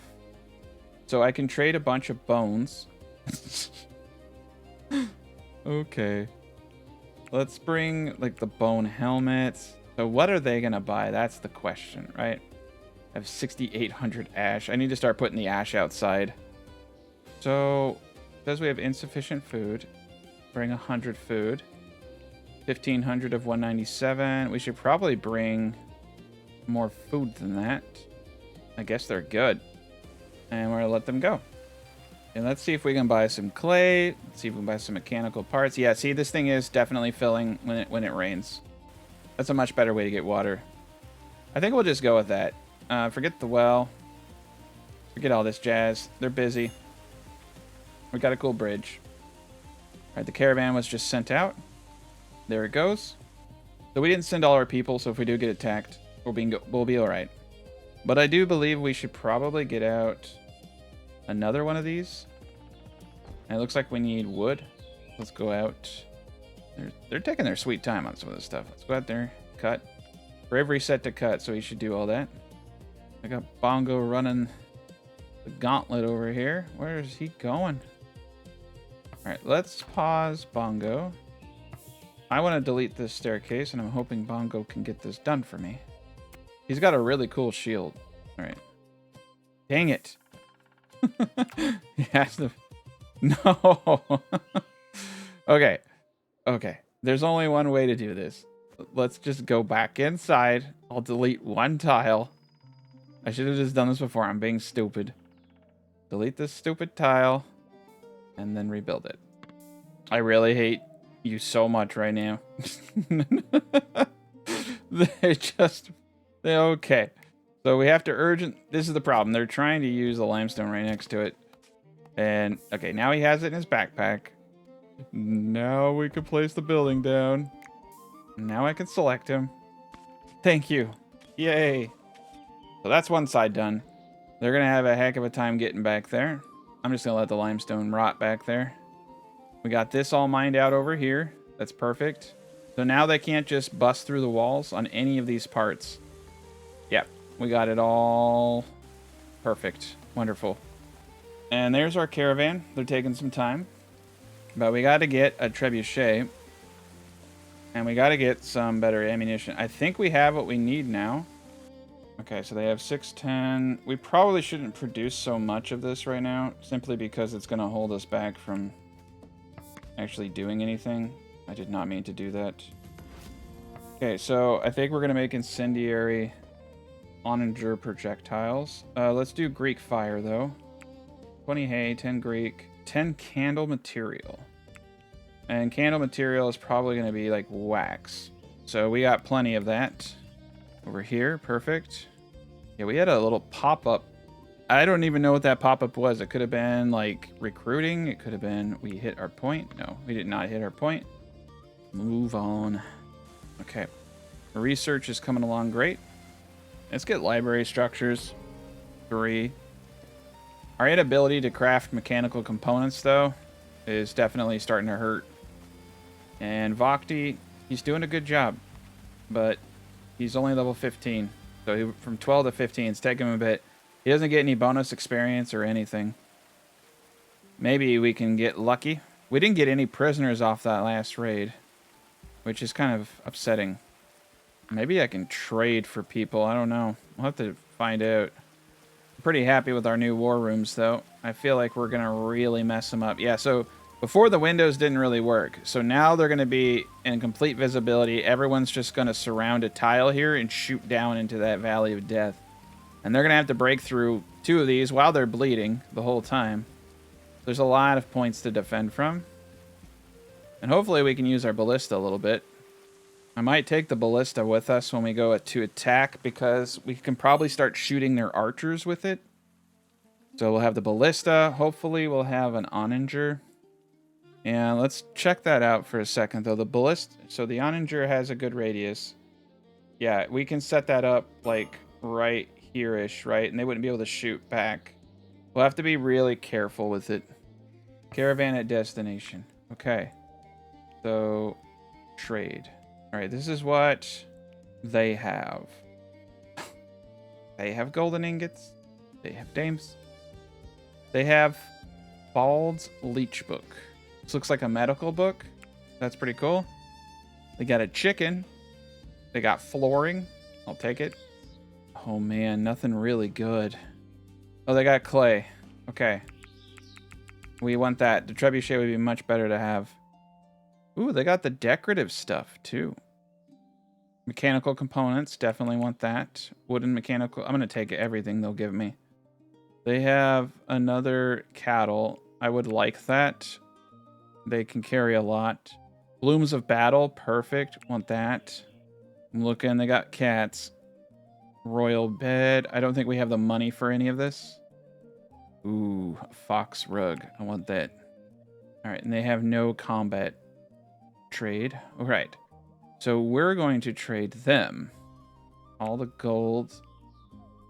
So I can trade a bunch of bones. Okay. Let's bring like the bone helmets. So what are they gonna buy? That's the question, right? I have 6,800 ash. I need to start putting the ash outside. So it says we have insufficient food. Bring 100 food. 1,500 of 197. We should probably bring more food than that. I guess they're good. And we're gonna let them go. And let's see if we can buy some clay. Let's see if we can buy some mechanical parts. Yeah, see, this thing is definitely filling when it rains. That's a much better way to get water. I think we'll just go with that. Forget the well. Forget all this jazz. They're busy. We got a cool bridge. All right, the caravan was just sent out. There it goes. So we didn't send all our people, so if we do get attacked, we'll be all right. But I do believe we should probably get out another one of these. And it looks like we need wood. Let's go out. They're taking their sweet time on some of this stuff. Let's go out there, cut. For every set to cut, so we should do all that. I got Bongo running the gauntlet over here. Where is he going? All right, let's pause Bongo. I want to delete this staircase, and I'm hoping Bongo can get this done for me. He's got a really cool shield. All right. Dang it. He has to... No. Okay. Okay. There's only one way to do this. Let's just go back inside. I'll delete one tile. I should have just done this before. I'm being stupid. Delete this stupid tile. And then rebuild it. I really hate you so much right now. Okay. So we have to urgent... This is the problem. They're trying to use the limestone right next to it. And, okay, now he has it in his backpack. Now we can place the building down. Now I can select him. Thank you. Yay. So that's one side done. They're going to have a heck of a time getting back there. I'm just going to let the limestone rot back there. We got this all mined out over here. That's perfect. So now they can't just bust through the walls on any of these parts. Yep, we got it all perfect. Wonderful. And there's our caravan. They're taking some time. But we got to get a trebuchet. And we got to get some better ammunition. I think we have what we need now. Okay, so they have 610. We probably shouldn't produce so much of this right now, simply because it's going to hold us back from actually doing anything. I did not mean to do that. Okay, so I think we're going to make incendiary onager projectiles. Let's do Greek fire, though. 20 hay, 10 Greek, 10 candle material. And candle material is probably going to be like wax. So we got plenty of that over here. Perfect. Yeah, we had a little pop-up. I don't even know what that pop-up was. It could have been like recruiting. It could have been we hit our point. No, we did not hit our point. Move on. Okay. Research is coming along great. Let's get library structures. 3. Our inability to craft mechanical components, though, is definitely starting to hurt. And Vakti, he's doing a good job. But he's only level 15. So from 12 to 15, it's taking him a bit. He doesn't get any bonus experience or anything. Maybe we can get lucky. We didn't get any prisoners off that last raid, which is kind of upsetting. Maybe I can trade for people. I don't know. We'll have to find out. I'm pretty happy with our new war rooms, though. I feel like we're going to really mess them up. Yeah, so Before, the windows didn't really work, so now they're going to be in complete visibility. Everyone's just going to surround a tile here and shoot down into that valley of death. And they're going to have to break through 2 of these while they're bleeding the whole time. There's a lot of points to defend from. And hopefully we can use our Ballista a little bit. I might take the Ballista with us when we go to attack, because we can probably start shooting their archers with it. So we'll have the Ballista. Hopefully we'll have an onager. And let's check that out for a second, though. The Ballista, so the onager has a good radius. Yeah, we can set that up like right here-ish, right? And they wouldn't be able to shoot back. We'll have to be really careful with it. Caravan at destination. Okay. So, trade. All right, this is what they have. They have golden ingots. They have dames. They have Bald's Leech Book. This looks like a medical book. That's pretty cool. They got a chicken. They got flooring. I'll take it. Oh, man, nothing really good. Oh, they got clay. Okay. We want that. The trebuchet would be much better to have. Ooh, they got the decorative stuff, too. Mechanical components. Definitely want that. Wooden mechanical. I'm going to take everything they'll give me. They have another cattle. I would like that. They can carry a lot. Blooms of Battle. Perfect. Want that. I'm looking. They got cats. Royal bed. I don't think we have the money for any of this. Ooh, fox rug. I want that. All right, and they have no combat trade. All right. So we're going to trade them. All the gold.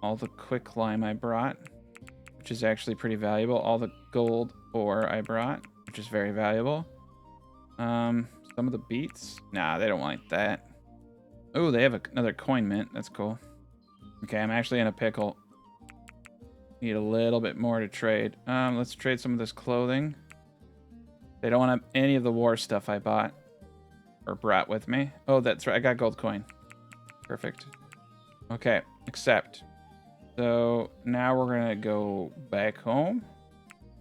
All the quicklime I brought, which is actually pretty valuable. All the gold ore I brought, which is very valuable. Some of the beets. Nah, they don't like that. Oh, they have another coin mint. That's cool. Okay, I'm actually in a pickle. Need a little bit more to trade. Let's trade some of this clothing. They don't want any of the war stuff I bought or brought with me. Oh, that's right. I got gold coin. Perfect. Okay, accept. So now we're going to go back home.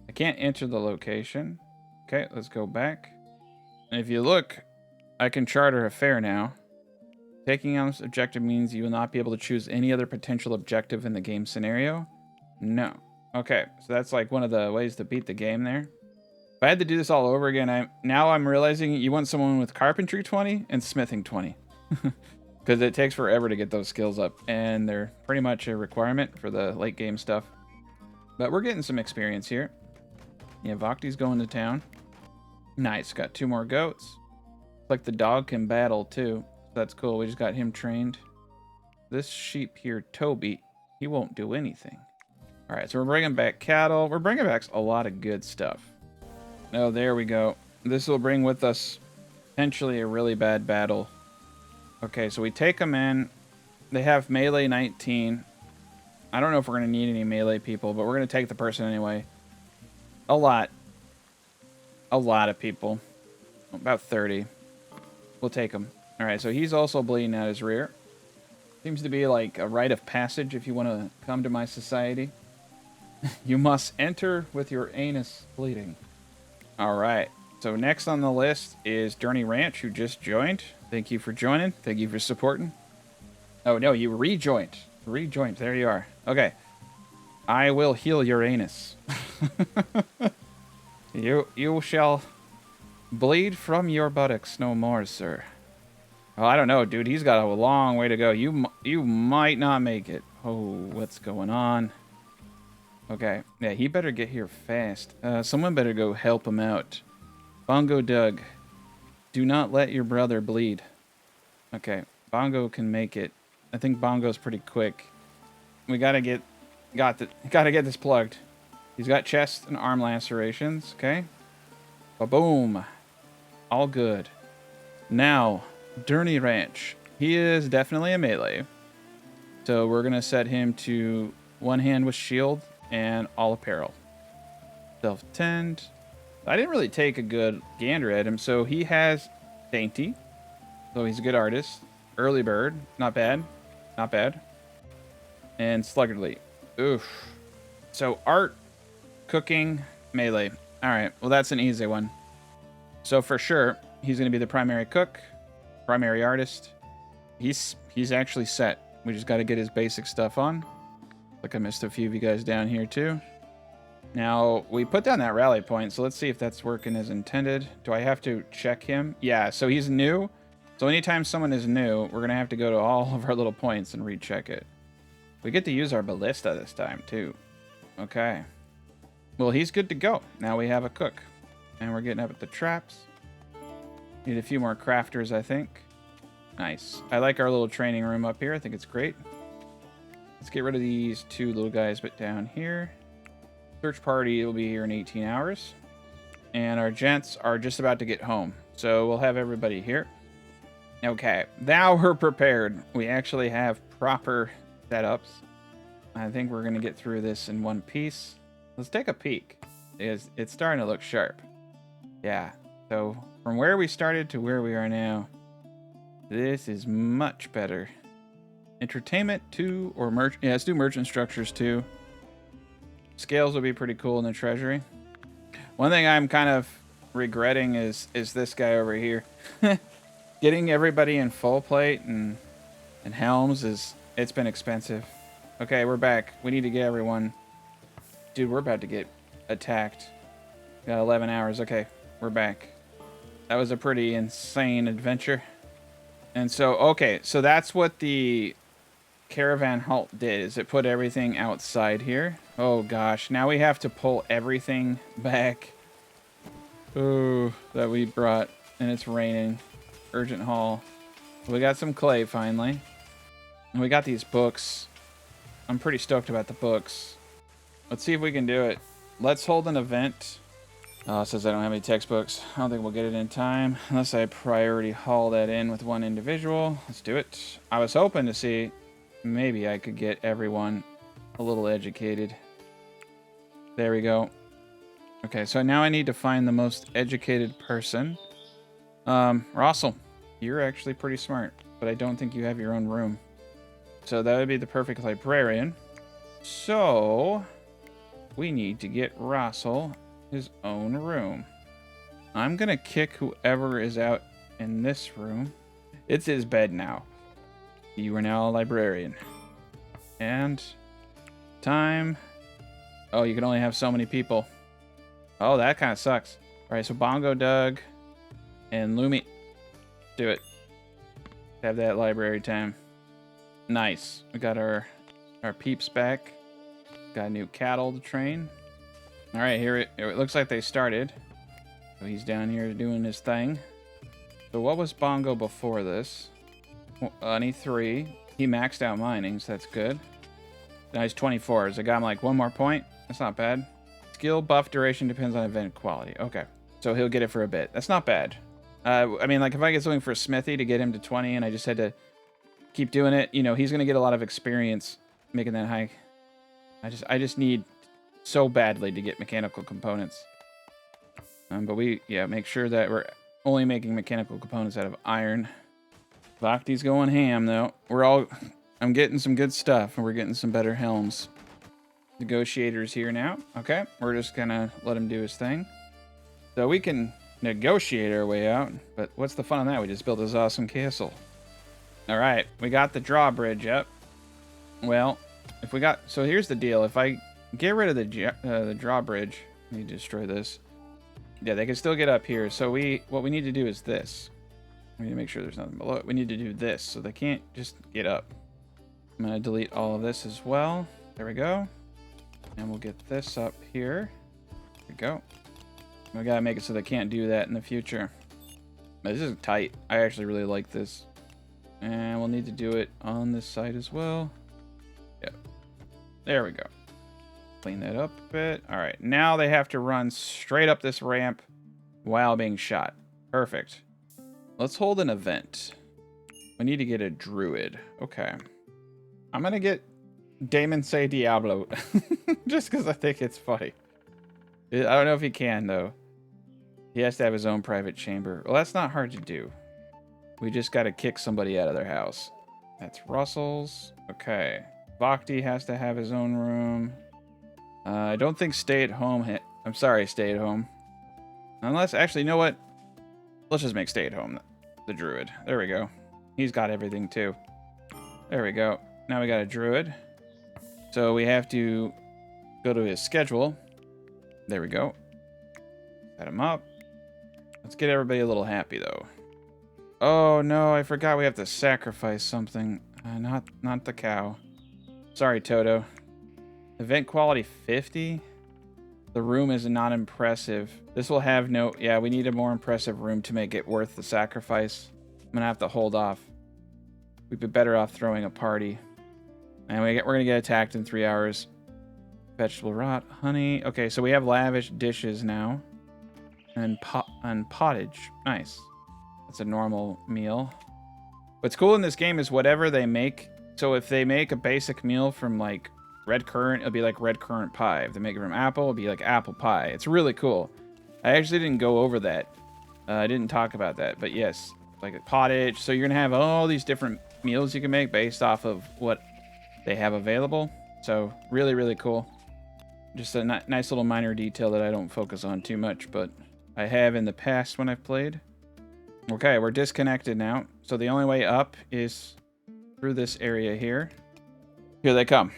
I can't enter the location. Okay, let's go back. And if you look, I can charter a fair now. Taking on this objective means you will not be able to choose any other potential objective in the game scenario. No. Okay, so that's like one of the ways to beat the game there. If I had to do this all over again, now I'm realizing you want someone with carpentry 20 and smithing 20. Because it takes forever to get those skills up, and they're pretty much a requirement for the late game stuff. But we're getting some experience here. Yeah, Vakti's going to town. Nice, got 2 more goats. Looks like the dog can battle too. That's cool. We just got him trained. This sheep here, Toby, he won't do anything. All right, so we're bringing back cattle. We're bringing back a lot of good stuff. Oh, there we go. This will bring with us potentially a really bad battle. Okay, so we take them in. They have melee 19. I don't know if we're going to need any melee people, but we're going to take the person anyway. A lot. A lot of people. About 30. We'll take them. All right, so he's also bleeding out his rear. Seems to be like a rite of passage if you want to come to my society. You must enter with your anus bleeding. All right, so next on the list is Journey Ranch, who just joined. Thank you for joining. Thank you for supporting. Oh, no, you rejoined. Rejoined. There you are. Okay. I will heal your anus. You shall bleed from your buttocks no more, sir. Oh, I don't know, dude. He's got a long way to go. You might not make it. Oh, what's going on? Okay. Yeah, he better get here fast. Someone better go help him out. Bongo Doug. Do not let your brother bleed. Okay. Bongo can make it. I think Bongo's pretty quick. We gotta get this plugged. He's got chest and arm lacerations. Okay. Ba-boom. All good. Now, Journey Ranch. He is definitely a melee. So we're going to set him to 1 hand with shield and all apparel. Self-tend. I didn't really take a good gander at him. So he has Dainty. So he's a good artist. Early Bird. Not bad. Not bad. And Sluggardly. Oof. So art, cooking, melee. All right. Well, that's an easy one. So for sure, he's going to be the primary cook, primary artist. He's actually set. We just got to get his basic stuff on. Like I missed a few of you guys down here too. Now, we put down that rally point, so let's see if that's working as intended. Do I have to check him? Yeah, so he's new. So anytime someone is new, we're going to have to go to all of our little points and recheck it. We get to use our Ballista this time, too. Okay. Well, he's good to go. Now we have a cook. And we're getting up at the traps. Need a few more crafters, I think. Nice. I like our little training room up here. I think it's great. Let's get rid of these two little guys but down here. Search party will be here in 18 hours. And our gents are just about to get home. So we'll have everybody here. Okay, now we're prepared. We actually have proper setups. I think we're going to get through this in one piece. Let's take a peek. It's starting to look sharp. Yeah, so from where we started to where we are now, this is much better. Entertainment 2 or merchant. Yeah, let's do merchant structures 2. Scales will be pretty cool in the treasury. One thing I'm kind of regretting is this guy over here. Getting everybody in full plate and helms it's been expensive. Okay, we're back. We need to get everyone. Dude, we're about to get attacked. Got 11 hours. Okay, we're back. That was a pretty insane adventure. And so, okay, so that's what the Caravan halt did, is it put everything outside here. Oh gosh, now we have to pull everything back. Oh, that we brought, and it's raining. Urgent haul. We got some clay finally. And we got these books. I'm pretty stoked about the books. Let's see if we can do it. Let's hold an event. Oh, it says I don't have any textbooks. I don't think we'll get it in time. Unless I priority haul that in with one individual. Let's do it. I was hoping to see maybe I could get everyone a little educated. There we go. Okay, so now I need to find the most educated person. Russell, you're actually pretty smart, but I don't think you have your own room. So that would be the perfect librarian. So we need to get Russell his own room. I'm gonna kick whoever is out in this room. It's his bed now. You are now a librarian. And time. Oh, you can only have so many people. Oh, that kind of sucks. All right, so Bongo Doug and Lumi. Do it. Have that library time. Nice. We got our peeps back. Got new cattle to train. All right, here it looks like they started. So he's down here doing his thing. So what was Bongo before this? 23. He maxed out mining, so that's good. Now he's 24. So I got him like one more point. That's not bad. Skill buff duration depends on event quality. Okay. So he'll get it for a bit. That's not bad. I mean, like if I get something for Smithy to get him to 20 and I just had to keep doing it, you know, he's going to get a lot of experience making that hike. I just need so badly to get mechanical components. But make sure that we're only making mechanical components out of iron. Bhakti's going ham though. I'm getting some good stuff and we're getting some better helms. Negotiator's here now. Okay, we're just gonna let him do his thing. So we can negotiate our way out, but what's the fun in that? We just built this awesome castle. All right, we got the drawbridge up. Well, so here's the deal. If I get rid of the drawbridge, let me destroy this. Yeah, they can still get up here. So what we need to do is this. We need to make sure there's nothing below it. We need to do this so they can't just get up. I'm gonna delete all of this as well. There we go. And we'll get this up here. There we go. We gotta make it so they can't do that in the future. But this is tight. I actually really like this. And we'll need to do it on this side as well. Yep. There we go. Clean that up a bit. All right. Now they have to run straight up this ramp while being shot. Perfect. Let's hold an event. We need to get a druid. Okay. I'm gonna get Damon Say Diablo. Just because I think it's funny. I don't know if he can, though. He has to have his own private chamber. Well, that's not hard to do. We just got to kick somebody out of their house. That's Russell's. Okay. Bhakti has to have his own room. I don't think stay at home. I'm sorry, stay at home. Unless, actually, you know what? Let's just make stay at home the druid. There we go. He's got everything too. There we go. Now we got a druid. So we have to go to his schedule. There we go. Set him up. Let's get everybody a little happy though. Oh no, I forgot we have to sacrifice something. Not the cow. Sorry, Toto. Event quality 50. The room is not impressive. This will have no... Yeah, we need a more impressive room to make it worth the sacrifice. I'm gonna have to hold off. We'd be better off throwing a party. And we're gonna get attacked in 3 hours. Vegetable rot, honey. Okay, so we have lavish dishes now. And pottage. Nice. That's a normal meal. What's cool in this game is whatever they make. So if they make a basic meal from like red currant, it'll be like red currant pie. If they make it from apple, it'll be like apple pie. It's really cool. I actually didn't go over that. I didn't talk about that, but yes, like a pottage. So you're gonna have all these different meals you can make based off of what they have available. So really, really cool. Just a nice little minor detail that I don't focus on too much, but I have in the past when I've played. Okay, we're disconnected now. So the only way up is through this area here. Here they come.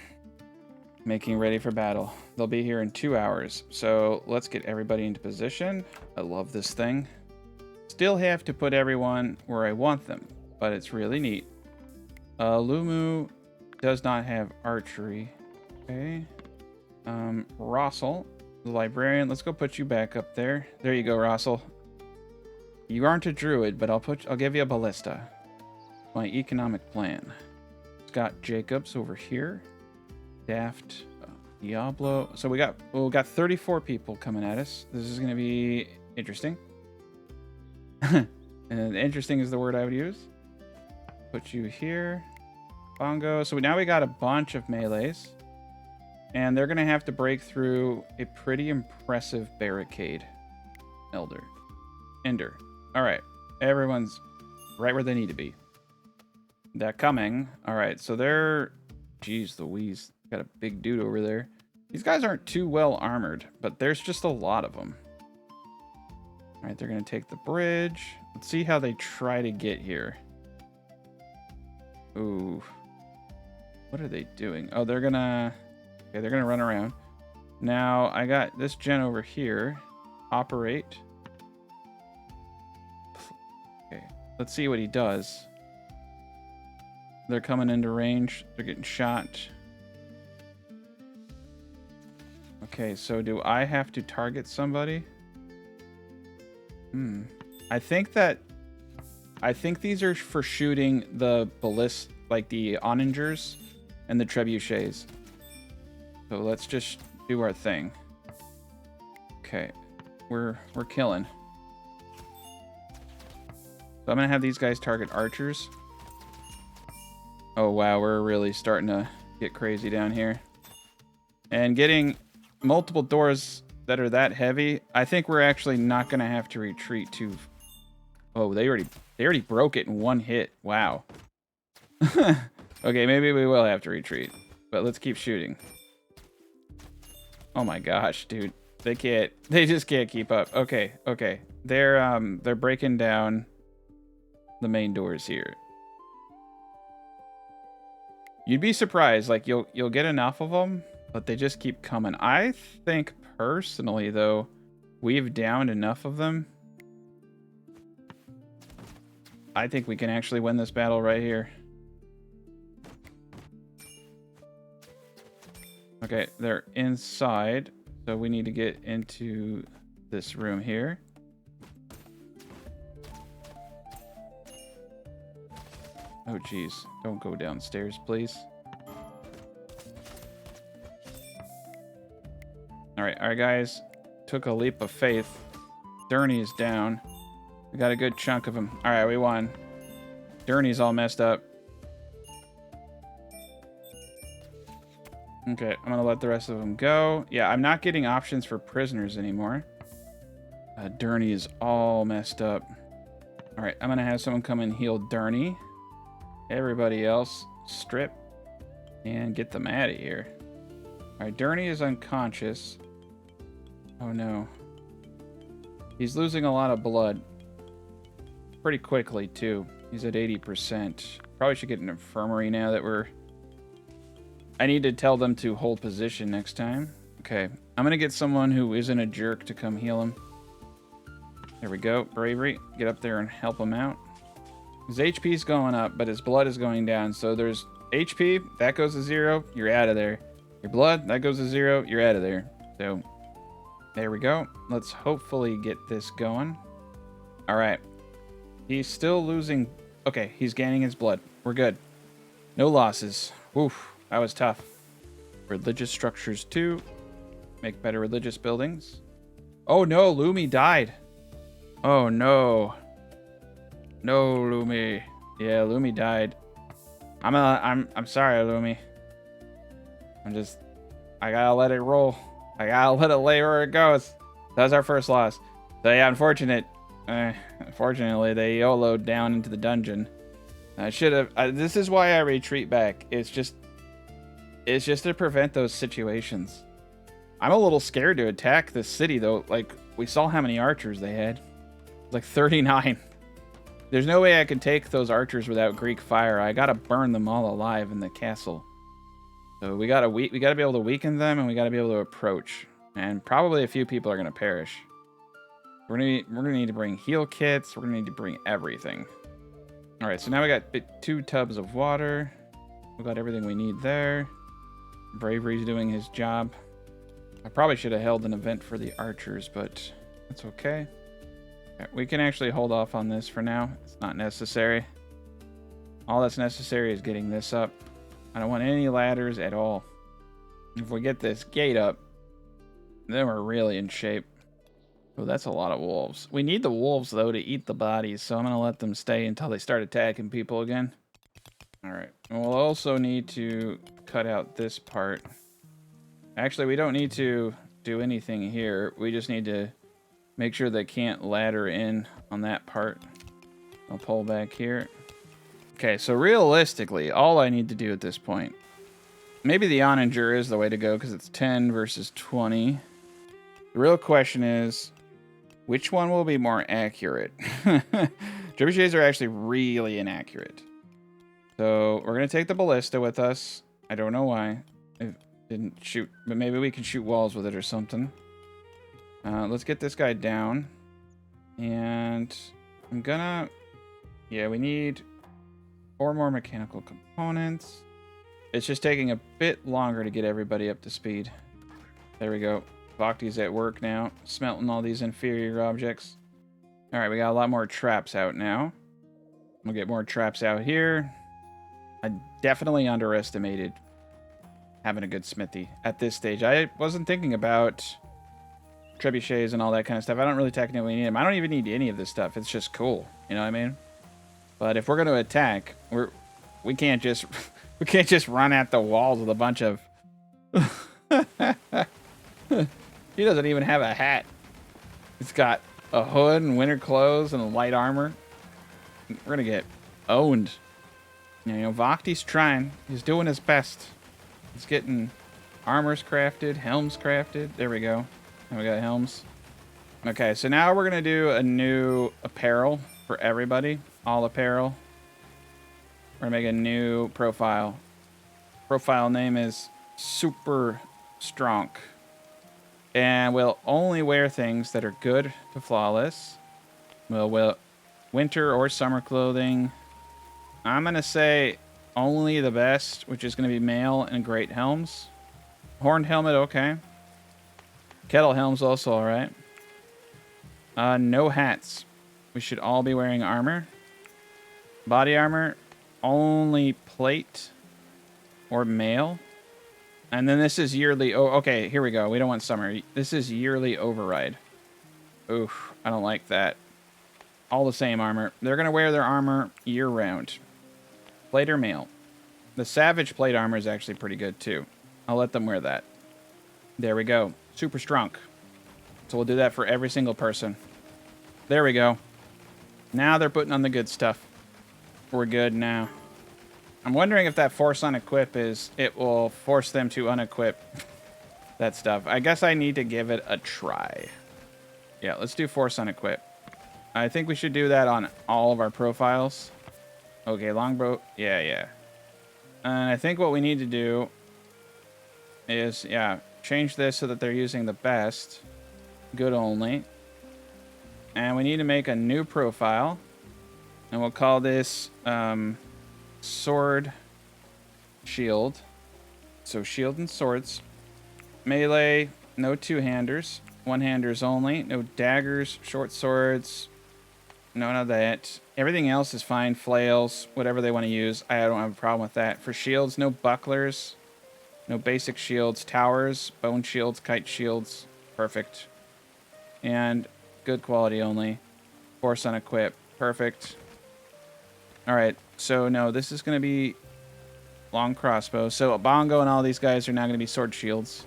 Making ready for battle. They'll be here in 2 hours. So let's get everybody into position. I love this thing. Still have to put everyone where I want them, but it's really neat. Lumu does not have archery. Okay. Rossel, the librarian. Let's go put you back up there. There you go, Rossel. You aren't a druid, but I'll give you a ballista. My economic plan. Scott Jacobs over here. Daft, Diablo. So we got 34 people coming at us. This is going to be interesting. And interesting is the word I would use. Put you here. Bongo. So now we got a bunch of melees. And they're going to have to break through a pretty impressive barricade. Ender. All right. Everyone's right where they need to be. They're coming. All right. So they're... Jeez Louise. Got a big dude over there. These guys aren't too well armored, but there's just a lot of them. All right. They're going to take the bridge. Let's see how they try to get here. Ooh. What are they doing? Oh, they're going to... Okay, they're going to run around. Now, I got this gen over here. Operate. Okay, let's see what he does. They're coming into range. They're getting shot. Okay, so do I have to target somebody? I think these are for shooting the ballista, like the onagers and the trebuchets. So let's just do our thing. Okay, we're killing. So I'm gonna have these guys target archers. Oh wow, we're really starting to get crazy down here. And getting multiple doors that are that heavy, I think we're actually not gonna have to retreat too. Oh, they already broke it in one hit. Wow. Okay, maybe we will have to retreat, but let's keep shooting. Oh my gosh, dude. They just can't keep up. Okay. They're breaking down the main doors here. You'd be surprised, like you'll get enough of them, but they just keep coming. I think personally though, we've downed enough of them. I think we can actually win this battle right here. Okay, they're inside, so we need to get into this room here. Oh, geez. Don't go downstairs, please. All right, guys. Took a leap of faith. Durney is down. We got a good chunk of them. All right, we won. Durney's all messed up. Okay, I'm gonna let the rest of them go. Yeah, I'm not getting options for prisoners anymore. Durney is all messed up. All right, I'm gonna have someone come and heal Durney. Everybody else, strip and get them out of here. All right, Durney is unconscious. Oh no. He's losing a lot of blood. pretty quickly, too. He's at 80%. Probably should get an infirmary now that we're... I need to tell them to hold position next time. Okay, I'm going to get someone who isn't a jerk to come heal him. There we go. Bravery. Get up there and help him out. His HP's going up, but his blood is going down. So there's HP. That goes to 0. You're out of there. Your blood. That goes to 0. You're out of there. So there we go. Let's hopefully get this going. All right. He's still losing. Okay, he's gaining his blood. We're good. No losses. Oof. That was tough. Religious structures too. Make better religious buildings. Oh no, Lumi died. Oh no. No, Lumi. Yeah, Lumi died. I'm sorry, Lumi. I gotta let it roll. I gotta let it lay where it goes. That was our first loss. So yeah, unfortunately, they YOLO'd down into the dungeon. I should have. This is why I retreat back. It's just to prevent those situations. I'm a little scared to attack this city, though. Like, we saw how many archers they had. Like 39. There's no way I could take those archers without Greek fire. I gotta burn them all alive in the castle. So we gotta be able to weaken them, and we gotta be able to approach. And probably a few people are gonna perish. We're gonna need to bring heal kits. We're gonna need to bring everything. All right, so now we got 2 tubs of water. We got everything we need there. Bravery's doing his job. I probably should have held an event for the archers, but that's okay. We can actually hold off on this for now. It's not necessary. All that's necessary is getting this up. I don't want any ladders at all. If we get this gate up, then we're really in shape. Oh, that's a lot of wolves. We need the wolves, though, to eat the bodies, so I'm going to let them stay until they start attacking people again. All right. And we'll also need to cut out this part. Actually, we don't need to do anything here. We just need to make sure they can't ladder in on that part. I'll pull back here. Okay, so realistically, all I need to do at this point, maybe the onager is the way to go because it's 10 versus 20. The real question is, which one will be more accurate? Trebuchets are actually really inaccurate. So we're going to take the Ballista with us. I don't know why. It didn't shoot, but maybe we can shoot walls with it or something. Let's get this guy down. And I'm gonna... Yeah, we need 4 more mechanical components. It's just taking a bit longer to get everybody up to speed. There we go. Bhakti's at work now, smelting all these inferior objects. Alright, we got a lot more traps out now. We'll get more traps out here. I definitely underestimated having a good smithy at this stage. I wasn't thinking about trebuchets and all that kind of stuff. I don't really technically need them. I don't even need any of this stuff. It's just cool. You know what I mean? But if we're going to attack, we can't just run at the walls with a bunch of... He doesn't even have a hat. He's got a hood and winter clothes and light armor. We're going to get owned. You know, Vakti's trying. He's doing his best. He's getting armors crafted, helms crafted. There we go. And we got helms. Okay, so now we're going to do a new apparel for everybody. All apparel. We're going to make a new profile. Profile name is Super Stronk. And we'll only wear things that are good to flawless. We'll winter or summer clothing. I'm going to say only the best, which is going to be mail and great helms. Horned helmet, okay. Kettle helm's also all right. No hats. We should all be wearing armor. Body armor, only plate or mail. And then this is yearly. Oh, okay, here we go. We don't want summer. This is yearly override. Oof, I don't like that. All the same armor. They're going to wear their armor year-round. Plate or mail. The Savage plate armor is actually pretty good, too. I'll let them wear that. There we go. Super Stronk. So we'll do that for every single person. There we go. Now they're putting on the good stuff. We're good now. I'm wondering if that force unequip is... It will force them to unequip that stuff. I guess I need to give it a try. Yeah, let's do force unequip. I think we should do that on all of our profiles. Okay, longbow. Yeah, yeah. And I think what we need to do is, yeah, change this so that they're using the best. Good only. And we need to make a new profile. And we'll call this sword shield. So shield and swords. Melee, no two-handers. One-handers only. No daggers, short swords. None of that. Everything else is fine. Flails, whatever they want to use. I don't have a problem with that. For shields, no bucklers. No basic shields. Towers, bone shields, kite shields. Perfect. And good quality only. Force on equip. Perfect. Alright, so no, this is going to be long crossbow. So Bongo and all these guys are now going to be sword shields.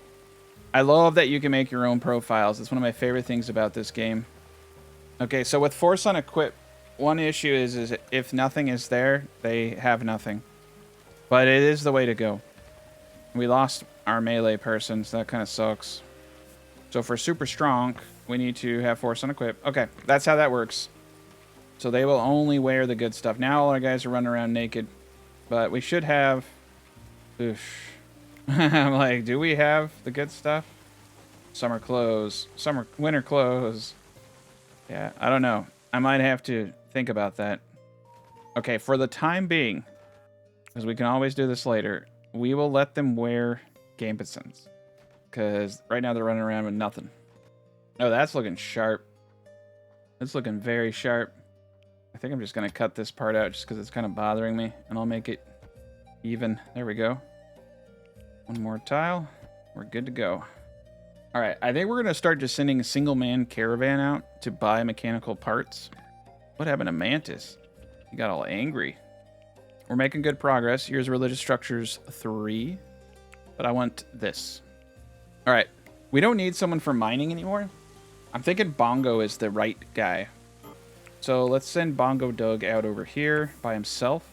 I love that you can make your own profiles. It's one of my favorite things about this game. Okay, so with force on equip, one issue is if nothing is there, they have nothing. But it is the way to go. We lost our melee person, so that kind of sucks. So for super strong, we need to have force on equip. Okay, that's how that works. So they will only wear the good stuff. Now all our guys are running around naked. But we should have... Oof. I'm like, do we have the good stuff? Summer clothes. Winter clothes. Yeah, I don't know. I might have to think about that. Okay, for the time being, because we can always do this later, we will let them wear gambesons. Because right now they're running around with nothing. Oh, that's looking sharp. It's looking very sharp. I think I'm just going to cut this part out just because it's kind of bothering me. And I'll make it even. There we go. One more tile. We're good to go. All right, I think we're going to start just sending a single-man caravan out to buy mechanical parts. What happened to Mantis? He got all angry. We're making good progress. Here's Religious Structures 3. But I want this. All right, we don't need someone for mining anymore. I'm thinking Bongo is the right guy. So let's send Bongo Doug out over here by himself.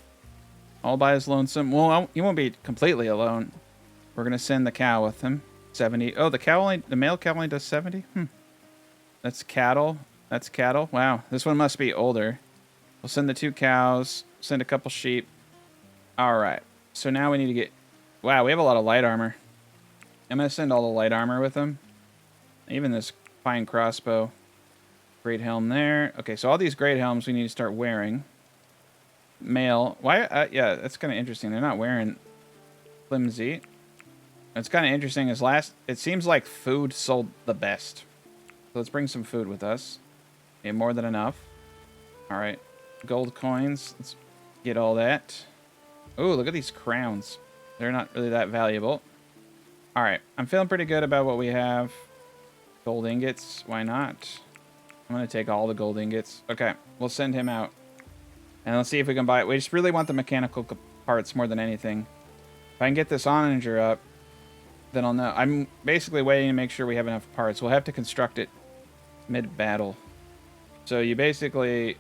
All by his lonesome. Well, he won't be completely alone. We're going to send the cow with him. 70. Oh, the male cow only does 70? That's cattle. That's cattle. Wow, this one must be older. We'll send the 2 cows. Send a couple sheep. All right. So now we need to get... Wow, we have a lot of light armor. I'm going to send all the light armor with them. Even this fine crossbow. Great helm there. Okay, so all these great helms we need to start wearing. Male. Why? Yeah, that's kind of interesting. They're not wearing flimsy. It's kind of interesting. It seems like food sold the best. So let's bring some food with us. Okay, more than enough. All right. Gold coins. Let's get all that. Oh, look at these crowns. They're not really that valuable. All right. I'm feeling pretty good about what we have. Gold ingots. Why not? I'm going to take all the gold ingots. Okay. We'll send him out. And let's see if we can buy it. We just really want the mechanical parts more than anything. If I can get this onager up, then I'll know. I'm basically waiting to make sure we have enough parts. We'll have to construct it mid-battle. So you basically,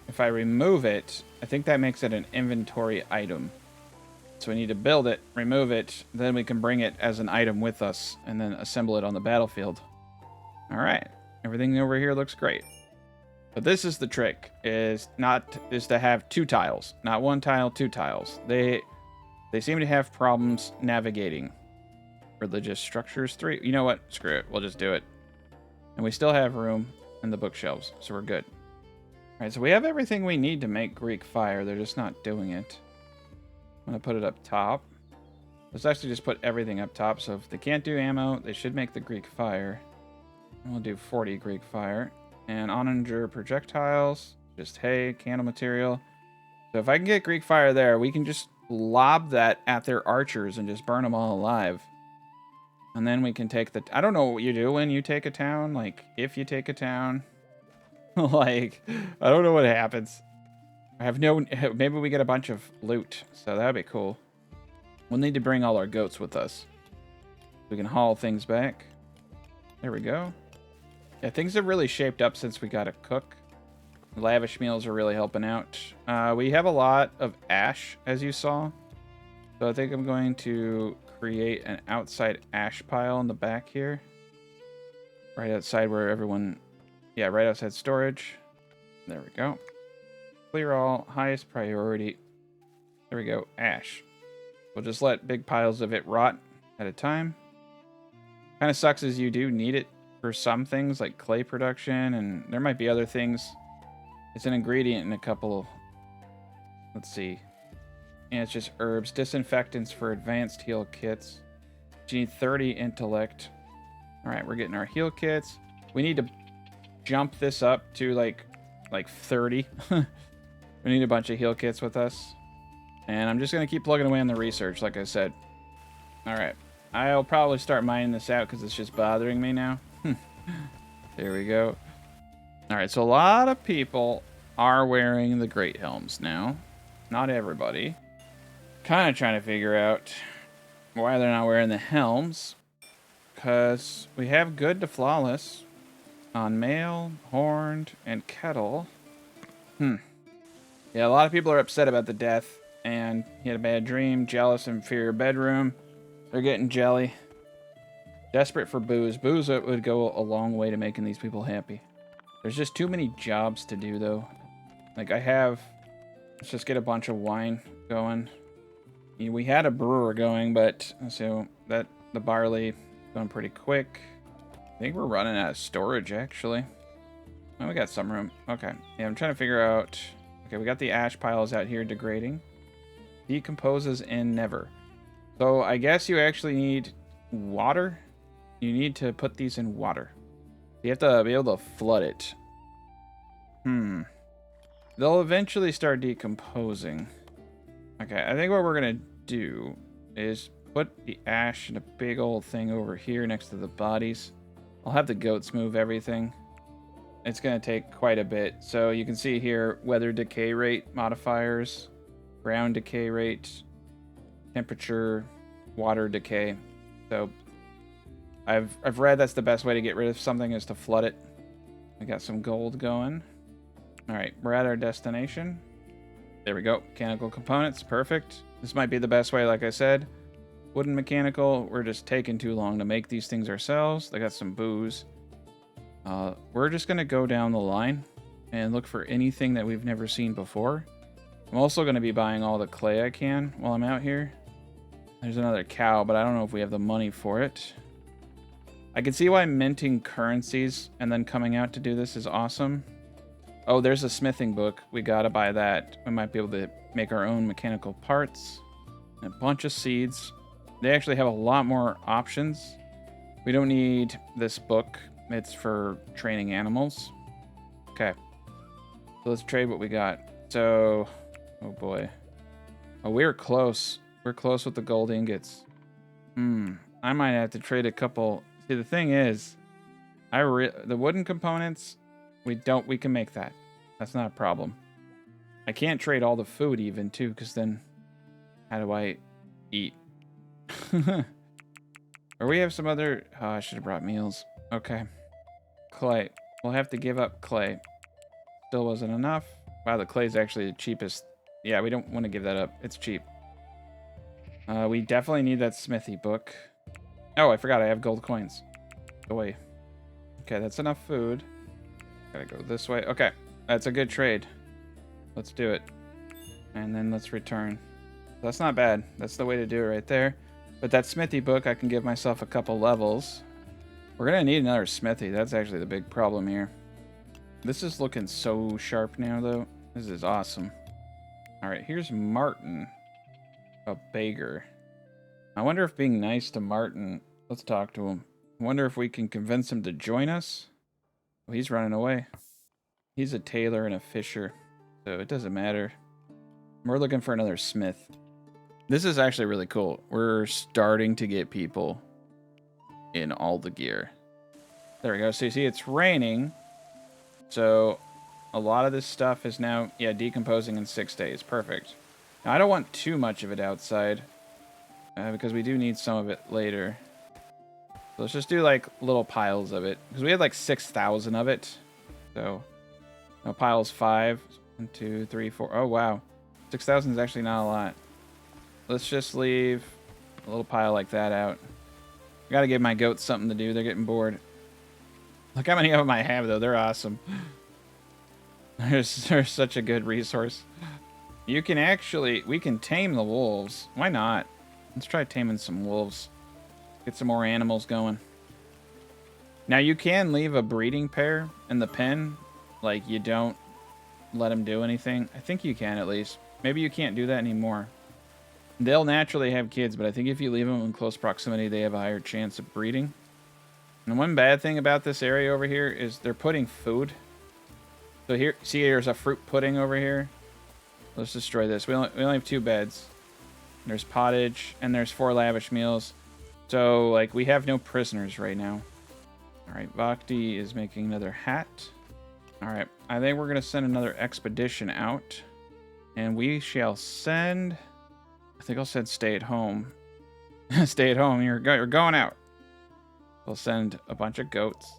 if I remove it, I think that makes it an inventory item. So we need to build it, remove it, then we can bring it as an item with us and then assemble it on the battlefield. All right. Everything over here looks great. But this is the trick, is to have 2 tiles. Not 1 tile, 2 tiles. They seem to have problems navigating. Religious Structures 3. You know what? Screw it. We'll just do it. And we still have room in the bookshelves, so we're good. All right, so we have everything we need to make Greek fire. They're just not doing it. I'm going to put it up top. Let's actually just put everything up top. So if they can't do ammo, they should make the Greek fire. And we'll do 40 Greek fire. And onager projectiles. Just hay, candle material. So if I can get Greek fire there, we can just lob that at their archers and just burn them all alive. And then we can take the... I don't know what you do when you take a town. Like, if you take a town. Like, I don't know what happens. I have no... Maybe we get a bunch of loot. So that'd be cool. We'll need to bring all our goats with us. We can haul things back. There we go. Yeah, things have really shaped up since we got a cook. Lavish meals are really helping out. We have a lot of ash, as you saw. So I think I'm going to create an outside ash pile in the back here. Right outside where everyone... Yeah, right outside storage. There we go. Clear all. Highest priority. There we go. Ash. We'll just let big piles of it rot at a time. Kind of sucks as you do need it for some things like clay production, and there might be other things. It's an ingredient in a couple. Let's see. And it's just herbs. Disinfectants for advanced heal kits. You need 30 intellect. Alright, we're getting our heal kits. We need to jump this up to like 30. We need a bunch of heal kits with us. And I'm just going to keep plugging away on the research, like I said. Alright. I'll probably start mining this out because it's just bothering me now. There we go. Alright, so a lot of people are wearing the Great Helms now. Not everybody. Kind of trying to figure out why they're not wearing the helms. Because we have good to flawless on male, horned, and kettle. Yeah, a lot of people are upset about the death. And he had a bad dream, jealous, inferior bedroom. They're getting jelly. Desperate for booze. Booze would go a long way to making these people happy. There's just too many jobs to do, though. Like, let's just get a bunch of wine going. We had a brewer going, but so the barley going pretty quick. I think we're running out of storage, actually. Oh, we got some room. Okay. Yeah, I'm trying to figure out... Okay, we got the ash piles out here degrading. Decomposes in never. So I guess you actually need water. You need to put these in water. You have to be able to flood it. They'll eventually start decomposing. Okay, I think what we're going to do is put the ash in a big old thing over here next to the bodies. I'll have the goats move everything. It's going to take quite a bit. So you can see here, weather decay rate modifiers, ground decay rate, temperature, water decay. So I've read that's the best way to get rid of something is to flood it. I got some gold going. All right, we're at our destination. There we go. Mechanical components, perfect. This might be the best way, like I said. Wooden mechanical, we're just taking too long to make these things ourselves. They got some booze. We're just going to go down the line and look for anything that we've never seen before. I'm also going to be buying all the clay I can while I'm out here. There's another cow, but I don't know if we have the money for it. I can see why minting currencies and then coming out to do this is awesome. Oh, there's a smithing book. We gotta buy that. We might be able to make our own mechanical parts. And a bunch of seeds. They actually have a lot more options. We don't need this book. It's for training animals. Okay. So let's trade what we got. So, oh boy. Oh, we're close. We're close with the gold ingots. I might have to trade a couple. See, the thing is, the wooden components, we can make that. That's not a problem. I can't trade all the food even too, because then how do I eat? Or we have some other... Oh, I should have brought meals. Okay. Clay. We'll have to give up clay. Still wasn't enough. Wow, the clay is actually the cheapest. Yeah, we don't want to give that up. It's cheap. We definitely need that smithy book. Oh, I forgot I have gold coins. Go away. Okay, that's enough food. Gotta go this way. Okay, that's a good trade. Let's do it. And then let's return. That's not bad. That's the way to do it right there. But that smithy book, I can give myself a couple levels. We're gonna need another smithy. That's actually the big problem here. This is looking so sharp now, though. This is awesome. All right, here's Martin, a beggar. I wonder if being nice to Martin... Let's talk to him. I wonder if we can convince him to join us. Oh, he's running away. He's a tailor and a fisher, so it doesn't matter. We're looking for another smith. This is actually really cool. We're starting to get people in all the gear. There we go. So you see, it's raining. So a lot of this stuff is now, decomposing in 6 days. Perfect. Now, I don't want too much of it outside because we do need some of it later. So let's just do like little piles of it because we had like 6,000 of it. So piles 5, 1, 2, 3, 4. Oh, wow. 6,000 is actually not a lot. Let's just leave a little pile like that out. I gotta give my goats something to do. They're getting bored. Look how many of them I have, though. They're awesome. There's such a good resource. You can actually, we can tame the wolves. Why not? Let's try taming some wolves. Get some more animals going. Now you can leave a breeding pair in the pen. Like you don't let them do anything. I think you can at least. Maybe you can't do that anymore. They'll naturally have kids, but I think if you leave them in close proximity, they have a higher chance of breeding. And one bad thing about this area over here is they're putting food. So here, see, there's a fruit pudding over here. Let's destroy this. We only have 2 beds. There's pottage, and there's 4 lavish meals. So, like, we have no prisoners right now. Alright, Bhakti is making another hat. Alright, I think we're going to send another expedition out. And we shall send... I think I'll send stay at home. Stay at home, you're going out. We'll send a bunch of goats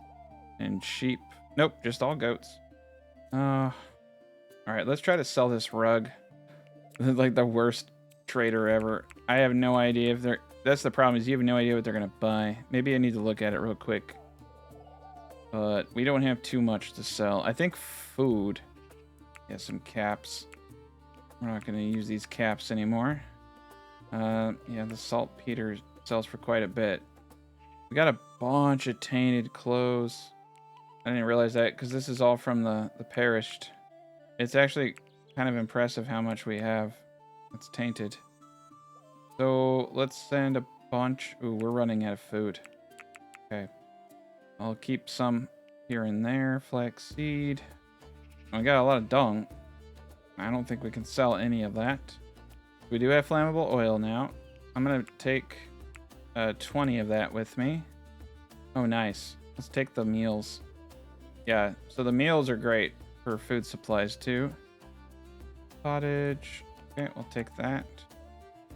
and sheep. Nope, just all goats. Alright, let's try to sell this rug. This is like the worst trader ever. I have no idea if they're... That's the problem, is you have no idea what they're going to buy. Maybe I need to look at it real quick. But we don't have too much to sell. I think food. Yeah, some caps. We're not going to use these caps anymore. Yeah, the saltpeter sells for quite a bit. We got a bunch of tainted clothes. I didn't realize that because this is all from the perished. It's actually kind of impressive how much we have that's tainted. So let's send a bunch. Ooh, we're running out of food. Okay. I'll keep some here and there. Flaxseed. We got a lot of dung. I don't think we can sell any of that. We do have flammable oil now. I'm going to take 20 of that with me. Oh, nice. Let's take the meals. Yeah, so the meals are great for food supplies too. Pottage. Okay, we'll take that.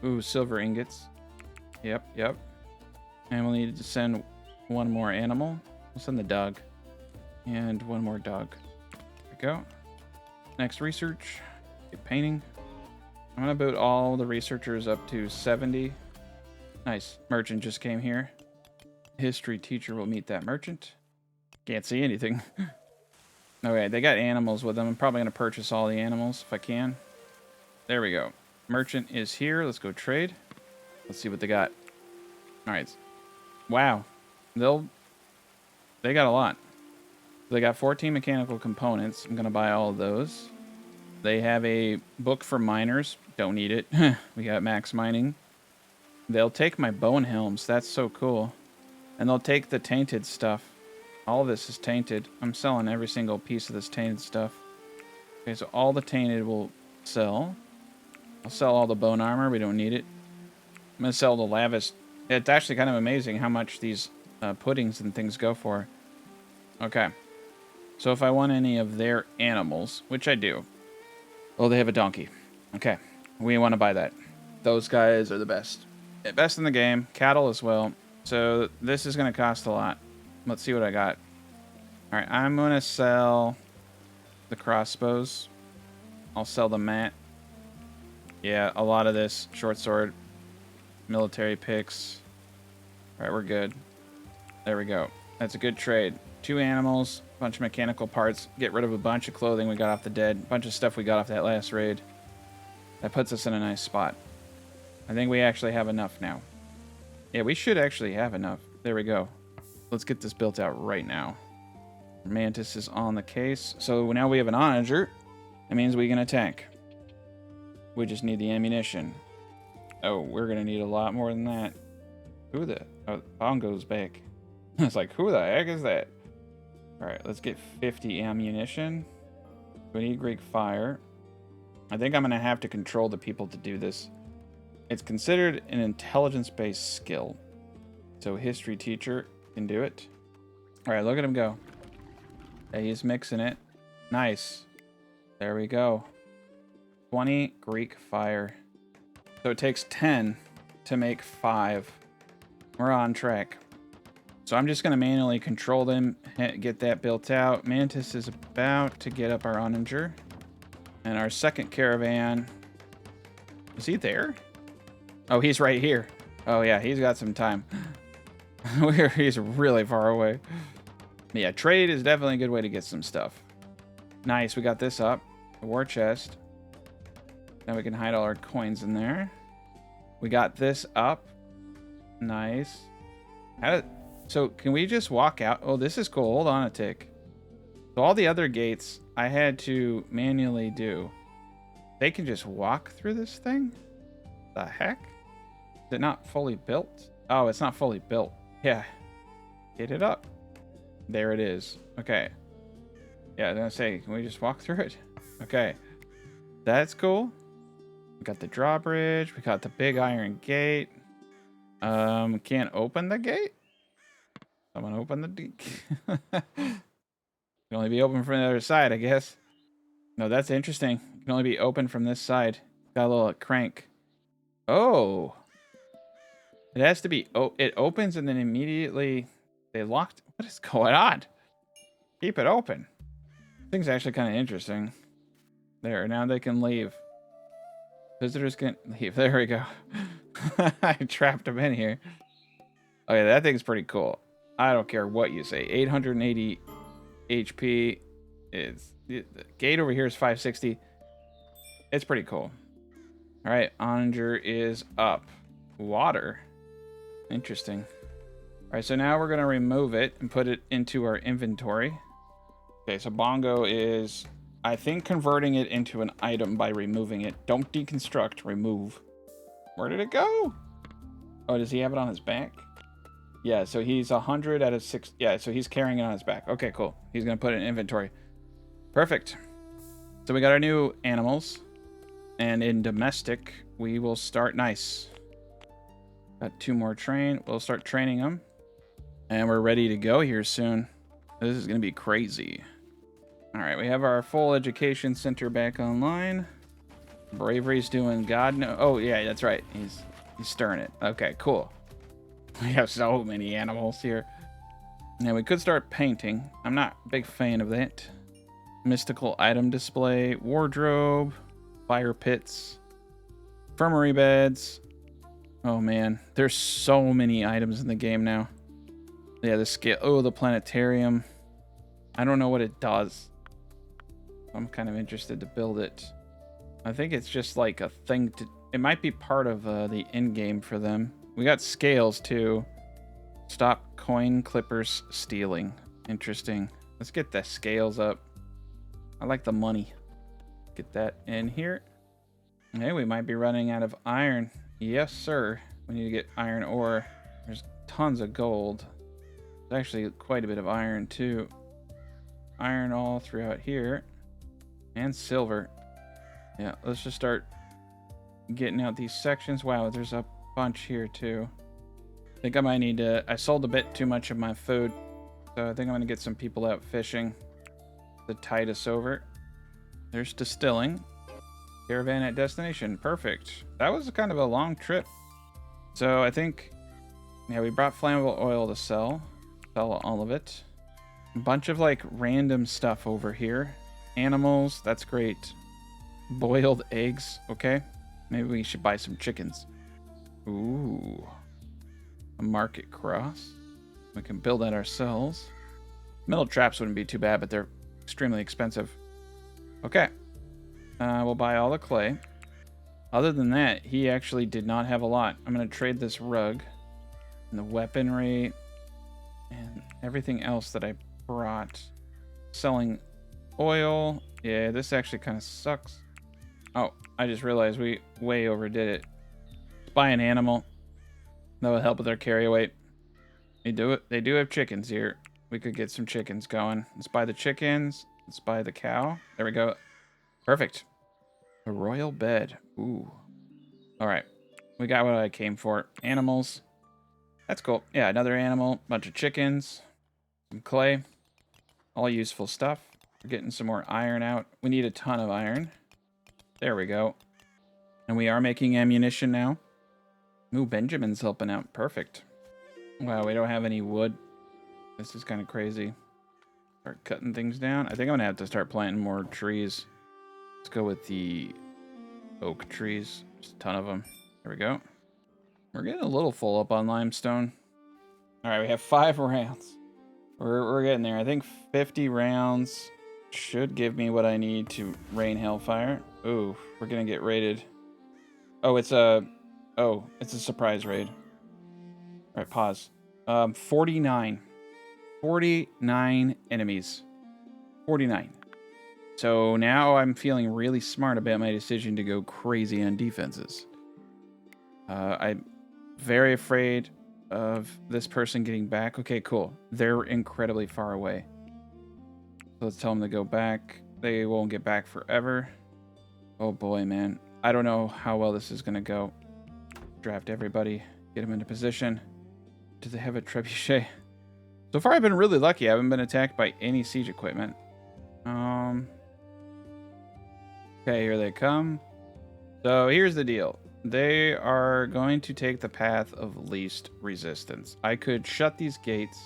Ooh, silver ingots. Yep. And we'll need to send 1 more animal. We'll send the dog. And 1 more dog. There we go. Next research. Get painting. I'm going to boot all the researchers up to 70. Nice. Merchant just came here. History teacher will meet that merchant. Can't see anything. Okay, they got animals with them. I'm probably going to purchase all the animals if I can. There we go. Merchant is here. Let's go trade. Let's see what they got. All right. Wow. They got a lot. They got 14 mechanical components. I'm going to buy all of those. They have a book for miners. Don't need it. We got max mining. They'll take my bone helms. That's so cool. And they'll take the tainted stuff. All of this is tainted. I'm selling every single piece of this tainted stuff. Okay, so all the tainted will sell. I'll sell all the bone armor. We don't need it. I'm going to sell the lavish. It's actually kind of amazing how much these puddings and things go for. Okay. So if I want any of their animals, which I do. Oh, they have a donkey. Okay. We want to buy that. Those guys are the best. Best in the game. Cattle as well. So this is going to cost a lot. Let's see what I got. All right. I'm going to sell the crossbows. I'll sell the mat. Yeah, a lot of this. Short sword. Military picks. All right, we're good. There we go. That's a good trade. 2 animals, a bunch of mechanical parts, get rid of a bunch of clothing we got off the dead, a bunch of stuff we got off that last raid. That puts us in a nice spot. I think we actually have enough now. Yeah, we should actually have enough. There we go. Let's get this built out right now. Mantis is on the case. So now we have an onager. That means we can attack. We just need the ammunition. Oh, we're going to need a lot more than that. Who the... Oh, Bongo's back. It's like, who the heck is that? Alright, let's get 50 ammunition. We need Greek fire. I think I'm going to have to control the people to do this. It's considered an intelligence-based skill. So history teacher can do it. Alright, look at him go. Yeah, he's mixing it. Nice. There we go. 20 Greek fire. So it takes 10 to make 5. We're on track. So I'm just going to manually control them, get that built out. Mantis is about to get up our onager. And our second caravan... Is he there? Oh, he's right here. Oh, yeah, he's got some time. He's really far away. Yeah, trade is definitely a good way to get some stuff. Nice, we got this up. The war chest. Now we can hide all our coins in there. We got this up. Nice. So can we just walk out? Oh, this is cool. Hold on a tick. So all the other gates I had to manually do. They can just walk through this thing? The heck? Is it not fully built? Oh, it's not fully built. Yeah. Get it up. There it is. Okay. Yeah, I was gonna say, can we just walk through it? Okay. That's cool. We got the drawbridge. We got the big iron gate. Can't open the gate? Someone open the can only be open from the other side, I guess. No, that's interesting. It can only be open from this side. Got a little crank. Oh. It has to be... Oh, it opens and then immediately they locked... What is going on? Keep it open. Thing's actually kind of interesting. There, now they can leave. Visitors can leave. There we go. I trapped them in here. Okay, that thing's pretty cool. I don't care what you say. 880 HP. The gate over here is 560. It's pretty cool. All right, onager is up. Water. Interesting. All right, so now we're going to remove it and put it into our inventory. Okay, so bongo is, I think, converting it into an item by removing it. Don't deconstruct, remove. Where did it go? Oh, does he have it on his back? Yeah, so he's 100 out of 6. Yeah, so he's carrying it on his back. Okay, cool. He's going to put it in inventory. Perfect. So we got our new animals. And in domestic, we will start... Nice. Got 2 more train. We'll start training them. And we're ready to go here soon. This is going to be crazy. All right, we have our full education center back online. Bravery's doing God no... Oh, yeah, that's right. He's stirring it. Okay, cool. We have so many animals here. Now, we could start painting. I'm not a big fan of that. Mystical item display, wardrobe, fire pits, infirmary beds. Oh, man. There's so many items in the game now. Yeah, the scale. Oh, the planetarium. I don't know what it does. I'm kind of interested to build it. I think it's just like a thing to... It might be part of the in-game for them. We got scales, too. Stop coin clippers stealing. Interesting. Let's get the scales up. I like the money. Get that in here. Hey, we might be running out of iron. Yes, sir. We need to get iron ore. There's tons of gold. There's actually quite a bit of iron, too. Iron all throughout here. And silver. Yeah, let's just start getting out these sections. Wow, there's a bunch here, too. I think I might need to... I sold a bit too much of my food. So I think I'm going to get some people out fishing to tide us over. There's distilling. Caravan at destination. Perfect. That was kind of a long trip. So I think... Yeah, we brought flammable oil to sell. Sell all of it. A bunch of, like, random stuff over here. Animals. That's great. Boiled eggs. Okay. Maybe we should buy some chickens. Ooh. A market cross. We can build that ourselves. Metal traps wouldn't be too bad, but they're extremely expensive. Okay. We'll buy all the clay. Other than that, he actually did not have a lot. I'm going to trade this rug and the weaponry and everything else that I brought. Selling oil. Yeah, this actually kind of sucks. Oh, I just realized we way overdid it. Let's buy an animal. That would help with our carry weight. They do it. They do have chickens here. We could get some chickens going. Let's buy the chickens. Let's buy the cow. There we go. Perfect. A royal bed. Ooh. All right. We got what I came for. Animals. That's cool. Yeah, another animal. Bunch of chickens. Some clay. All useful stuff. We're getting some more iron out. We need a ton of iron. There we go. And we are making ammunition now. Ooh, Benjamin's helping out. Perfect. Wow, we don't have any wood. This is kind of crazy. Start cutting things down. I think I'm going to have to start planting more trees. Let's go with the oak trees. Just a ton of them. There we go. We're getting a little full up on limestone. All right, we have 5 rounds. We're getting there. I think 50 rounds. should give me what I need to rain hellfire. Ooh, we're gonna get raided. Oh, it's a surprise raid. All right, pause. 49. 49 enemies. 49. So now I'm feeling really smart about my decision to go crazy on defenses. I'm very afraid of this person getting back. Okay, cool. They're incredibly far away. So let's tell them to go back. They won't get back forever. Oh boy, man. I don't know how well this is going to go. Draft everybody. Get them into position. Do they have a trebuchet? So far, I've been really lucky. I haven't been attacked by any siege equipment. Okay, here they come. So here's the deal. They are going to take the path of least resistance. I could shut these gates,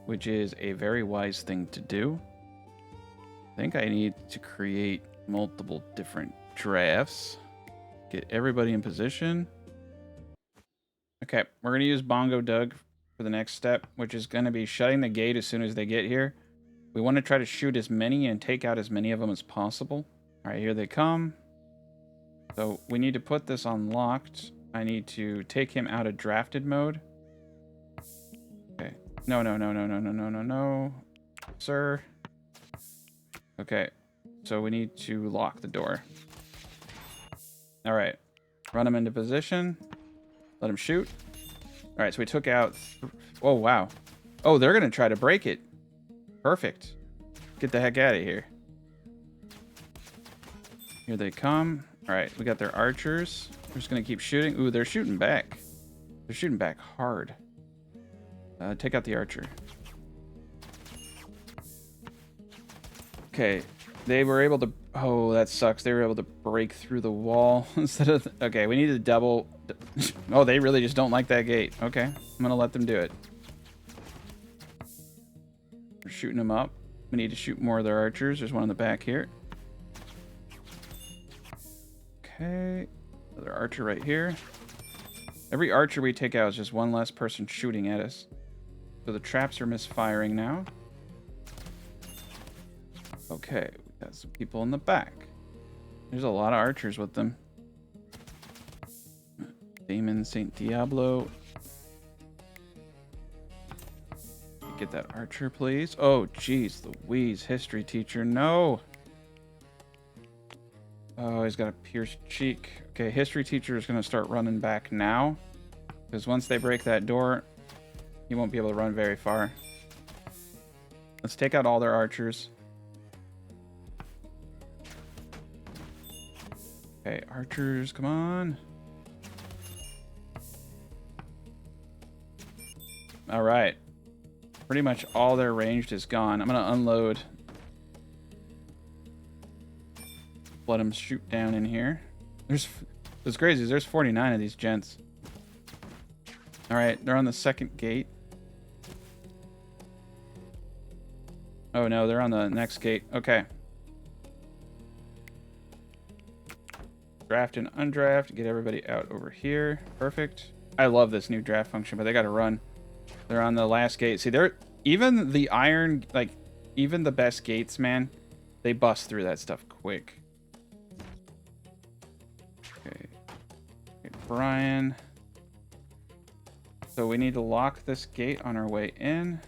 which is a very wise thing to do. I think I need to create multiple different drafts. Get everybody in position. Okay, we're going to use Bongo Doug for the next step, which is going to be shutting the gate as soon as they get here. We want to try to shoot as many and take out as many of them as possible. All right, here they come. So we need to put this on locked. I need to take him out of drafted mode. Okay. No, sir. Okay. So we need to lock the door. All right. Run him into position. Let him shoot. All right, so we took out... Oh, wow. Oh, they're going to try to break it. Perfect. Get the heck out of here. Here they come. All right, we got their archers. We're just going to keep shooting. Ooh, they're shooting back. They're shooting back hard. Take out the archer. Okay, they were able to... Oh, that sucks. They were able to break through the wall instead of... Okay, we need to double... Oh, they really just don't like that gate. Okay, I'm going to let them do it. We're shooting them up. We need to shoot more of their archers. There's one in the back here. Okay, another archer right here. Every archer we take out is just one less person shooting at us. So the traps are misfiring now. Okay, we got some people in the back. There's a lot of archers with them. Damon Saint Diablo. Get that archer, please. Oh, jeez, Louise, history teacher. No. Oh, he's got a pierced cheek. Okay, history teacher is going to start running back now. Because once they break that door, he won't be able to run very far. Let's take out all their archers. Okay, archers, come on. All right. Pretty much all their ranged is gone. I'm going to unload. Let them shoot down in here. What's crazy is there's 49 of these gents. All right, they're on the second gate. Oh no, they're on the next gate. Okay. Draft and undraft. Get everybody out over here. Perfect. I love this new draft function, but they got to run. They're on the last gate. See, they're even the iron, like even the best gates, man, they bust through that stuff quick. Okay, Brian. So we need to lock this gate on our way in.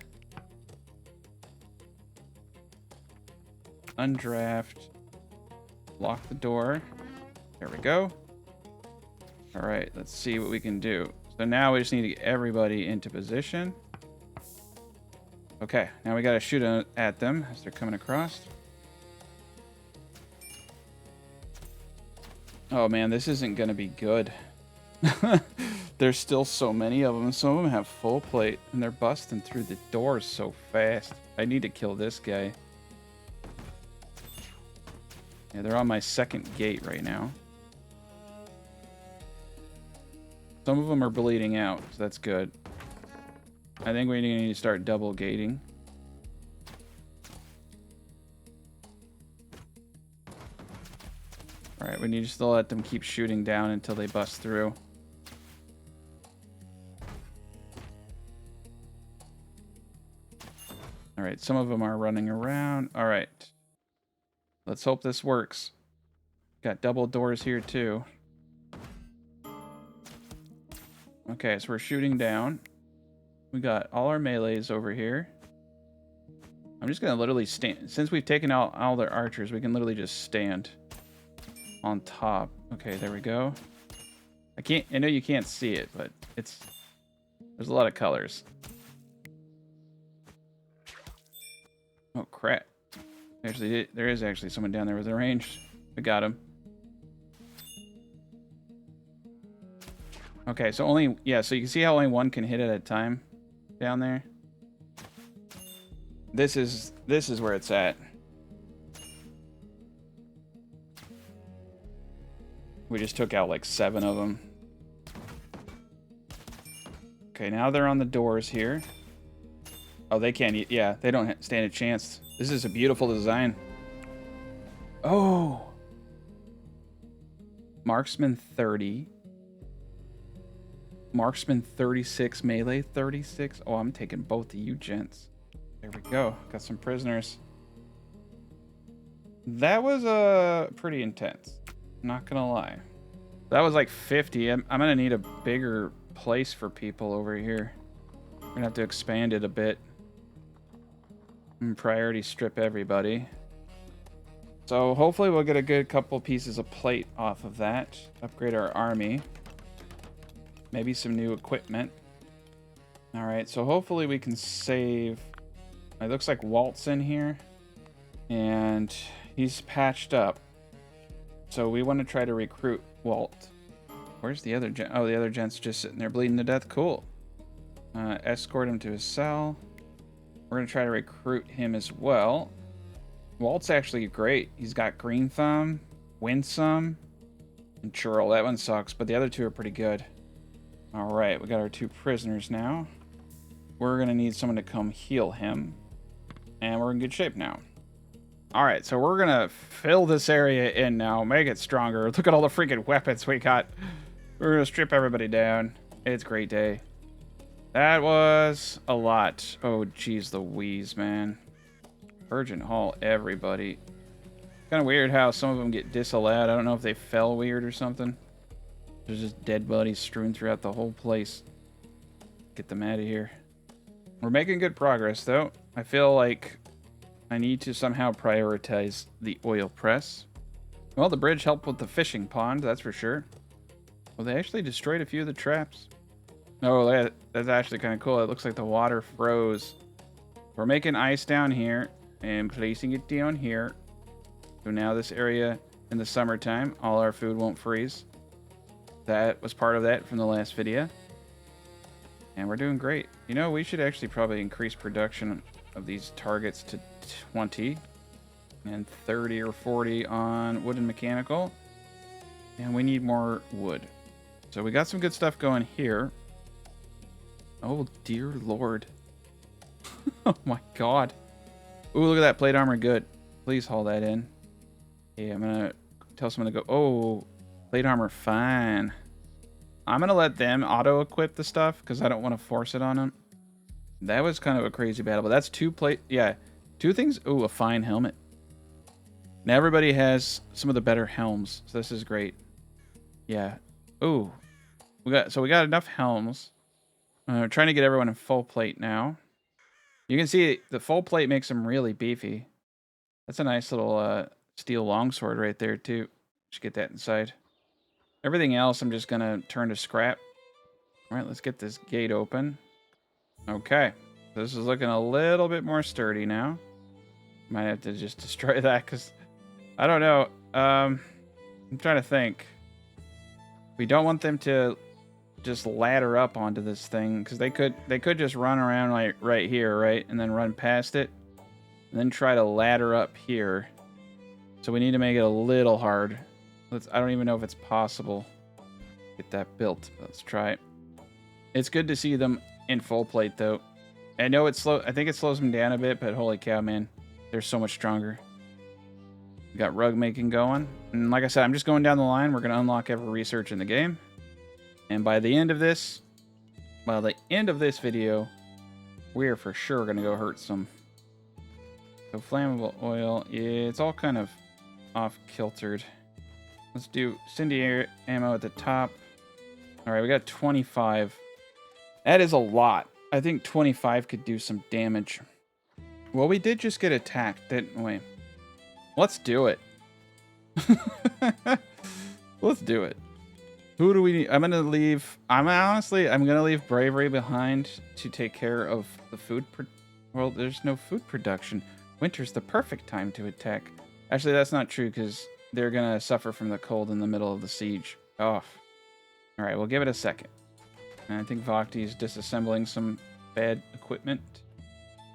Undraft. Lock the door. There we go. All right, let's see what we can do. So now we just need to get everybody into position. Okay, now we got to shoot at them as they're coming across. Oh man, this isn't going to be good. There's still so many of them. Some of them have full plate, and they're busting through the doors so fast. I need to kill this guy. Yeah, they're on my second gate right now. Some of them are bleeding out, so that's good. I think we need to start double gating. Alright, we need to still let them keep shooting down until they bust through. Alright, some of them are running around. Alright. Let's hope this works. Got double doors here too. Okay, so we're shooting down. We got all our melees over here. I'm just gonna literally stand. Since we've taken out all their archers, we can literally just stand on top. Okay, there we go. I know you can't see it, but there's a lot of colors. Oh crap. Actually, there is actually someone down there with a range. We got him. Okay, so so you can see how only one can hit at a time down there. This is where it's at. We just took out like 7 of them. Okay, now they're on the doors here. Oh, they can't eat. Yeah, they don't stand a chance. This is a beautiful design. Oh! Marksman 30. Marksman 36, melee 36. Oh, I'm taking both of you gents. There we go. Got some prisoners. That was pretty intense. Not gonna lie. That was like 50. I'm gonna need a bigger place for people over here. We're gonna have to expand it a bit. And priority strip everybody. So hopefully we'll get a good couple pieces of plate off of that. Upgrade our army. Maybe some new equipment. Alright, so hopefully we can save... It looks like Walt's in here. And he's patched up. So we want to try to recruit Walt. Where's the other gent? Oh, the other gent's just sitting there bleeding to death. Cool. Escort him to his cell. We're going to try to recruit him as well. Walt's actually great. He's got Green Thumb, Winsome, and Churl. That one sucks, but the other two are pretty good. Alright, we got our 2 prisoners now. We're going to need someone to come heal him. And we're in good shape now. Alright, so we're going to fill this area in now. Make it stronger. Look at all the freaking weapons we got. We're going to strip everybody down. It's a great day. That was a lot. Oh, geez Louise, man. Virgin Hall, everybody. Kind of weird how some of them get disallowed. I don't know if they fell weird or something. There's just dead bodies strewn throughout the whole place. Get them out of here. We're making good progress, though. I feel like I need to somehow prioritize the oil press. Well, the bridge helped with the fishing pond, that's for sure. Well, they actually destroyed a few of the traps. Oh, that's actually kind of cool. It looks like the water froze. We're making ice down here and placing it down here. So now this area in the summertime, all our food won't freeze. That was part of that from the last video. And we're doing great. You know, we should actually probably increase production of these targets to 20 and 30 or 40 on wood and mechanical. And we need more wood. So we got some good stuff going here. Oh, dear Lord. Oh, my God. Ooh, look at that plate armor. Good. Please haul that in. Yeah, I'm going to tell someone to go. Oh, plate armor. Fine. I'm going to let them auto-equip the stuff because I don't want to force it on them. That was kind of a crazy battle, but that's 2 plate. Yeah, 2 things. Ooh, a fine helmet. Now everybody has some of the better helms, so this is great. Yeah. Ooh. We got enough helms. Trying to get everyone in full plate now. You can see the full plate makes them really beefy. That's a nice little steel longsword right there, too. Should get that inside. Everything else, I'm just going to turn to scrap. All right, let's get this gate open. Okay. This is looking a little bit more sturdy now. Might have to just destroy that because I don't know. I'm trying to think. We don't want them to just ladder up onto this thing because they could just run around like right here, right, and then run past it and then try to ladder up here. So we need to make it a little hard. I don't even know if it's possible to get that built. Let's try it. It's good to see them in full plate though. I know it's slow. I think it slows them down a bit, but holy cow, man, they're so much stronger. We got rug making going, and like I said, I'm just going down the line. We're gonna unlock every research in the game. And by the end of this video, we are for sure going to go hurt some. So flammable oil, it's all kind of off-kiltered. Let's do incendiary ammo at the top. All right, we got 25. That is a lot. I think 25 could do some damage. Well, we did just get attacked, didn't we? Let's do it. Let's do it. Who do we need? I'm gonna leave. I'm gonna leave Bravery behind to take care of the food. Well, there's no food production. Winter's the perfect time to attack. Actually, that's not true because they're gonna suffer from the cold in the middle of the siege. Oh. All right, we'll give it a second. And I think Vakti is disassembling some bad equipment.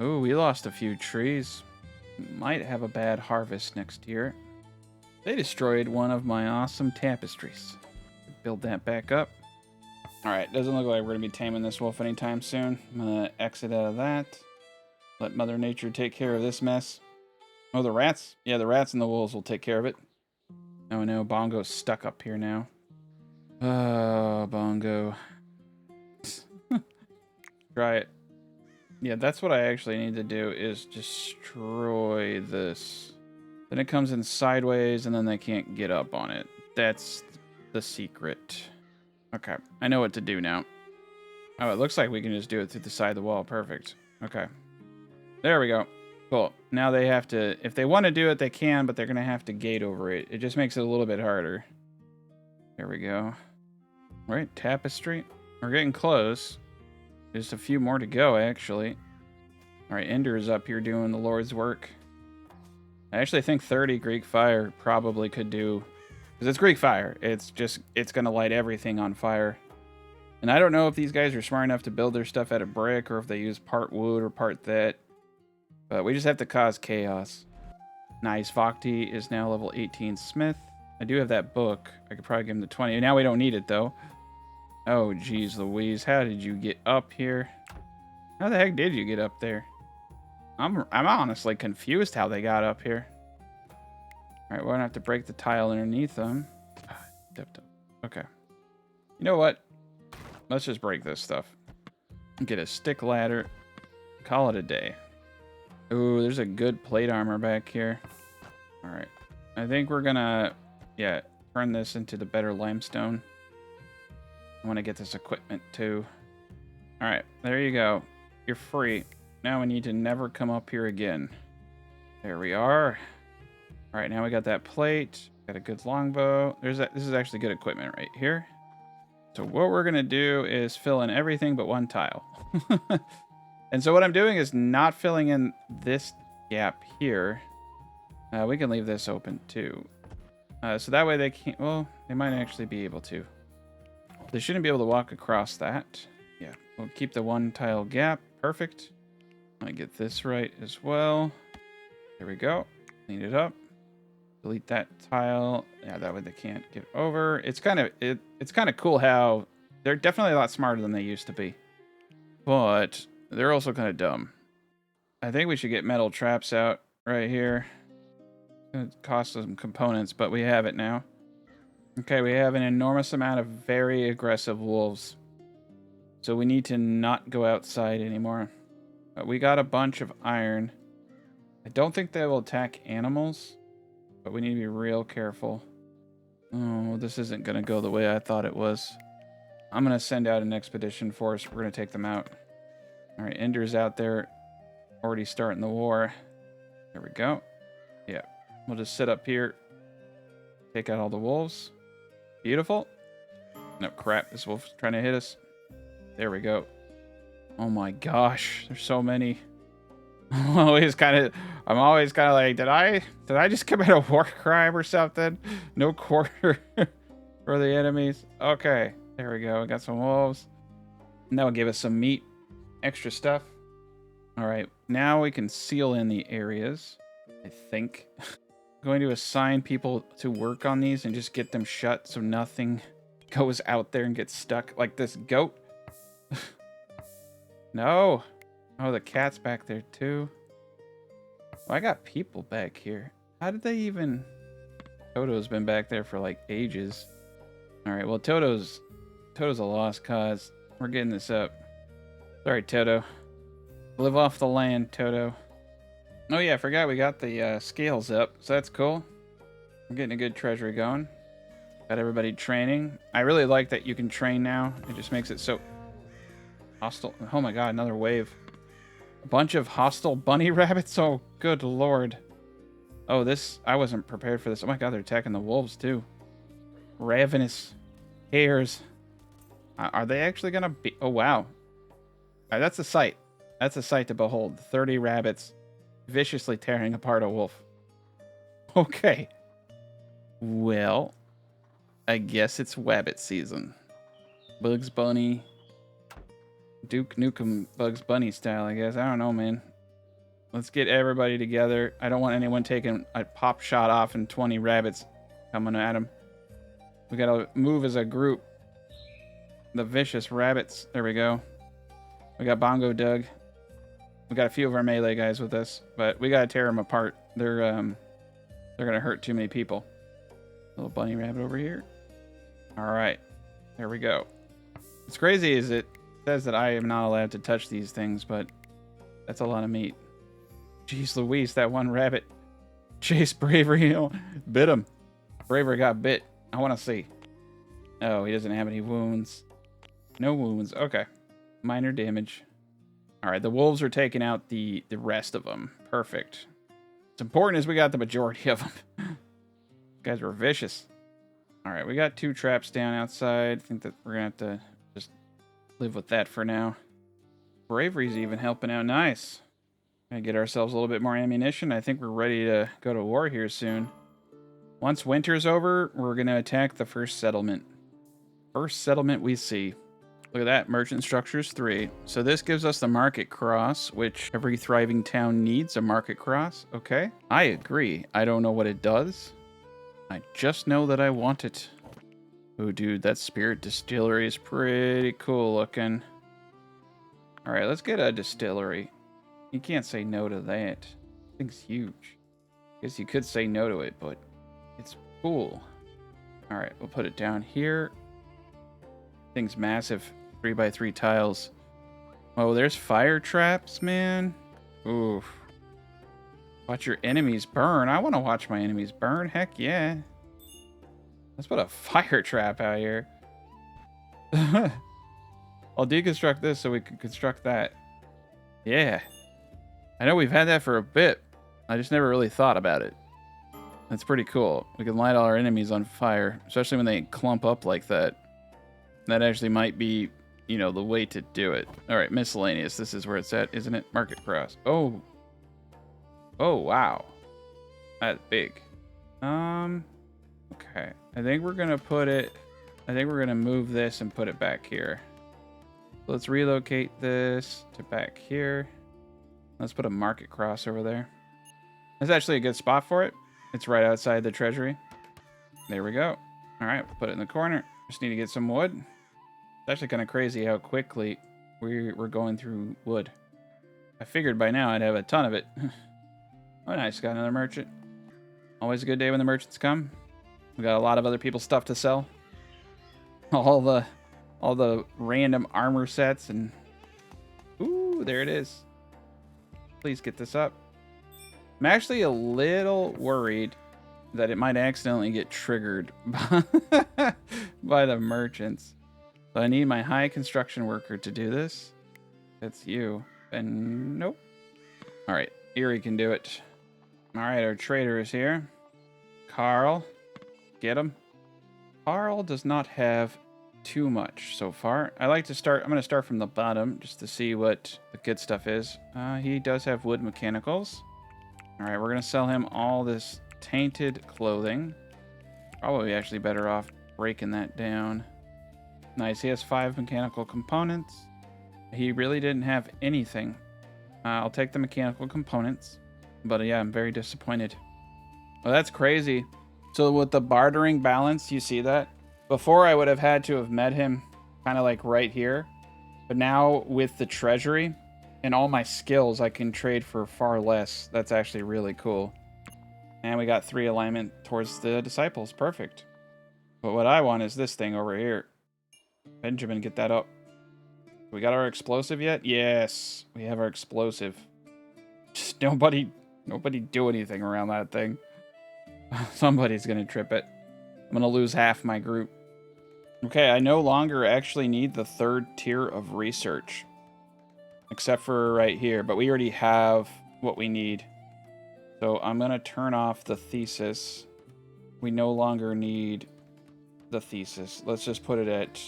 Ooh, we lost a few trees. Might have a bad harvest next year. They destroyed one of my awesome tapestries. Build that back up. All right, doesn't look like we're gonna be taming this wolf anytime soon. I'm gonna exit out of that. Let Mother Nature take care of this mess. Oh, the rats? Yeah, the rats and the wolves will take care of it. Oh no, Bongo's stuck up here now. Oh, Bongo. Try it. Yeah, that's what I actually need to do, is destroy this. Then it comes in sideways, and then they can't get up on it. That's the secret. Okay, I know what to do now. Oh, it looks like we can just do it through the side of the wall. Perfect. Okay. There we go. Cool. Now they have to, if they want to do it, they can, but they're going to have to gate over it. It just makes it a little bit harder. There we go. All right, tapestry. We're getting close. Just a few more to go, actually. All right, Ender is up here doing the Lord's work. I actually think 30 Greek fire probably could do, because it's Greek fire. It's going to light everything on fire. And I don't know if these guys are smart enough to build their stuff out of brick or if they use part wood or part that. But we just have to cause chaos. Nice. Vakti is now level 18 Smith. I do have that book. I could probably give him the 20. Now we don't need it, though. Oh, geez Louise. How did you get up here? How the heck did you get up there? I'm honestly confused how they got up here. All right, we're going to have to break the tile underneath them. Okay. You know what? Let's just break this stuff. Get a stick ladder. Call it a day. Ooh, there's a good plate armor back here. All right. I think we're going to, yeah, turn this into the better limestone. I want to get this equipment too. All right, there you go. You're free. Now we need to never come up here again. There we are. All right, now we got that plate. Got a good longbow. This is actually good equipment right here. So what we're gonna do is fill in everything but one tile. And so what I'm doing is not filling in this gap here. We can leave this open too. So that way they can't, well, they might actually be able to. They shouldn't be able to walk across that. Yeah, we'll keep the one tile gap. Perfect. I get this right as well. There we go. Clean it up. Delete that tile. Yeah, that way they can't get over. It's kind of cool how they're definitely a lot smarter than they used to be. But they're also kind of dumb. I think we should get metal traps out right here. It's going to cost some components, but we have it now. Okay, we have an enormous amount of very aggressive wolves. So we need to not go outside anymore. We got a bunch of iron. I don't think they will attack animals, but we need to be real careful. Oh, this isn't going to go the way I thought it was. I'm going to send out an expedition force. We're going to take them out. All right, Ender's out there already starting the war. There we go. Yeah, we'll just sit up here. Take out all the wolves. Beautiful. No, crap. This wolf's trying to hit us. There we go. Oh my gosh. There's so many. I'm always kind of like, did I just commit a war crime or something? No quarter for the enemies. Okay. There we go. We got some wolves. And that will give us some meat. Extra stuff. All right. Now we can seal in the areas, I think. Going to assign people to work on these and just get them shut so nothing goes out there and gets stuck. Like this goat. No. Oh, the cat's back there too. Oh, I got people back here. How did they even... Toto's been back there for like ages. All right, well, Toto's a lost cause. We're getting this up. Sorry, Toto. Live off the land, Toto. Oh yeah, I forgot we got the scales up, so that's cool. I'm getting a good treasury going. Got everybody training. I really like that you can train now. It just makes it so hostile. Oh my god, another wave. A bunch of hostile bunny rabbits? Oh, good lord. Oh, this... I wasn't prepared for this. Oh my god, they're attacking the wolves too. Ravenous hares. Are they actually gonna be... Oh, wow. That's a sight. That's a sight to behold. 30 rabbits viciously tearing apart a wolf. Okay. Well, I guess it's Wabbit season. Bugs Bunny. Duke Nukem Bugs Bunny style, I guess. I don't know, man. Let's get everybody together. I don't want anyone taking a pop shot off and 20 rabbits coming at them. We gotta move as a group. The vicious rabbits. There we go. We got Bongo Doug. We got a few of our melee guys with us, but we gotta tear them apart. They're gonna hurt too many people. Little bunny rabbit over here. All right, there we go. What's crazy is it says that I am not allowed to touch these things, but that's a lot of meat. Jeez Louise, that one rabbit. Chase Bravery bit him. Bravery got bit. I want to see. Oh, he doesn't have any wounds. No wounds. Okay. Minor damage. All right, the wolves are taking out the rest of them. Perfect. What's important is we got the majority of them. Guys were vicious. All right, we got 2 traps down outside. I think that we're going to have to just live with that for now. Bravery's even helping out. Nice. Gonna get ourselves a little bit more ammunition. I think we're ready to go to war here soon. Once winter's over, we're going to attack the first settlement. First settlement we see. Look at that, merchant structures 3. So this gives us the market cross, which every thriving town needs a market cross. Okay, I agree. I don't know what it does. I just know that I want it. Oh, dude, that spirit distillery is pretty cool looking. All right, let's get a distillery. You can't say no to that. Thing's huge. Guess you could say no to it, but it's cool. All right, we'll put it down here. Thing's massive. 3x3 tiles. Oh, there's fire traps, man. Oof. Watch your enemies burn. I want to watch my enemies burn. Heck yeah. Let's put a fire trap out here. I'll deconstruct this so we can construct that. Yeah. I know we've had that for a bit. I just never really thought about it. That's pretty cool. We can light all our enemies on fire, especially when they clump up like that. That actually might be, you know, the way to do it. All right, miscellaneous. This is where it's at, isn't it? Market cross. Oh. Oh, wow. That's big. Okay. I think we're going to put it... I think we're going to move this and put it back here. Let's relocate this to back here. Let's put a market cross over there. That's actually a good spot for it. It's right outside the treasury. There we go. All right, we'll put it in the corner. Just need to get some wood. It's actually kind of crazy how quickly we're going through wood. I figured by now I'd have a ton of it. Oh, nice. Got another merchant. Always a good day when the merchants come. We got a lot of other people's stuff to sell. All the random armor sets and... Ooh, there it is. Please get this up. I'm actually a little worried that it might accidentally get triggered by the merchants. So I need my high construction worker to do this. That's you. And nope. All right, Erie can do it. All right, our trader is here. Carl, get him. Carl does not have too much so far. I like to start, I'm going to start from the bottom just to see what the good stuff is. He does have wood mechanicals. All right, we're going to sell him all this tainted clothing. Probably actually better off breaking that down. Nice, he has 5 mechanical components. He really didn't have anything. I'll take the mechanical components. But yeah, I'm very disappointed. Oh, that's crazy. So with the bartering balance, you see that? Before I would have had to have met him kind of like right here. But now with the treasury and all my skills, I can trade for far less. That's actually really cool. And we got 3 alignment towards the disciples. Perfect. But what I want is this thing over here. Benjamin, get that up. We got our explosive yet? Yes, we have our explosive. Just nobody do anything around that thing. Somebody's gonna trip it. I'm gonna lose half my group. Okay, I no longer actually need the 3rd tier of research. Except for right here, but we already have what we need. So I'm gonna turn off the thesis. We no longer need the thesis. Let's just put it at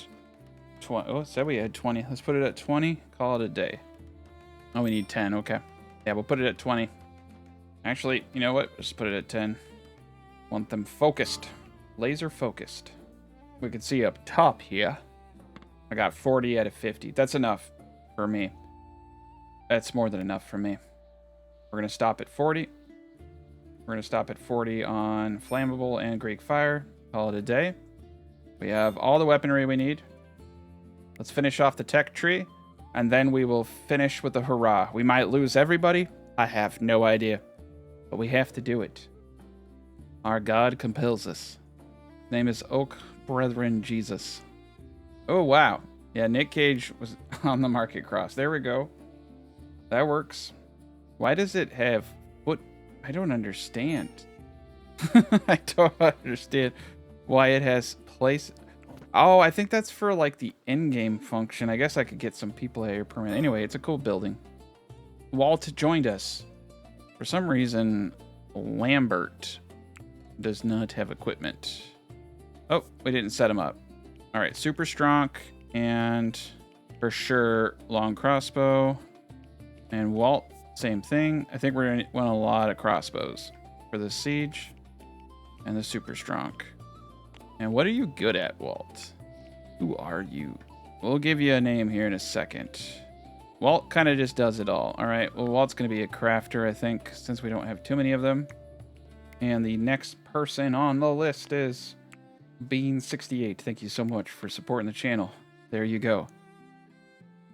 20. Oh, it said we had 20. Let's put it at 20. Call it a day. Oh, we need 10. Okay. Yeah, we'll put it at 20. Actually, you know what? Let's put it at 10. Want them focused. Laser focused. We can see up top here. I got 40 out of 50. That's enough for me. That's more than enough for me. We're going to stop at 40. We're going to stop at 40 on flammable and Greek fire. Call it a day. We have all the weaponry we need. Let's finish off the tech tree, and then we will finish with the hurrah. We might lose everybody. I have no idea, but we have to do it. Our God compels us. His name is Oak Brethren Jesus. Oh, wow. Yeah, Nick Cage was on the market cross. There we go. That works. Why does it have foot? I don't understand. I don't understand why it has place. Oh, I think that's for like the in-game function. I guess I could get some people here permanent. Anyway, it's a cool building. Walt joined us. For some reason, Lambert does not have equipment. Oh, we didn't set him up. All right, super Stronk and for sure long crossbow. And Walt, same thing. I think we're going to want a lot of crossbows for the siege and the super Stronk. And what are you good at, Walt? Who are you? We'll give you a name here in a second. Walt kind of just does it all. All right, well, Walt's going to be a crafter, I think, since we don't have too many of them. And the next person on the list is Bean68. Thank you so much for supporting the channel. There you go.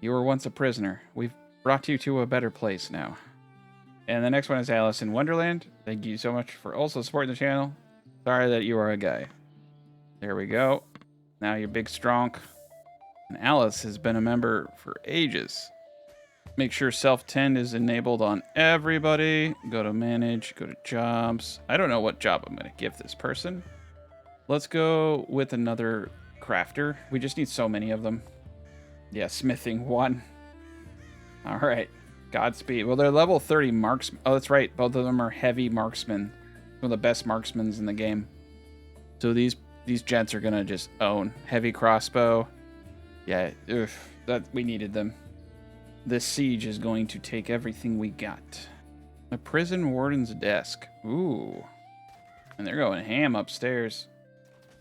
You were once a prisoner. We've brought you to a better place now. And the next one is Alice in Wonderland. Thank you so much for also supporting the channel. Sorry that you are a guy. There we go. Now you're big Stronk. And Alice has been a member for ages. Make sure self-tend is enabled on everybody. Go to manage, go to jobs. I don't know what job I'm going to give this person. Let's go with another crafter. We just need so many of them. Yeah, smithing 1. All right. Godspeed. Well, they're level 30 marksmen. Oh, that's right. Both of them are heavy marksmen. One of the best marksmen in the game. So these gents are going to just own. Heavy crossbow. Yeah, we needed them. This siege is going to take everything we got. A prison warden's desk. Ooh. And they're going ham upstairs.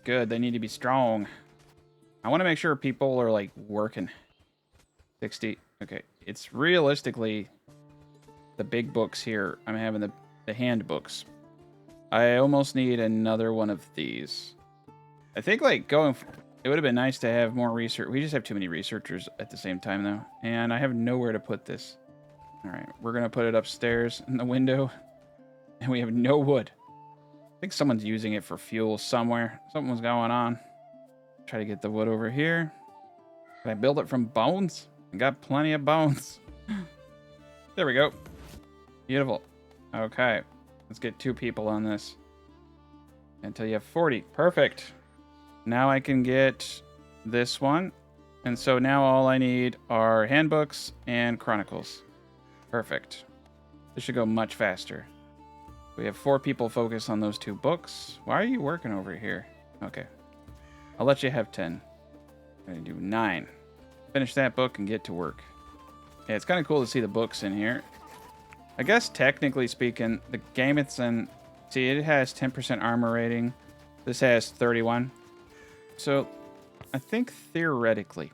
Good, they need to be strong. I want to make sure people are, like, working. 60. Okay, it's realistically the big books here. I'm having the handbooks. I almost need another one of these. I think, like, it would have been nice to have more research. We just have too many researchers at the same time, though. And I have nowhere to put this. All right, we're going to put it upstairs in the window. And we have no wood. I think someone's using it for fuel somewhere. Something's going on. Try to get the wood over here. Can I build it from bones? I got plenty of bones. There we go. Beautiful. Okay. Let's get 2 people on this. Until you have 40. Perfect. Now I can get this one. And so now all I need are handbooks and chronicles. Perfect. This should go much faster. We have 4 people focused on those 2 books. Why are you working over here? Okay. I'll let you have 10. I'm going to do 9. Finish that book and get to work. Yeah, it's kind of cool to see the books in here. I guess technically speaking, the game it's in... See, it has 10% armor rating. This has 31. So, I think theoretically,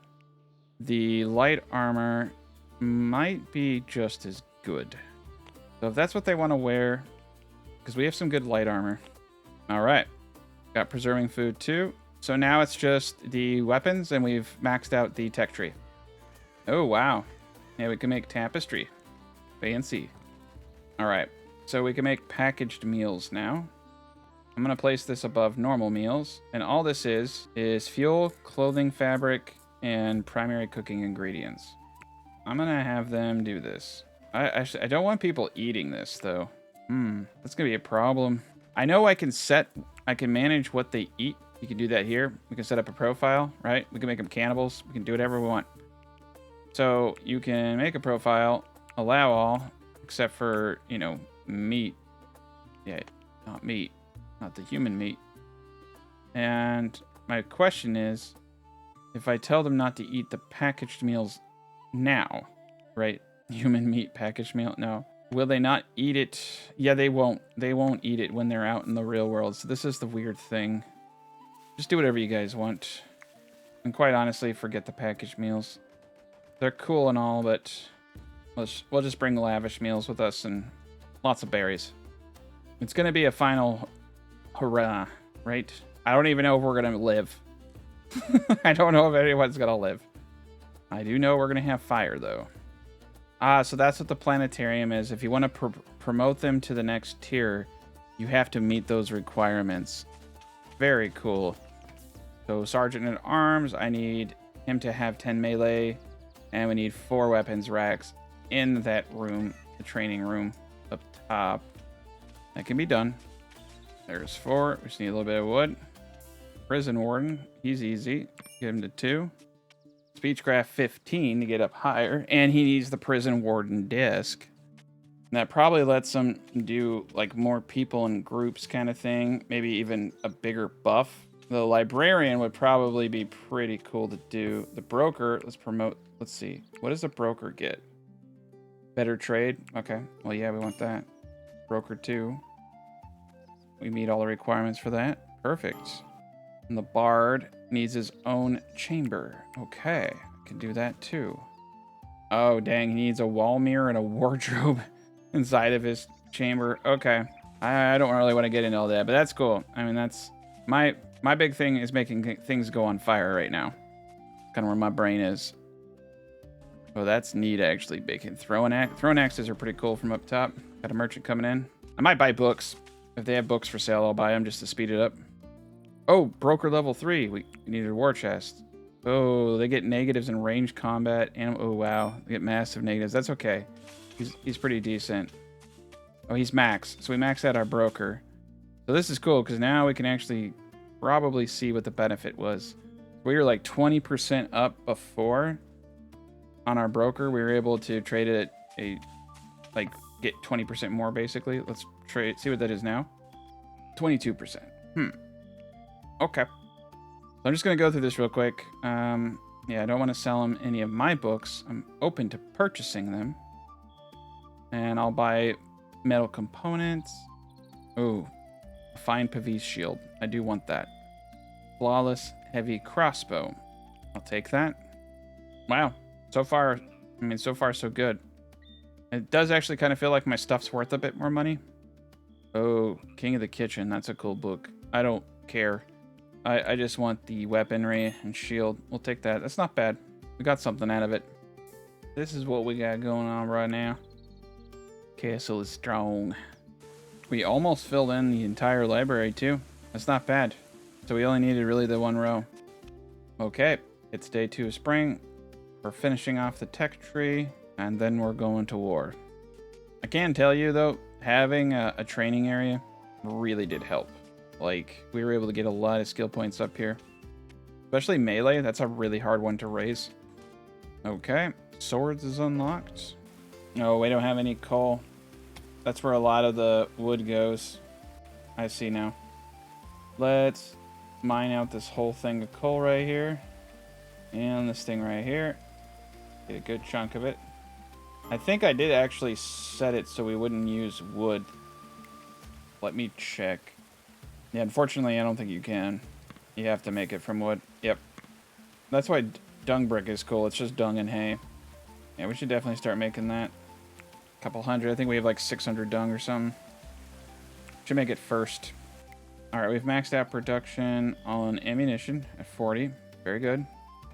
the light armor might be just as good. So if that's what they want to wear, because we have some good light armor. All right. Got preserving food too. So now it's just the weapons, and we've maxed out the tech tree. Oh, wow. Yeah, we can make tapestry. Fancy. All right. So we can make packaged meals now. I'm going to place this above normal meals. And all this is fuel, clothing, fabric, and primary cooking ingredients. I'm going to have them do this. I don't want people eating this, though. That's going to be a problem. I know I can manage what they eat. You can do that here. We can set up a profile, right? We can make them cannibals. We can do whatever we want. So you can make a profile, allow all, except for, you know, meat. Yeah, not meat, not the human meat. And my question is, if I tell them not to eat the packaged meals now, right? Human meat packaged meal, no. Will they not eat it? Yeah, they won't. They won't eat it when they're out in the real world. So this is the weird thing. Just do whatever you guys want. And quite honestly, forget the packaged meals. They're cool and all, but we'll just bring lavish meals with us and lots of berries. It's going to be a final hurrah, right? I don't even know if we're going to live. I don't know if anyone's going to live. I do know we're going to have fire, though. So that's what the planetarium is. If you want to promote them to the next tier, you have to meet those requirements. Very cool. So Sergeant at Arms, I need him to have 10 melee, and we need 4 weapons racks in that room, the training room up top. That can be done. There's 4. We just need a little bit of wood. Prison Warden, he's easy. Give him to 2. Speechcraft 15 to get up higher, and he needs the Prison Warden disc. And that probably lets him do like more people in groups kind of thing, maybe even a bigger buff. The Librarian would probably be pretty cool to do. The Broker, let's promote. Let's see, what does the Broker get? Better trade. Okay, well, yeah, we want that. Broker 2. We meet all the requirements for that. Perfect. And the Bard needs his own chamber. Okay, I can do that too. Oh, dang, he needs a wall mirror and a wardrobe inside of his chamber. Okay, I don't really want to get into all that, but that's cool. I mean, that's my big thing is making things go on fire right now. Kind of where my brain is. Oh, that's neat, actually. Bacon. Throwing axes are pretty cool from up top. Got a merchant coming in. I might buy books. If they have books for sale, I'll buy them just to speed it up. Oh, Broker level 3. We needed a war chest. Oh, they get negatives in range combat. And oh, wow. They get massive negatives. That's okay. He's pretty decent. Oh, he's max. So we maxed out our Broker. So this is cool because now we can actually probably see what the benefit was. We were like 20% up before on our Broker. We were able to trade it at get 20% more basically. Let's see what that is now. 22%. Okay. So I'm just going to go through this real quick. Yeah, I don't want to sell him any of my books. I'm open to purchasing them. And I'll buy metal components. Ooh, a fine Pavis shield. I do want that. Flawless heavy crossbow. I'll take that. Wow. So far, so far so good. It does actually kind of feel like my stuff's worth a bit more money. Oh, King of the Kitchen. That's a cool book. I don't care. I just want the weaponry and shield. We'll take that. That's not bad. We got something out of it. This is what we got going on right now. Castle is strong. We almost filled in the entire library too. That's not bad. So we only needed really the 1 row. Okay, it's day 2 of spring. We're finishing off the tech tree, and then we're going to war. I can tell you though, having a training area really did help. Like, we were able to get a lot of skill points up here. Especially melee, that's a really hard one to raise. Okay, swords is unlocked. No, we don't have any coal. That's where a lot of the wood goes. I see now. Let's mine out this whole thing of coal right here. And this thing right here. Get a good chunk of it. I think I did actually set it so we wouldn't use wood. Let me check. Yeah, unfortunately, I don't think you can. You have to make it from wood. Yep. That's why dung brick is cool. It's just dung and hay. Yeah, we should definitely start making that. A couple hundred. I think we have like 600 dung or something. Should make it first. Alright, we've maxed out production on ammunition at 40. Very good.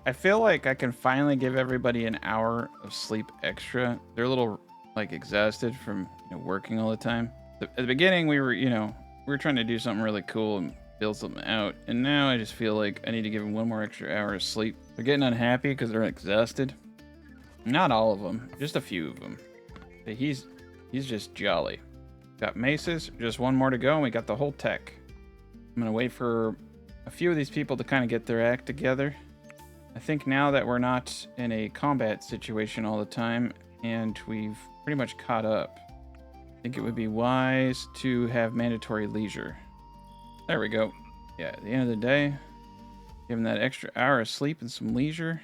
I feel like I can finally give everybody an hour of sleep extra. They're a little, like, exhausted from working all the time. At the beginning, we were trying to do something really cool and build something out. And now I just feel like I need to give them 1 more extra hour of sleep. They're getting unhappy because they're exhausted. Not all of them, just a few of them. But he's just jolly. Got maces. Just one more to go, and we got the whole tech. I'm going to wait for a few of these people to kind of get their act together. I think now that we're not in a combat situation all the time, and we've pretty much caught up, I think it would be wise to have mandatory leisure. There we go. Yeah, at the end of the day, give them that extra hour of sleep and some leisure.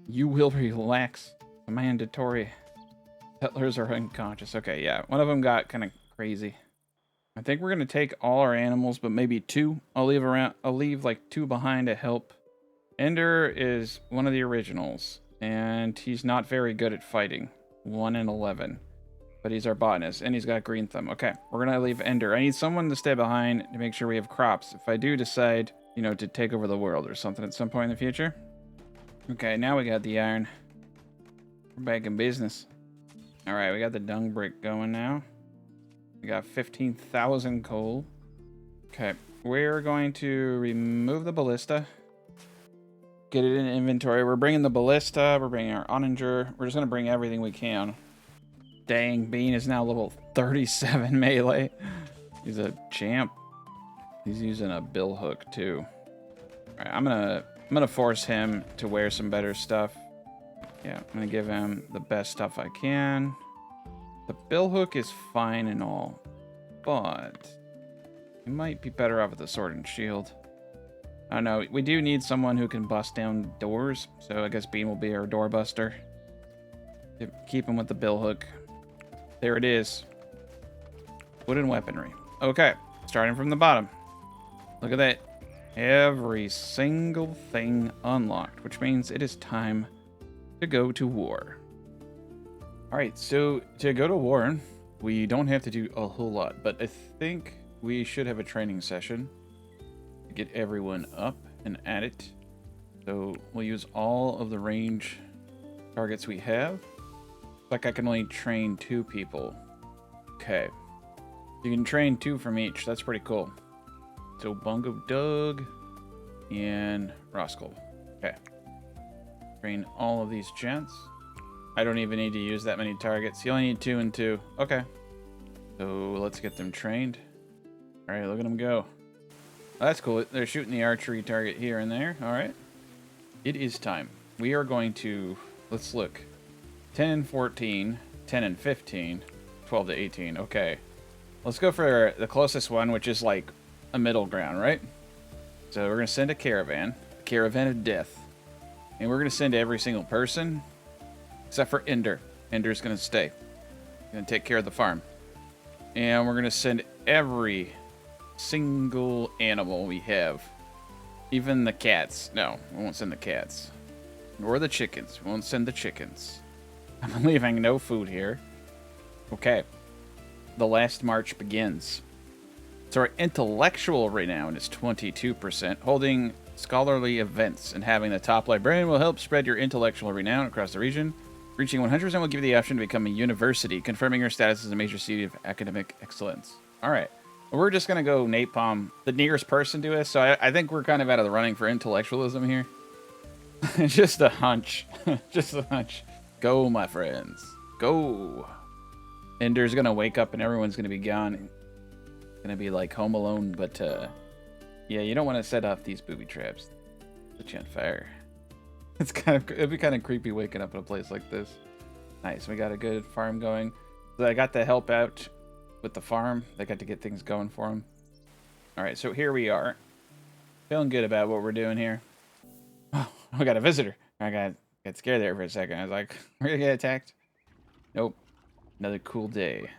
You will relax. Mandatory. Settlers are unconscious. Okay, yeah. One of them got kind of crazy. I think we're going to take all our animals, but maybe 2. I'll leave like 2 behind to help. Ender is one of the originals, and he's not very good at fighting. 1 in 11. But he's our botanist, and he's got green thumb. Okay, we're going to leave Ender. I need someone to stay behind to make sure we have crops. If I do decide, you know, to take over the world or something at some point in the future. Okay, now we got the iron. We're back in business. All right, we got the dung brick going now. We got 15,000 coal. Okay, we're going to remove the ballista. Get it in inventory. We're bringing the ballista. We're bringing our onager. We're just going to bring everything we can. Dang, Bean is now level 37 melee. He's a champ. He's using a bill hook too. All right, I'm gonna force him to wear some better stuff. Yeah, I'm gonna give him the best stuff I can. The bill hook is fine and all, but he might be better off with the sword and shield. I don't know. We do need someone who can bust down doors, so I guess Bean will be our door buster. Keep him with the bill hook. There it is. Wooden weaponry. Okay, starting from the bottom. Look at that. Every single thing unlocked, which means it is time to go to war. All right, so to go to war, we don't have to do a whole lot, but I think we should have a training session to get everyone up and at it. So we'll use all of the range targets we have. Like I can only train 2 people. Okay. You can train 2 from each. That's pretty cool. So Bungo Doug and Roscoe. Okay. Train all of these gents. I don't even need to use that many targets. You only need 2 and 2. Okay. So let's get them trained. All right, look at them go. Oh, that's cool. They're shooting the archery target here and there. All right. It is time. We are going to... Let's look. 10 and 14, 10 and 15, 12 to 18. Okay. Let's go for the closest one, which is like a middle ground, right? So we're going to send a caravan of death. And we're going to send every single person, except for Ender. Ender's going to stay. Going to take care of the farm. And we're going to send every single animal we have. Even the cats. No, we won't send the cats. Nor the chickens. We won't send the chickens. I'm leaving no food here. Okay. The last march begins. So our intellectual renown is 22%. Holding scholarly events and having the top librarian will help spread your intellectual renown across the region. Reaching 100% will give you the option to become a university, confirming your status as a major city of academic excellence. All right. We're just going to go napalm the nearest person to us. So I think we're kind of out of the running for intellectualism here. Just a hunch. Just a hunch. Go, my friends. Go. Ender's gonna wake up and everyone's gonna be gone. It's gonna be like Home Alone, but yeah, you don't want to set off these booby traps. Put you on fire. It'd be kind of creepy waking up in a place like this. Nice, we got a good farm going. So I got to help out with the farm. I got to get things going for them. All right, so here we are. Feeling good about what we're doing here. Oh, we got a visitor. I got scared there for a second. I was like, we're gonna get attacked? Nope. Another cool day.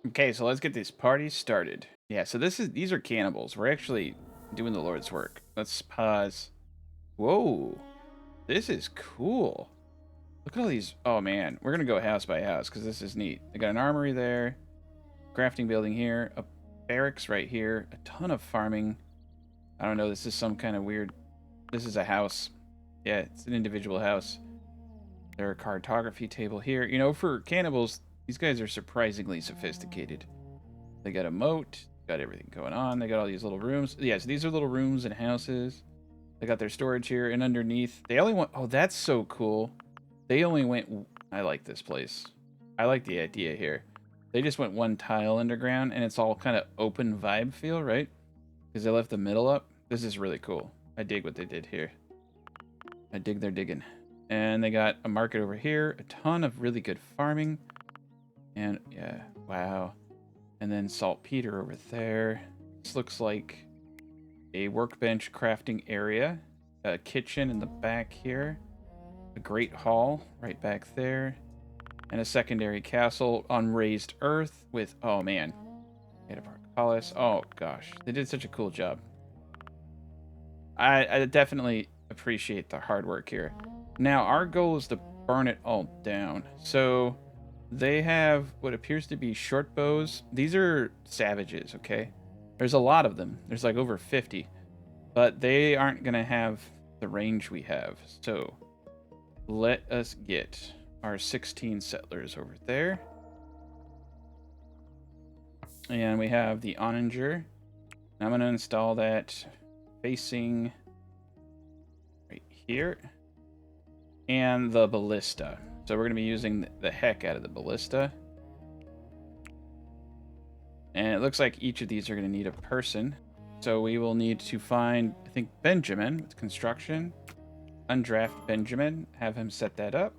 Okay, so let's get this party started. Yeah, so these are cannibals. We're actually doing the Lord's work. Let's pause. Whoa. This is cool. Look at all these. Oh, man. We're gonna go house by house because this is neat. They got an armory there. Crafting building here. A barracks right here. A ton of farming. I don't know. This is some kind of weird... This is a house. Yeah, it's an individual house. There's a cartography table here. You know, for cannibals, these guys are surprisingly sophisticated. They got a moat, got everything going on. They got all these little rooms. Yeah, so these are little rooms and houses. They got their storage here, and underneath, they only went... Oh, that's so cool. They only went... I like this place. I like the idea here. They just went one tile underground, and it's all kind of open vibe feel, right? Because they left the middle up. This is really cool. I dig what they did here. I dig their digging. And they got a market over here. A ton of really good farming. And, yeah, wow. And then saltpeter over there. This looks like a workbench crafting area. A kitchen in the back here. A great hall right back there. And a secondary castle on raised earth with, oh man. Palace. Oh gosh. They did such a cool job. I definitely appreciate the hard work here. Now, our goal is to burn it all down. So, they have what appears to be short bows. These are savages, okay? There's a lot of them. There's like over 50. But they aren't going to have the range we have. So, let us get our 16 settlers over there. And we have the onager. I'm going to install that facing right here. And the ballista. So we're going to be using the heck out of the ballista. And it looks like each of these are going to need a person. So we will need to find, I think, Benjamin with construction. Undraft Benjamin. Have him set that up.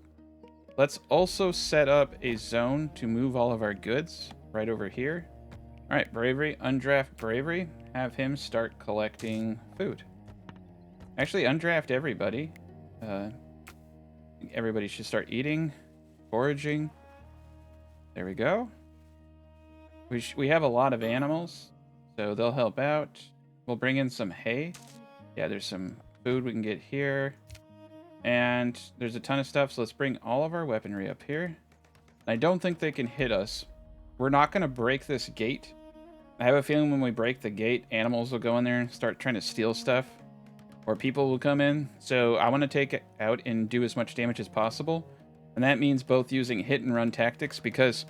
Let's also set up a zone to move all of our goods right over here. All right, Bravery. Undraft Bravery. Have him start collecting food. Actually, undraft everybody. Everybody should start eating, foraging. There we go. We have a lot of animals, so they'll help out. We'll bring in some hay. Yeah, there's some food we can get here. And there's a ton of stuff, so let's bring all of our weaponry up here. I don't think they can hit us. We're not going to break this gate. I have a feeling when we break the gate, animals will go in there and start trying to steal stuff. Or people will come in. So I want to take it out and do as much damage as possible. And that means both using hit and run tactics because,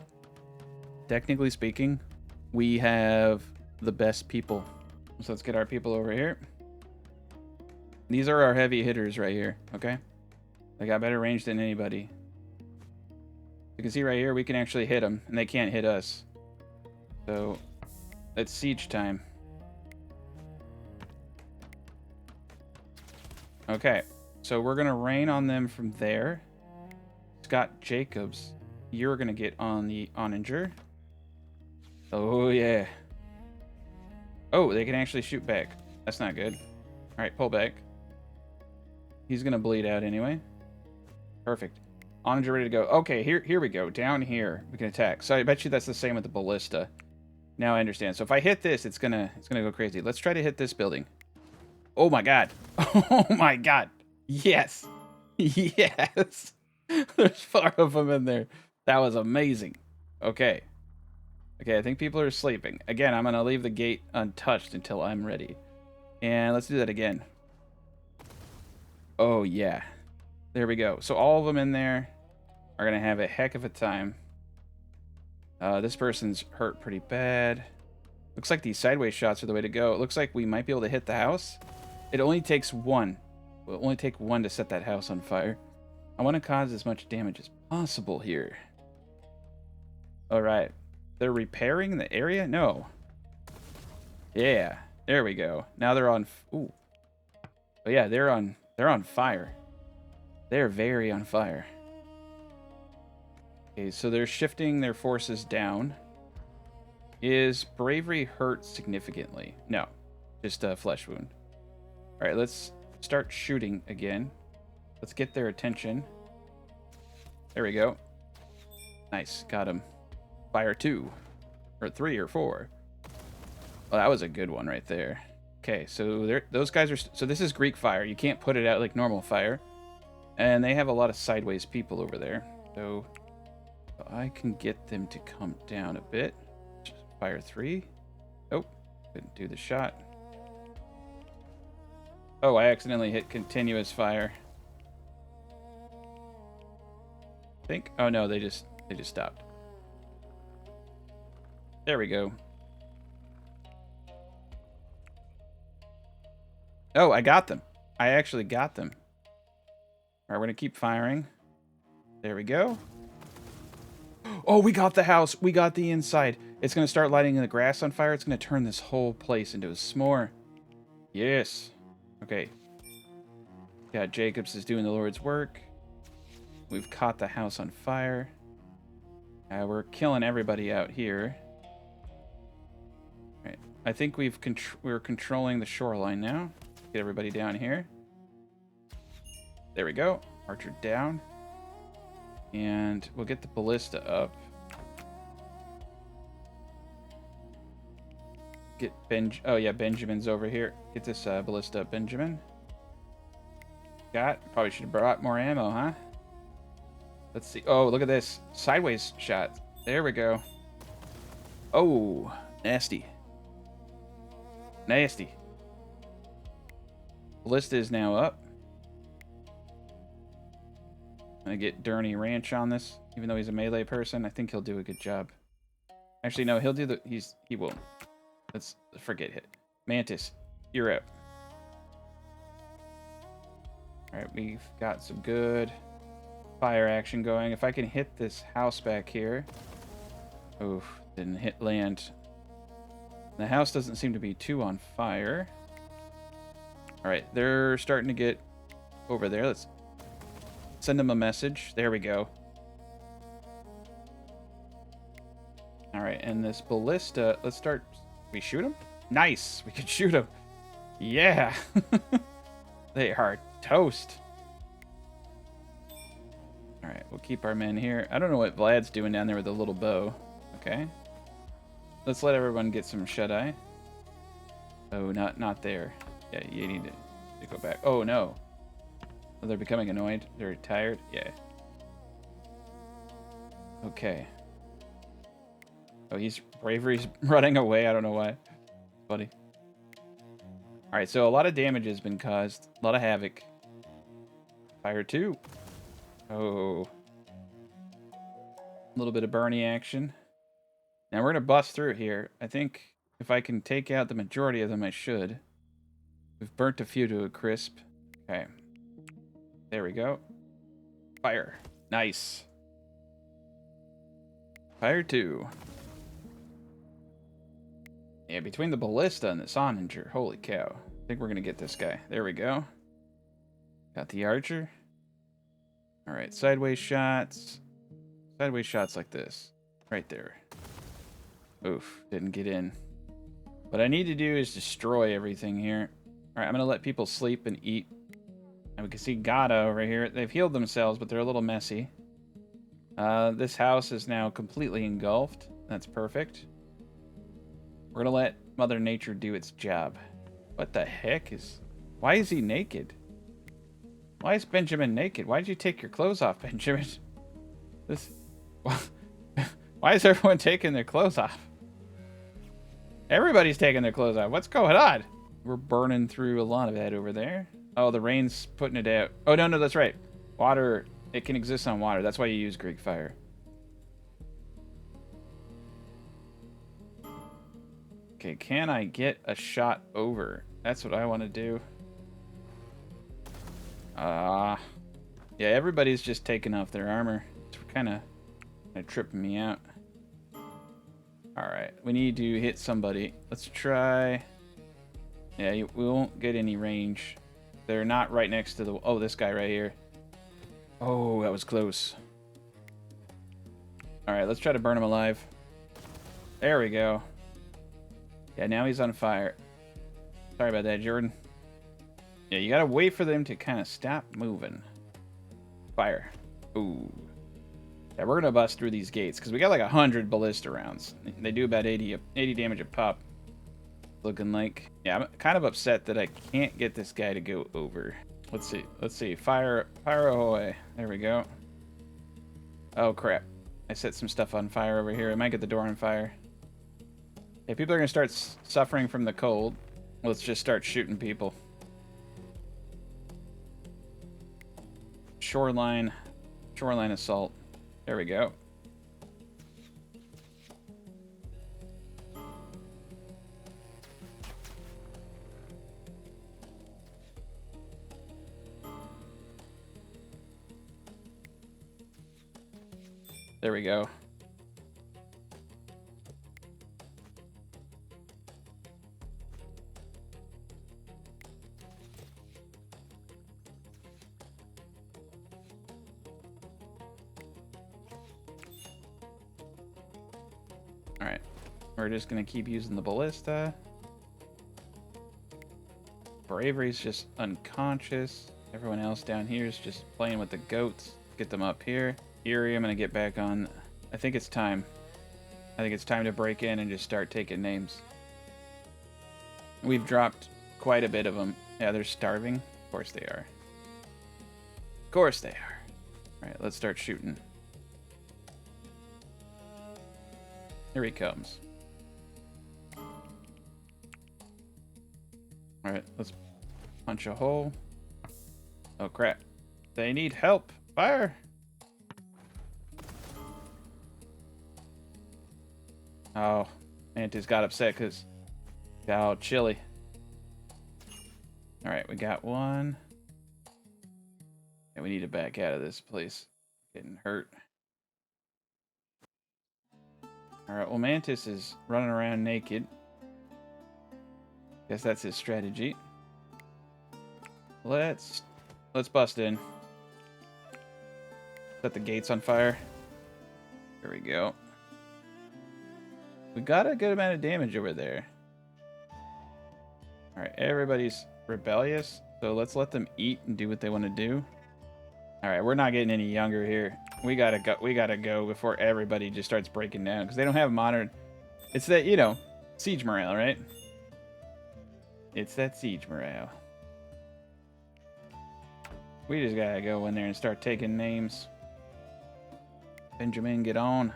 technically speaking, we have the best people. So let's get our people over here. These are our heavy hitters right here, okay? They got better range than anybody. You can see right here, we can actually hit them, and they can't hit us. So, it's siege time. Okay, so we're going to rain on them from there. Scott Jacobs, you're going to get on the onager. Oh, yeah. Oh, they can actually shoot back. That's not good. All right, pull back. He's going to bleed out anyway. Perfect. Onager ready to go. Okay, here we go. Down here, we can attack. So I bet you that's the same with the ballista. Now I understand. So if I hit this, it's gonna go crazy. Let's try to hit this building. Oh my god. Oh my god. Yes. Yes. There's 4 of them in there. That was amazing. Okay. Okay, I think people are sleeping. Again, I'm going to leave the gate untouched until I'm ready. And let's do that again. Oh, yeah. There we go. So all of them in there are going to have a heck of a time. This person's hurt pretty bad. Looks like these sideways shots are the way to go. It looks like we might be able to hit the house. It only takes 1. It will only take 1 to set that house on fire. I want to cause as much damage as possible here. All right. They're repairing the area? No. Yeah. There we go. Now they're on... Ooh. Oh, yeah. They're on fire. They're very on fire. Okay, so they're shifting their forces down. Is bravery hurt significantly? No. Just a flesh wound. All right, let's start shooting again. Let's get their attention. There we go. Nice. Got him. Fire 2. Or 3 or 4. Well, that was a good one right there. Okay, so those guys are... So this is Greek fire. You can't put it out like normal fire. And they have a lot of sideways people over there. So I can get them to come down a bit. Fire 3. Oh, couldn't do the shot. Oh, I accidentally hit continuous fire. I think. Oh no, they just stopped. There we go. Oh, I got them. I actually got them. All right, we're gonna keep firing. There we go. Oh, we got the house. We got the inside. It's going to start lighting the grass on fire. It's going to turn this whole place into a s'more. Yes. Okay. Yeah, Jacobs is doing the Lord's work. We've caught the house on fire. We're killing everybody out here. All right. I think we're controlling the shoreline now. Get everybody down here. There we go. Archer down. And we'll get the ballista up. Get oh yeah, Benjamin's over here. Get this ballista up, Benjamin. Probably should have brought more ammo, huh? Let's see. Oh, look at this. Sideways shot. There we go. Oh, nasty. Nasty. Ballista is now up. I'm gonna get Durney Ranch on this, even though he's a melee person. I think he'll do a good job. Actually, no, he'll do the. He won't. Let's forget it. Mantis, you're up. All right, we've got some good fire action going. If I can hit this house back here. Oof, didn't hit land. The house doesn't seem to be too on fire. All right, they're starting to get over there. Let's send them a message. There we go. All right, and this ballista, let's start. We shoot him? Nice, we can shoot him. Yeah. They are toast. All right, we'll keep our men here. I don't know what Vlad's doing down there with the little bow. Okay. Let's let everyone get some shut-eye. Oh, not there. Yeah, you need to go back. Oh, no. Oh, they're becoming annoyed. They're tired. Yeah. Okay. Oh, bravery's running away. I don't know why. Funny. All right, so a lot of damage has been caused. A lot of havoc. Fire 2. Oh. A little bit of Bernie action. Now we're going to bust through here. I think if I can take out the majority of them, I should. We've burnt a few to a crisp. Okay. There we go. Fire. Nice. Fire 2. Yeah, between the ballista and this onager, holy cow. I think we're going to get this guy. There we go. Got the archer. All right, sideways shots. Sideways shots like this. Right there. Oof, didn't get in. What I need to do is destroy everything here. All right, I'm going to let people sleep and eat. And we can see Gata over here. They've healed themselves, but they're a little messy. This house is now completely engulfed. That's perfect. We're going to let Mother Nature do its job. What the heck is... Why is he naked? Why is Benjamin naked? Why did you take your clothes off, Benjamin? This... Why is everyone taking their clothes off? Everybody's taking their clothes off. What's going on? We're burning through a lot of that over there. Oh, the rain's putting it out. Oh, no, that's right. Water, it can exist on water. That's why you use Greek fire. Okay, can I get a shot over? That's what I want to do. Yeah, everybody's just taking off their armor. It's kind of tripping me out. All right, we need to hit somebody. Let's try. Yeah, we won't get any range. They're not right next to the... Oh, this guy right here. Oh, that was close. All right, let's try to burn him alive. There we go. Yeah, now he's on fire. Sorry about that, Jordan. Yeah, you gotta wait for them to kind of stop moving. Fire. Ooh. Yeah, we're gonna bust through these gates because we got like 100 ballista rounds. They do about 80 damage a pop. Looking like. Yeah, I'm kind of upset that I can't get this guy to go over. Let's see. Fire ahoy. There we go. Oh crap. I set some stuff on fire over here. I might get the door on fire. Hey, people are gonna start suffering from the cold. Let's just start shooting people. Shoreline assault. There we go. There we go. Alright. We're just gonna keep using the Ballista. Bravery's just unconscious. Everyone else down here is just playing with the goats. Get them up here. Eerie, I'm gonna get back on. I think it's time. I think it's time to break in and just start taking names. We've dropped quite a bit of them. Yeah, they're starving. Of course they are. Of course they are. Alright, let's start shooting. Here he comes. Alright, let's punch a hole. Oh crap. They need help. Fire! Oh, Mantis got upset because got all chilly. Alright, we got one. And we need to back out of this place. Getting hurt. Alright, well Mantis is running around naked. Guess that's his strategy. Let's bust in. Set the gates on fire. There we go. We got a good amount of damage over there. Alright, everybody's rebellious, so let's let them eat and do what they want to do. Alright, we're not getting any younger here. We gotta go before everybody just starts breaking down, because they don't have modern... It's that, you know, siege morale, right? It's that siege morale. We just gotta go in there and start taking names. Benjamin, get on.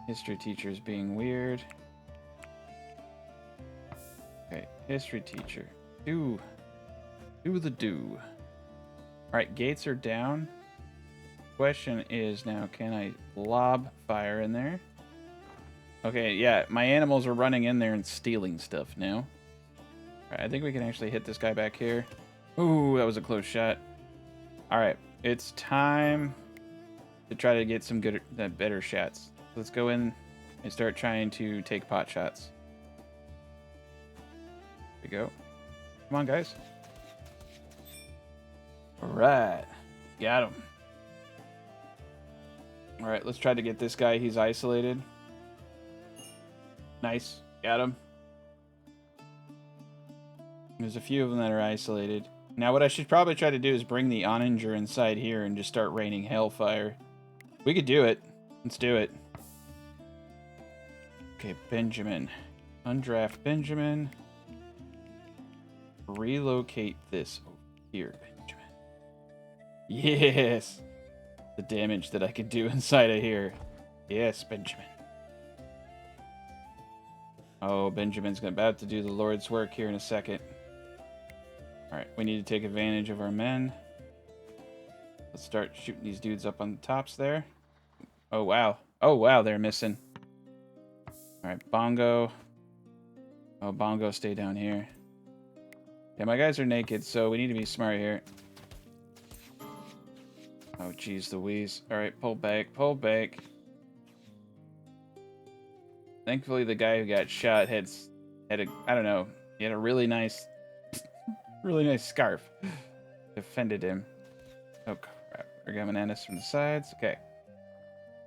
History teacher's being weird. Okay, history teacher. Do the do. Alright, gates are down. Question is now, can I lob fire in there? Okay, yeah, my animals are running in there and stealing stuff now. Alright, I think we can actually hit this guy back here. Ooh, that was a close shot. Alright, it's time to try to get some better shots. Let's go in and start trying to take pot shots. Here we go. Come on, guys. Alright, got him. Alright, let's try to get this guy. He's isolated. Nice, got him. There's a few of them that are isolated. Now what I should probably try to do is bring the onager inside here and just start raining hellfire. We could do it. Let's do it. Okay, Benjamin. Undraft Benjamin. Relocate this over here, Benjamin. Yes! The damage that I could do inside of here. Yes, Benjamin. Oh, Benjamin's about to do the Lord's work here in a second. Alright, we need to take advantage of our men. Let's start shooting these dudes up on the tops there. Oh, wow. Oh, wow, they're missing. Alright, Bongo. Oh, Bongo, stay down here. Yeah, my guys are naked, so we need to be smart here. Oh, jeez Louise. Alright, pull back, pull back. Thankfully, the guy who got shot had a, I don't know, he had a really nice scarf. Defended him. Oh, crap. They're coming at us from the sides. Okay.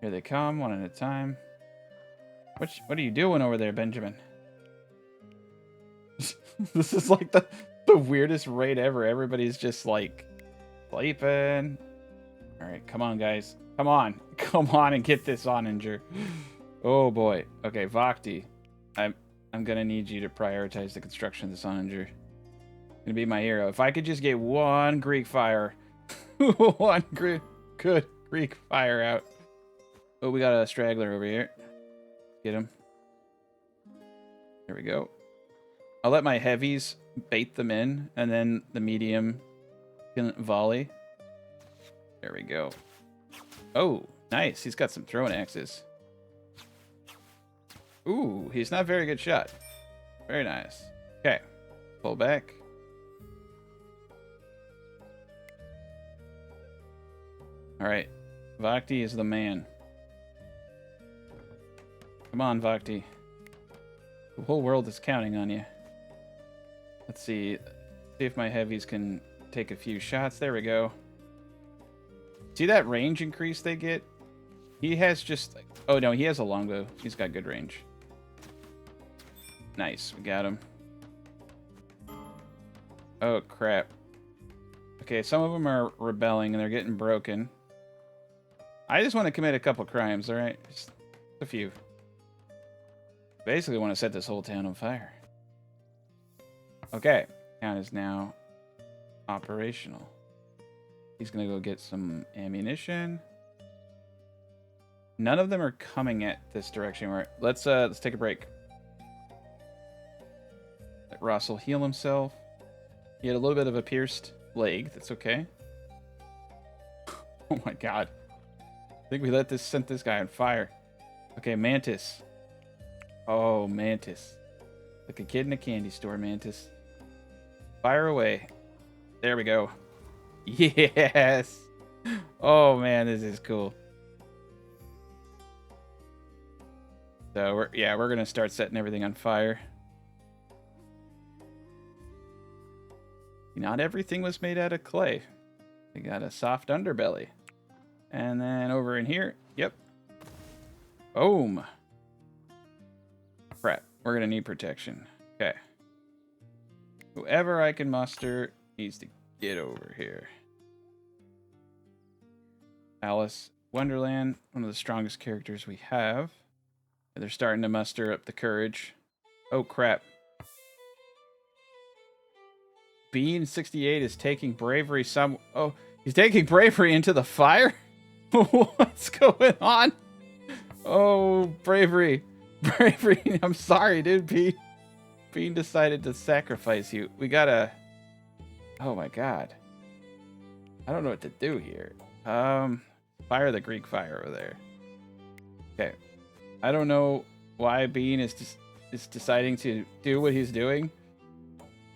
Here they come, one at a time. What are you doing over there, Benjamin? This is like the weirdest raid ever. Everybody's just like sleeping. Alright, come on, guys. Come on. Come on and get this onager. Oh boy. Okay, Vakti. I'm gonna need you to prioritize the construction of this onager. Gonna be my hero. If I could just get one Greek fire. One good Greek fire out. Oh, we got a straggler over here. Get him. There we go. I'll let my heavies bait them in, and then the medium can volley. There we go. Oh, nice. He's got some throwing axes. Ooh, he's not a very good shot. Very nice. Okay. Pull back. Alright. Vakti is the man. Come on, Vakti. The whole world is counting on you. Let's see. See if my heavies can take a few shots. There we go. See that range increase they get? He has just like... Oh, no, he has a longbow. He's got good range. Nice. We got him. Oh, crap. Okay, some of them are rebelling and they're getting broken. I just want to commit a couple crimes, all right? Just a few. Basically want to set this whole town on fire. Okay. Town is now operational. He's going to go get some ammunition. None of them are coming at this direction. Right? Let's take a break. Let Russell heal himself. He had a little bit of a pierced leg. That's okay. Oh my god. I think we sent this guy on fire. Okay, Mantis. Oh, Mantis. Like a kid in a candy store, Mantis. Fire away. There we go. Yes. Oh man, this is cool. So we're gonna start setting everything on fire. Not everything was made out of clay. They got a soft underbelly. And then over in here, yep. Boom. Crap, we're gonna need protection. Okay. Whoever I can muster needs to get over here. Alice Wonderland, one of the strongest characters we have. They're starting to muster up the courage. Oh, crap. Bean68 is taking bravery Oh, he's taking bravery into the fire? What's going on? Oh, bravery. Bravery. I'm sorry, dude. Bean decided to sacrifice you. We gotta... Oh, my God. I don't know what to do here. Fire the Greek fire over there. Okay. I don't know why Bean is deciding to do what he's doing.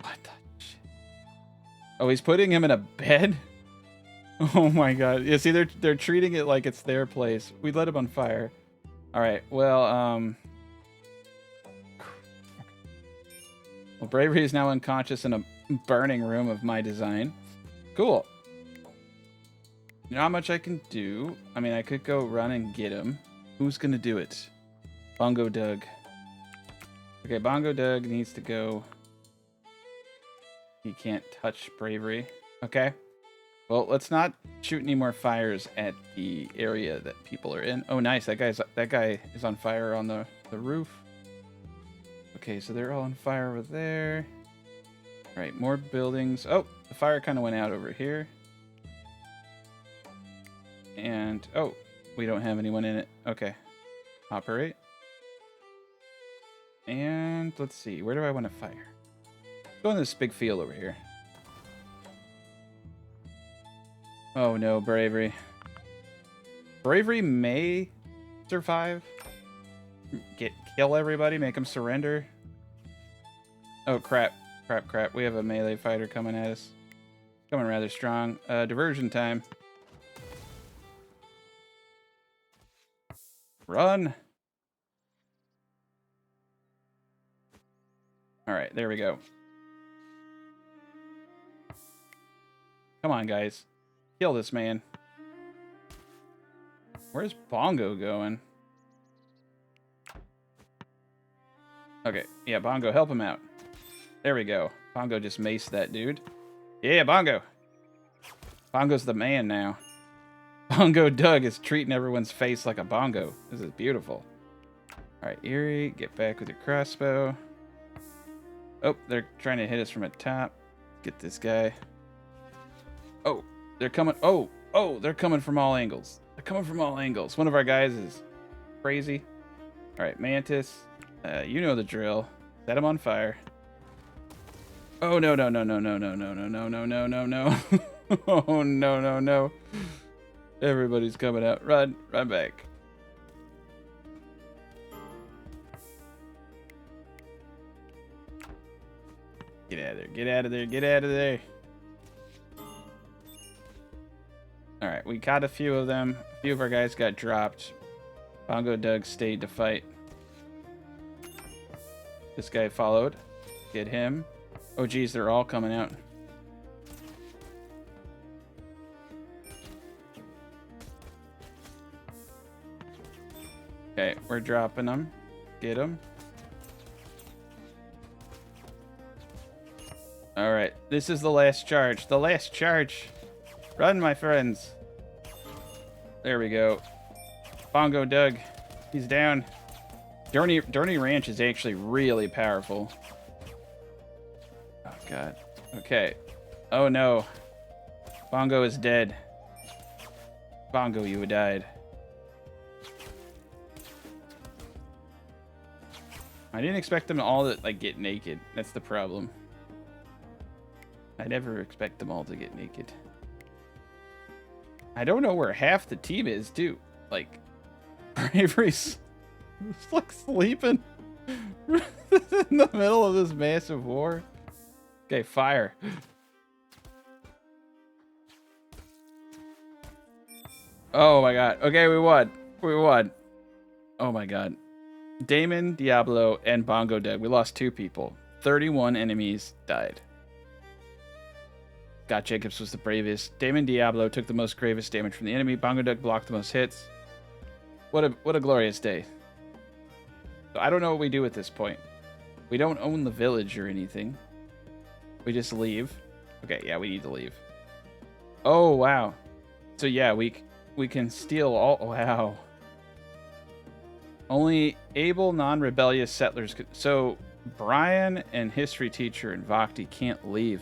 What the shit? Oh, he's putting him in a bed? Oh my god. Yeah, see, they're treating it like it's their place. We let him on fire. Alright, well, well, Bravery is now unconscious in a burning room of my design. Cool. You know how much I can do? I mean, I could go run and get him. Who's gonna do it? Bongo Doug. Okay, Bongo Doug needs to go. He can't touch Bravery. Okay. Well, let's not shoot any more fires at the area that people are in. Oh, nice. That guy is on fire on the roof. Okay, so they're all on fire over there. All right, more buildings. Oh, the fire kind of went out over here. And, oh, we don't have anyone in it. Okay. Operate. And let's see. Where do I want to fire? Go in this big field over here. Oh no, Bravery. Bravery may survive. Kill everybody, make them surrender. Oh crap. Crap. We have a melee fighter coming at us. Coming rather strong. Diversion time. Run. Alright, there we go. Come on, guys. Kill this man. Where's Bongo going? Okay, yeah, Bongo, help him out. There we go. Bongo just maced that dude. Yeah, Bongo. Bongo's the man now. Bongo Doug is treating everyone's face like a bongo. This is beautiful. Alright, Eerie, get back with your crossbow. Oh, they're trying to hit us from the top. Get this guy. Oh, they're coming. Oh, they're coming from all angles. They're coming from all angles. One of our guys is crazy. All right, Mantis. You know the drill. Set him on fire. Oh, no. Oh, no. Everybody's coming out. Run back. Get out of there. All right, we caught a few of them. A few of our guys got dropped. Bongo Doug stayed to fight. This guy followed. Get him. Oh, geez, they're all coming out. Okay, we're dropping them. Get them. All right, this is the last charge. The last charge. Run, my friends. There we go. Bongo Doug. He's down. Dorney Ranch is actually really powerful. Oh, God. Okay. Oh, no. Bongo is dead. Bongo, you died. I didn't expect them all to, like, get naked. That's the problem. I never expect them all to get naked. I don't know where half the team is, too. Like, Bravery's like sleeping in the middle of this massive war. Okay, fire. Oh my god. Okay, we won. We won. Oh my god. Damon, Diablo, and Bongo dead. We lost 2 people. 31 enemies died. Scott Jacobs was the bravest. Damon Diablo took the most gravest damage from the enemy. Bongo Duck blocked the most hits. What a glorious day. So I don't know what we do at this point. We don't own the village or anything. We just leave. Okay, yeah, we need to leave. Oh, wow. So yeah, we can steal all... Wow. Only able, non-rebellious settlers could... So Brian and history teacher and Vakti can't leave.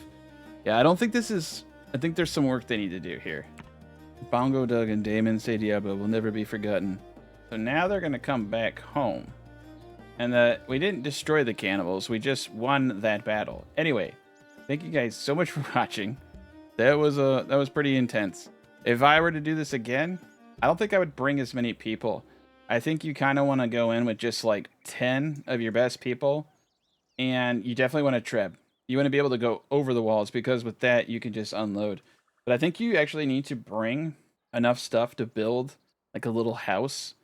Yeah, I don't think this is... I think there's some work they need to do here. Bongo Doug and Damon say Diablo will never be forgotten. So now they're going to come back home. And we didn't destroy the cannibals. We just won that battle. Anyway, thank you guys so much for watching. That was pretty intense. If I were to do this again, I don't think I would bring as many people. I think you kind of want to go in with just like 10 of your best people. And you definitely want to treb. You want to be able to go over the walls because with that, you can just unload. But I think you actually need to bring enough stuff to build like a little house.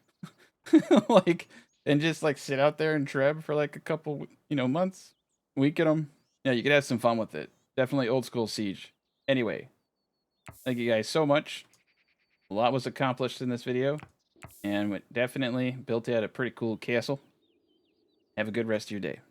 Like, and just like sit out there and treb for like a couple, months. Weaken them. Yeah, you could have some fun with it. Definitely old school siege. Anyway, thank you guys so much. A lot was accomplished in this video. And we definitely built out a pretty cool castle. Have a good rest of your day.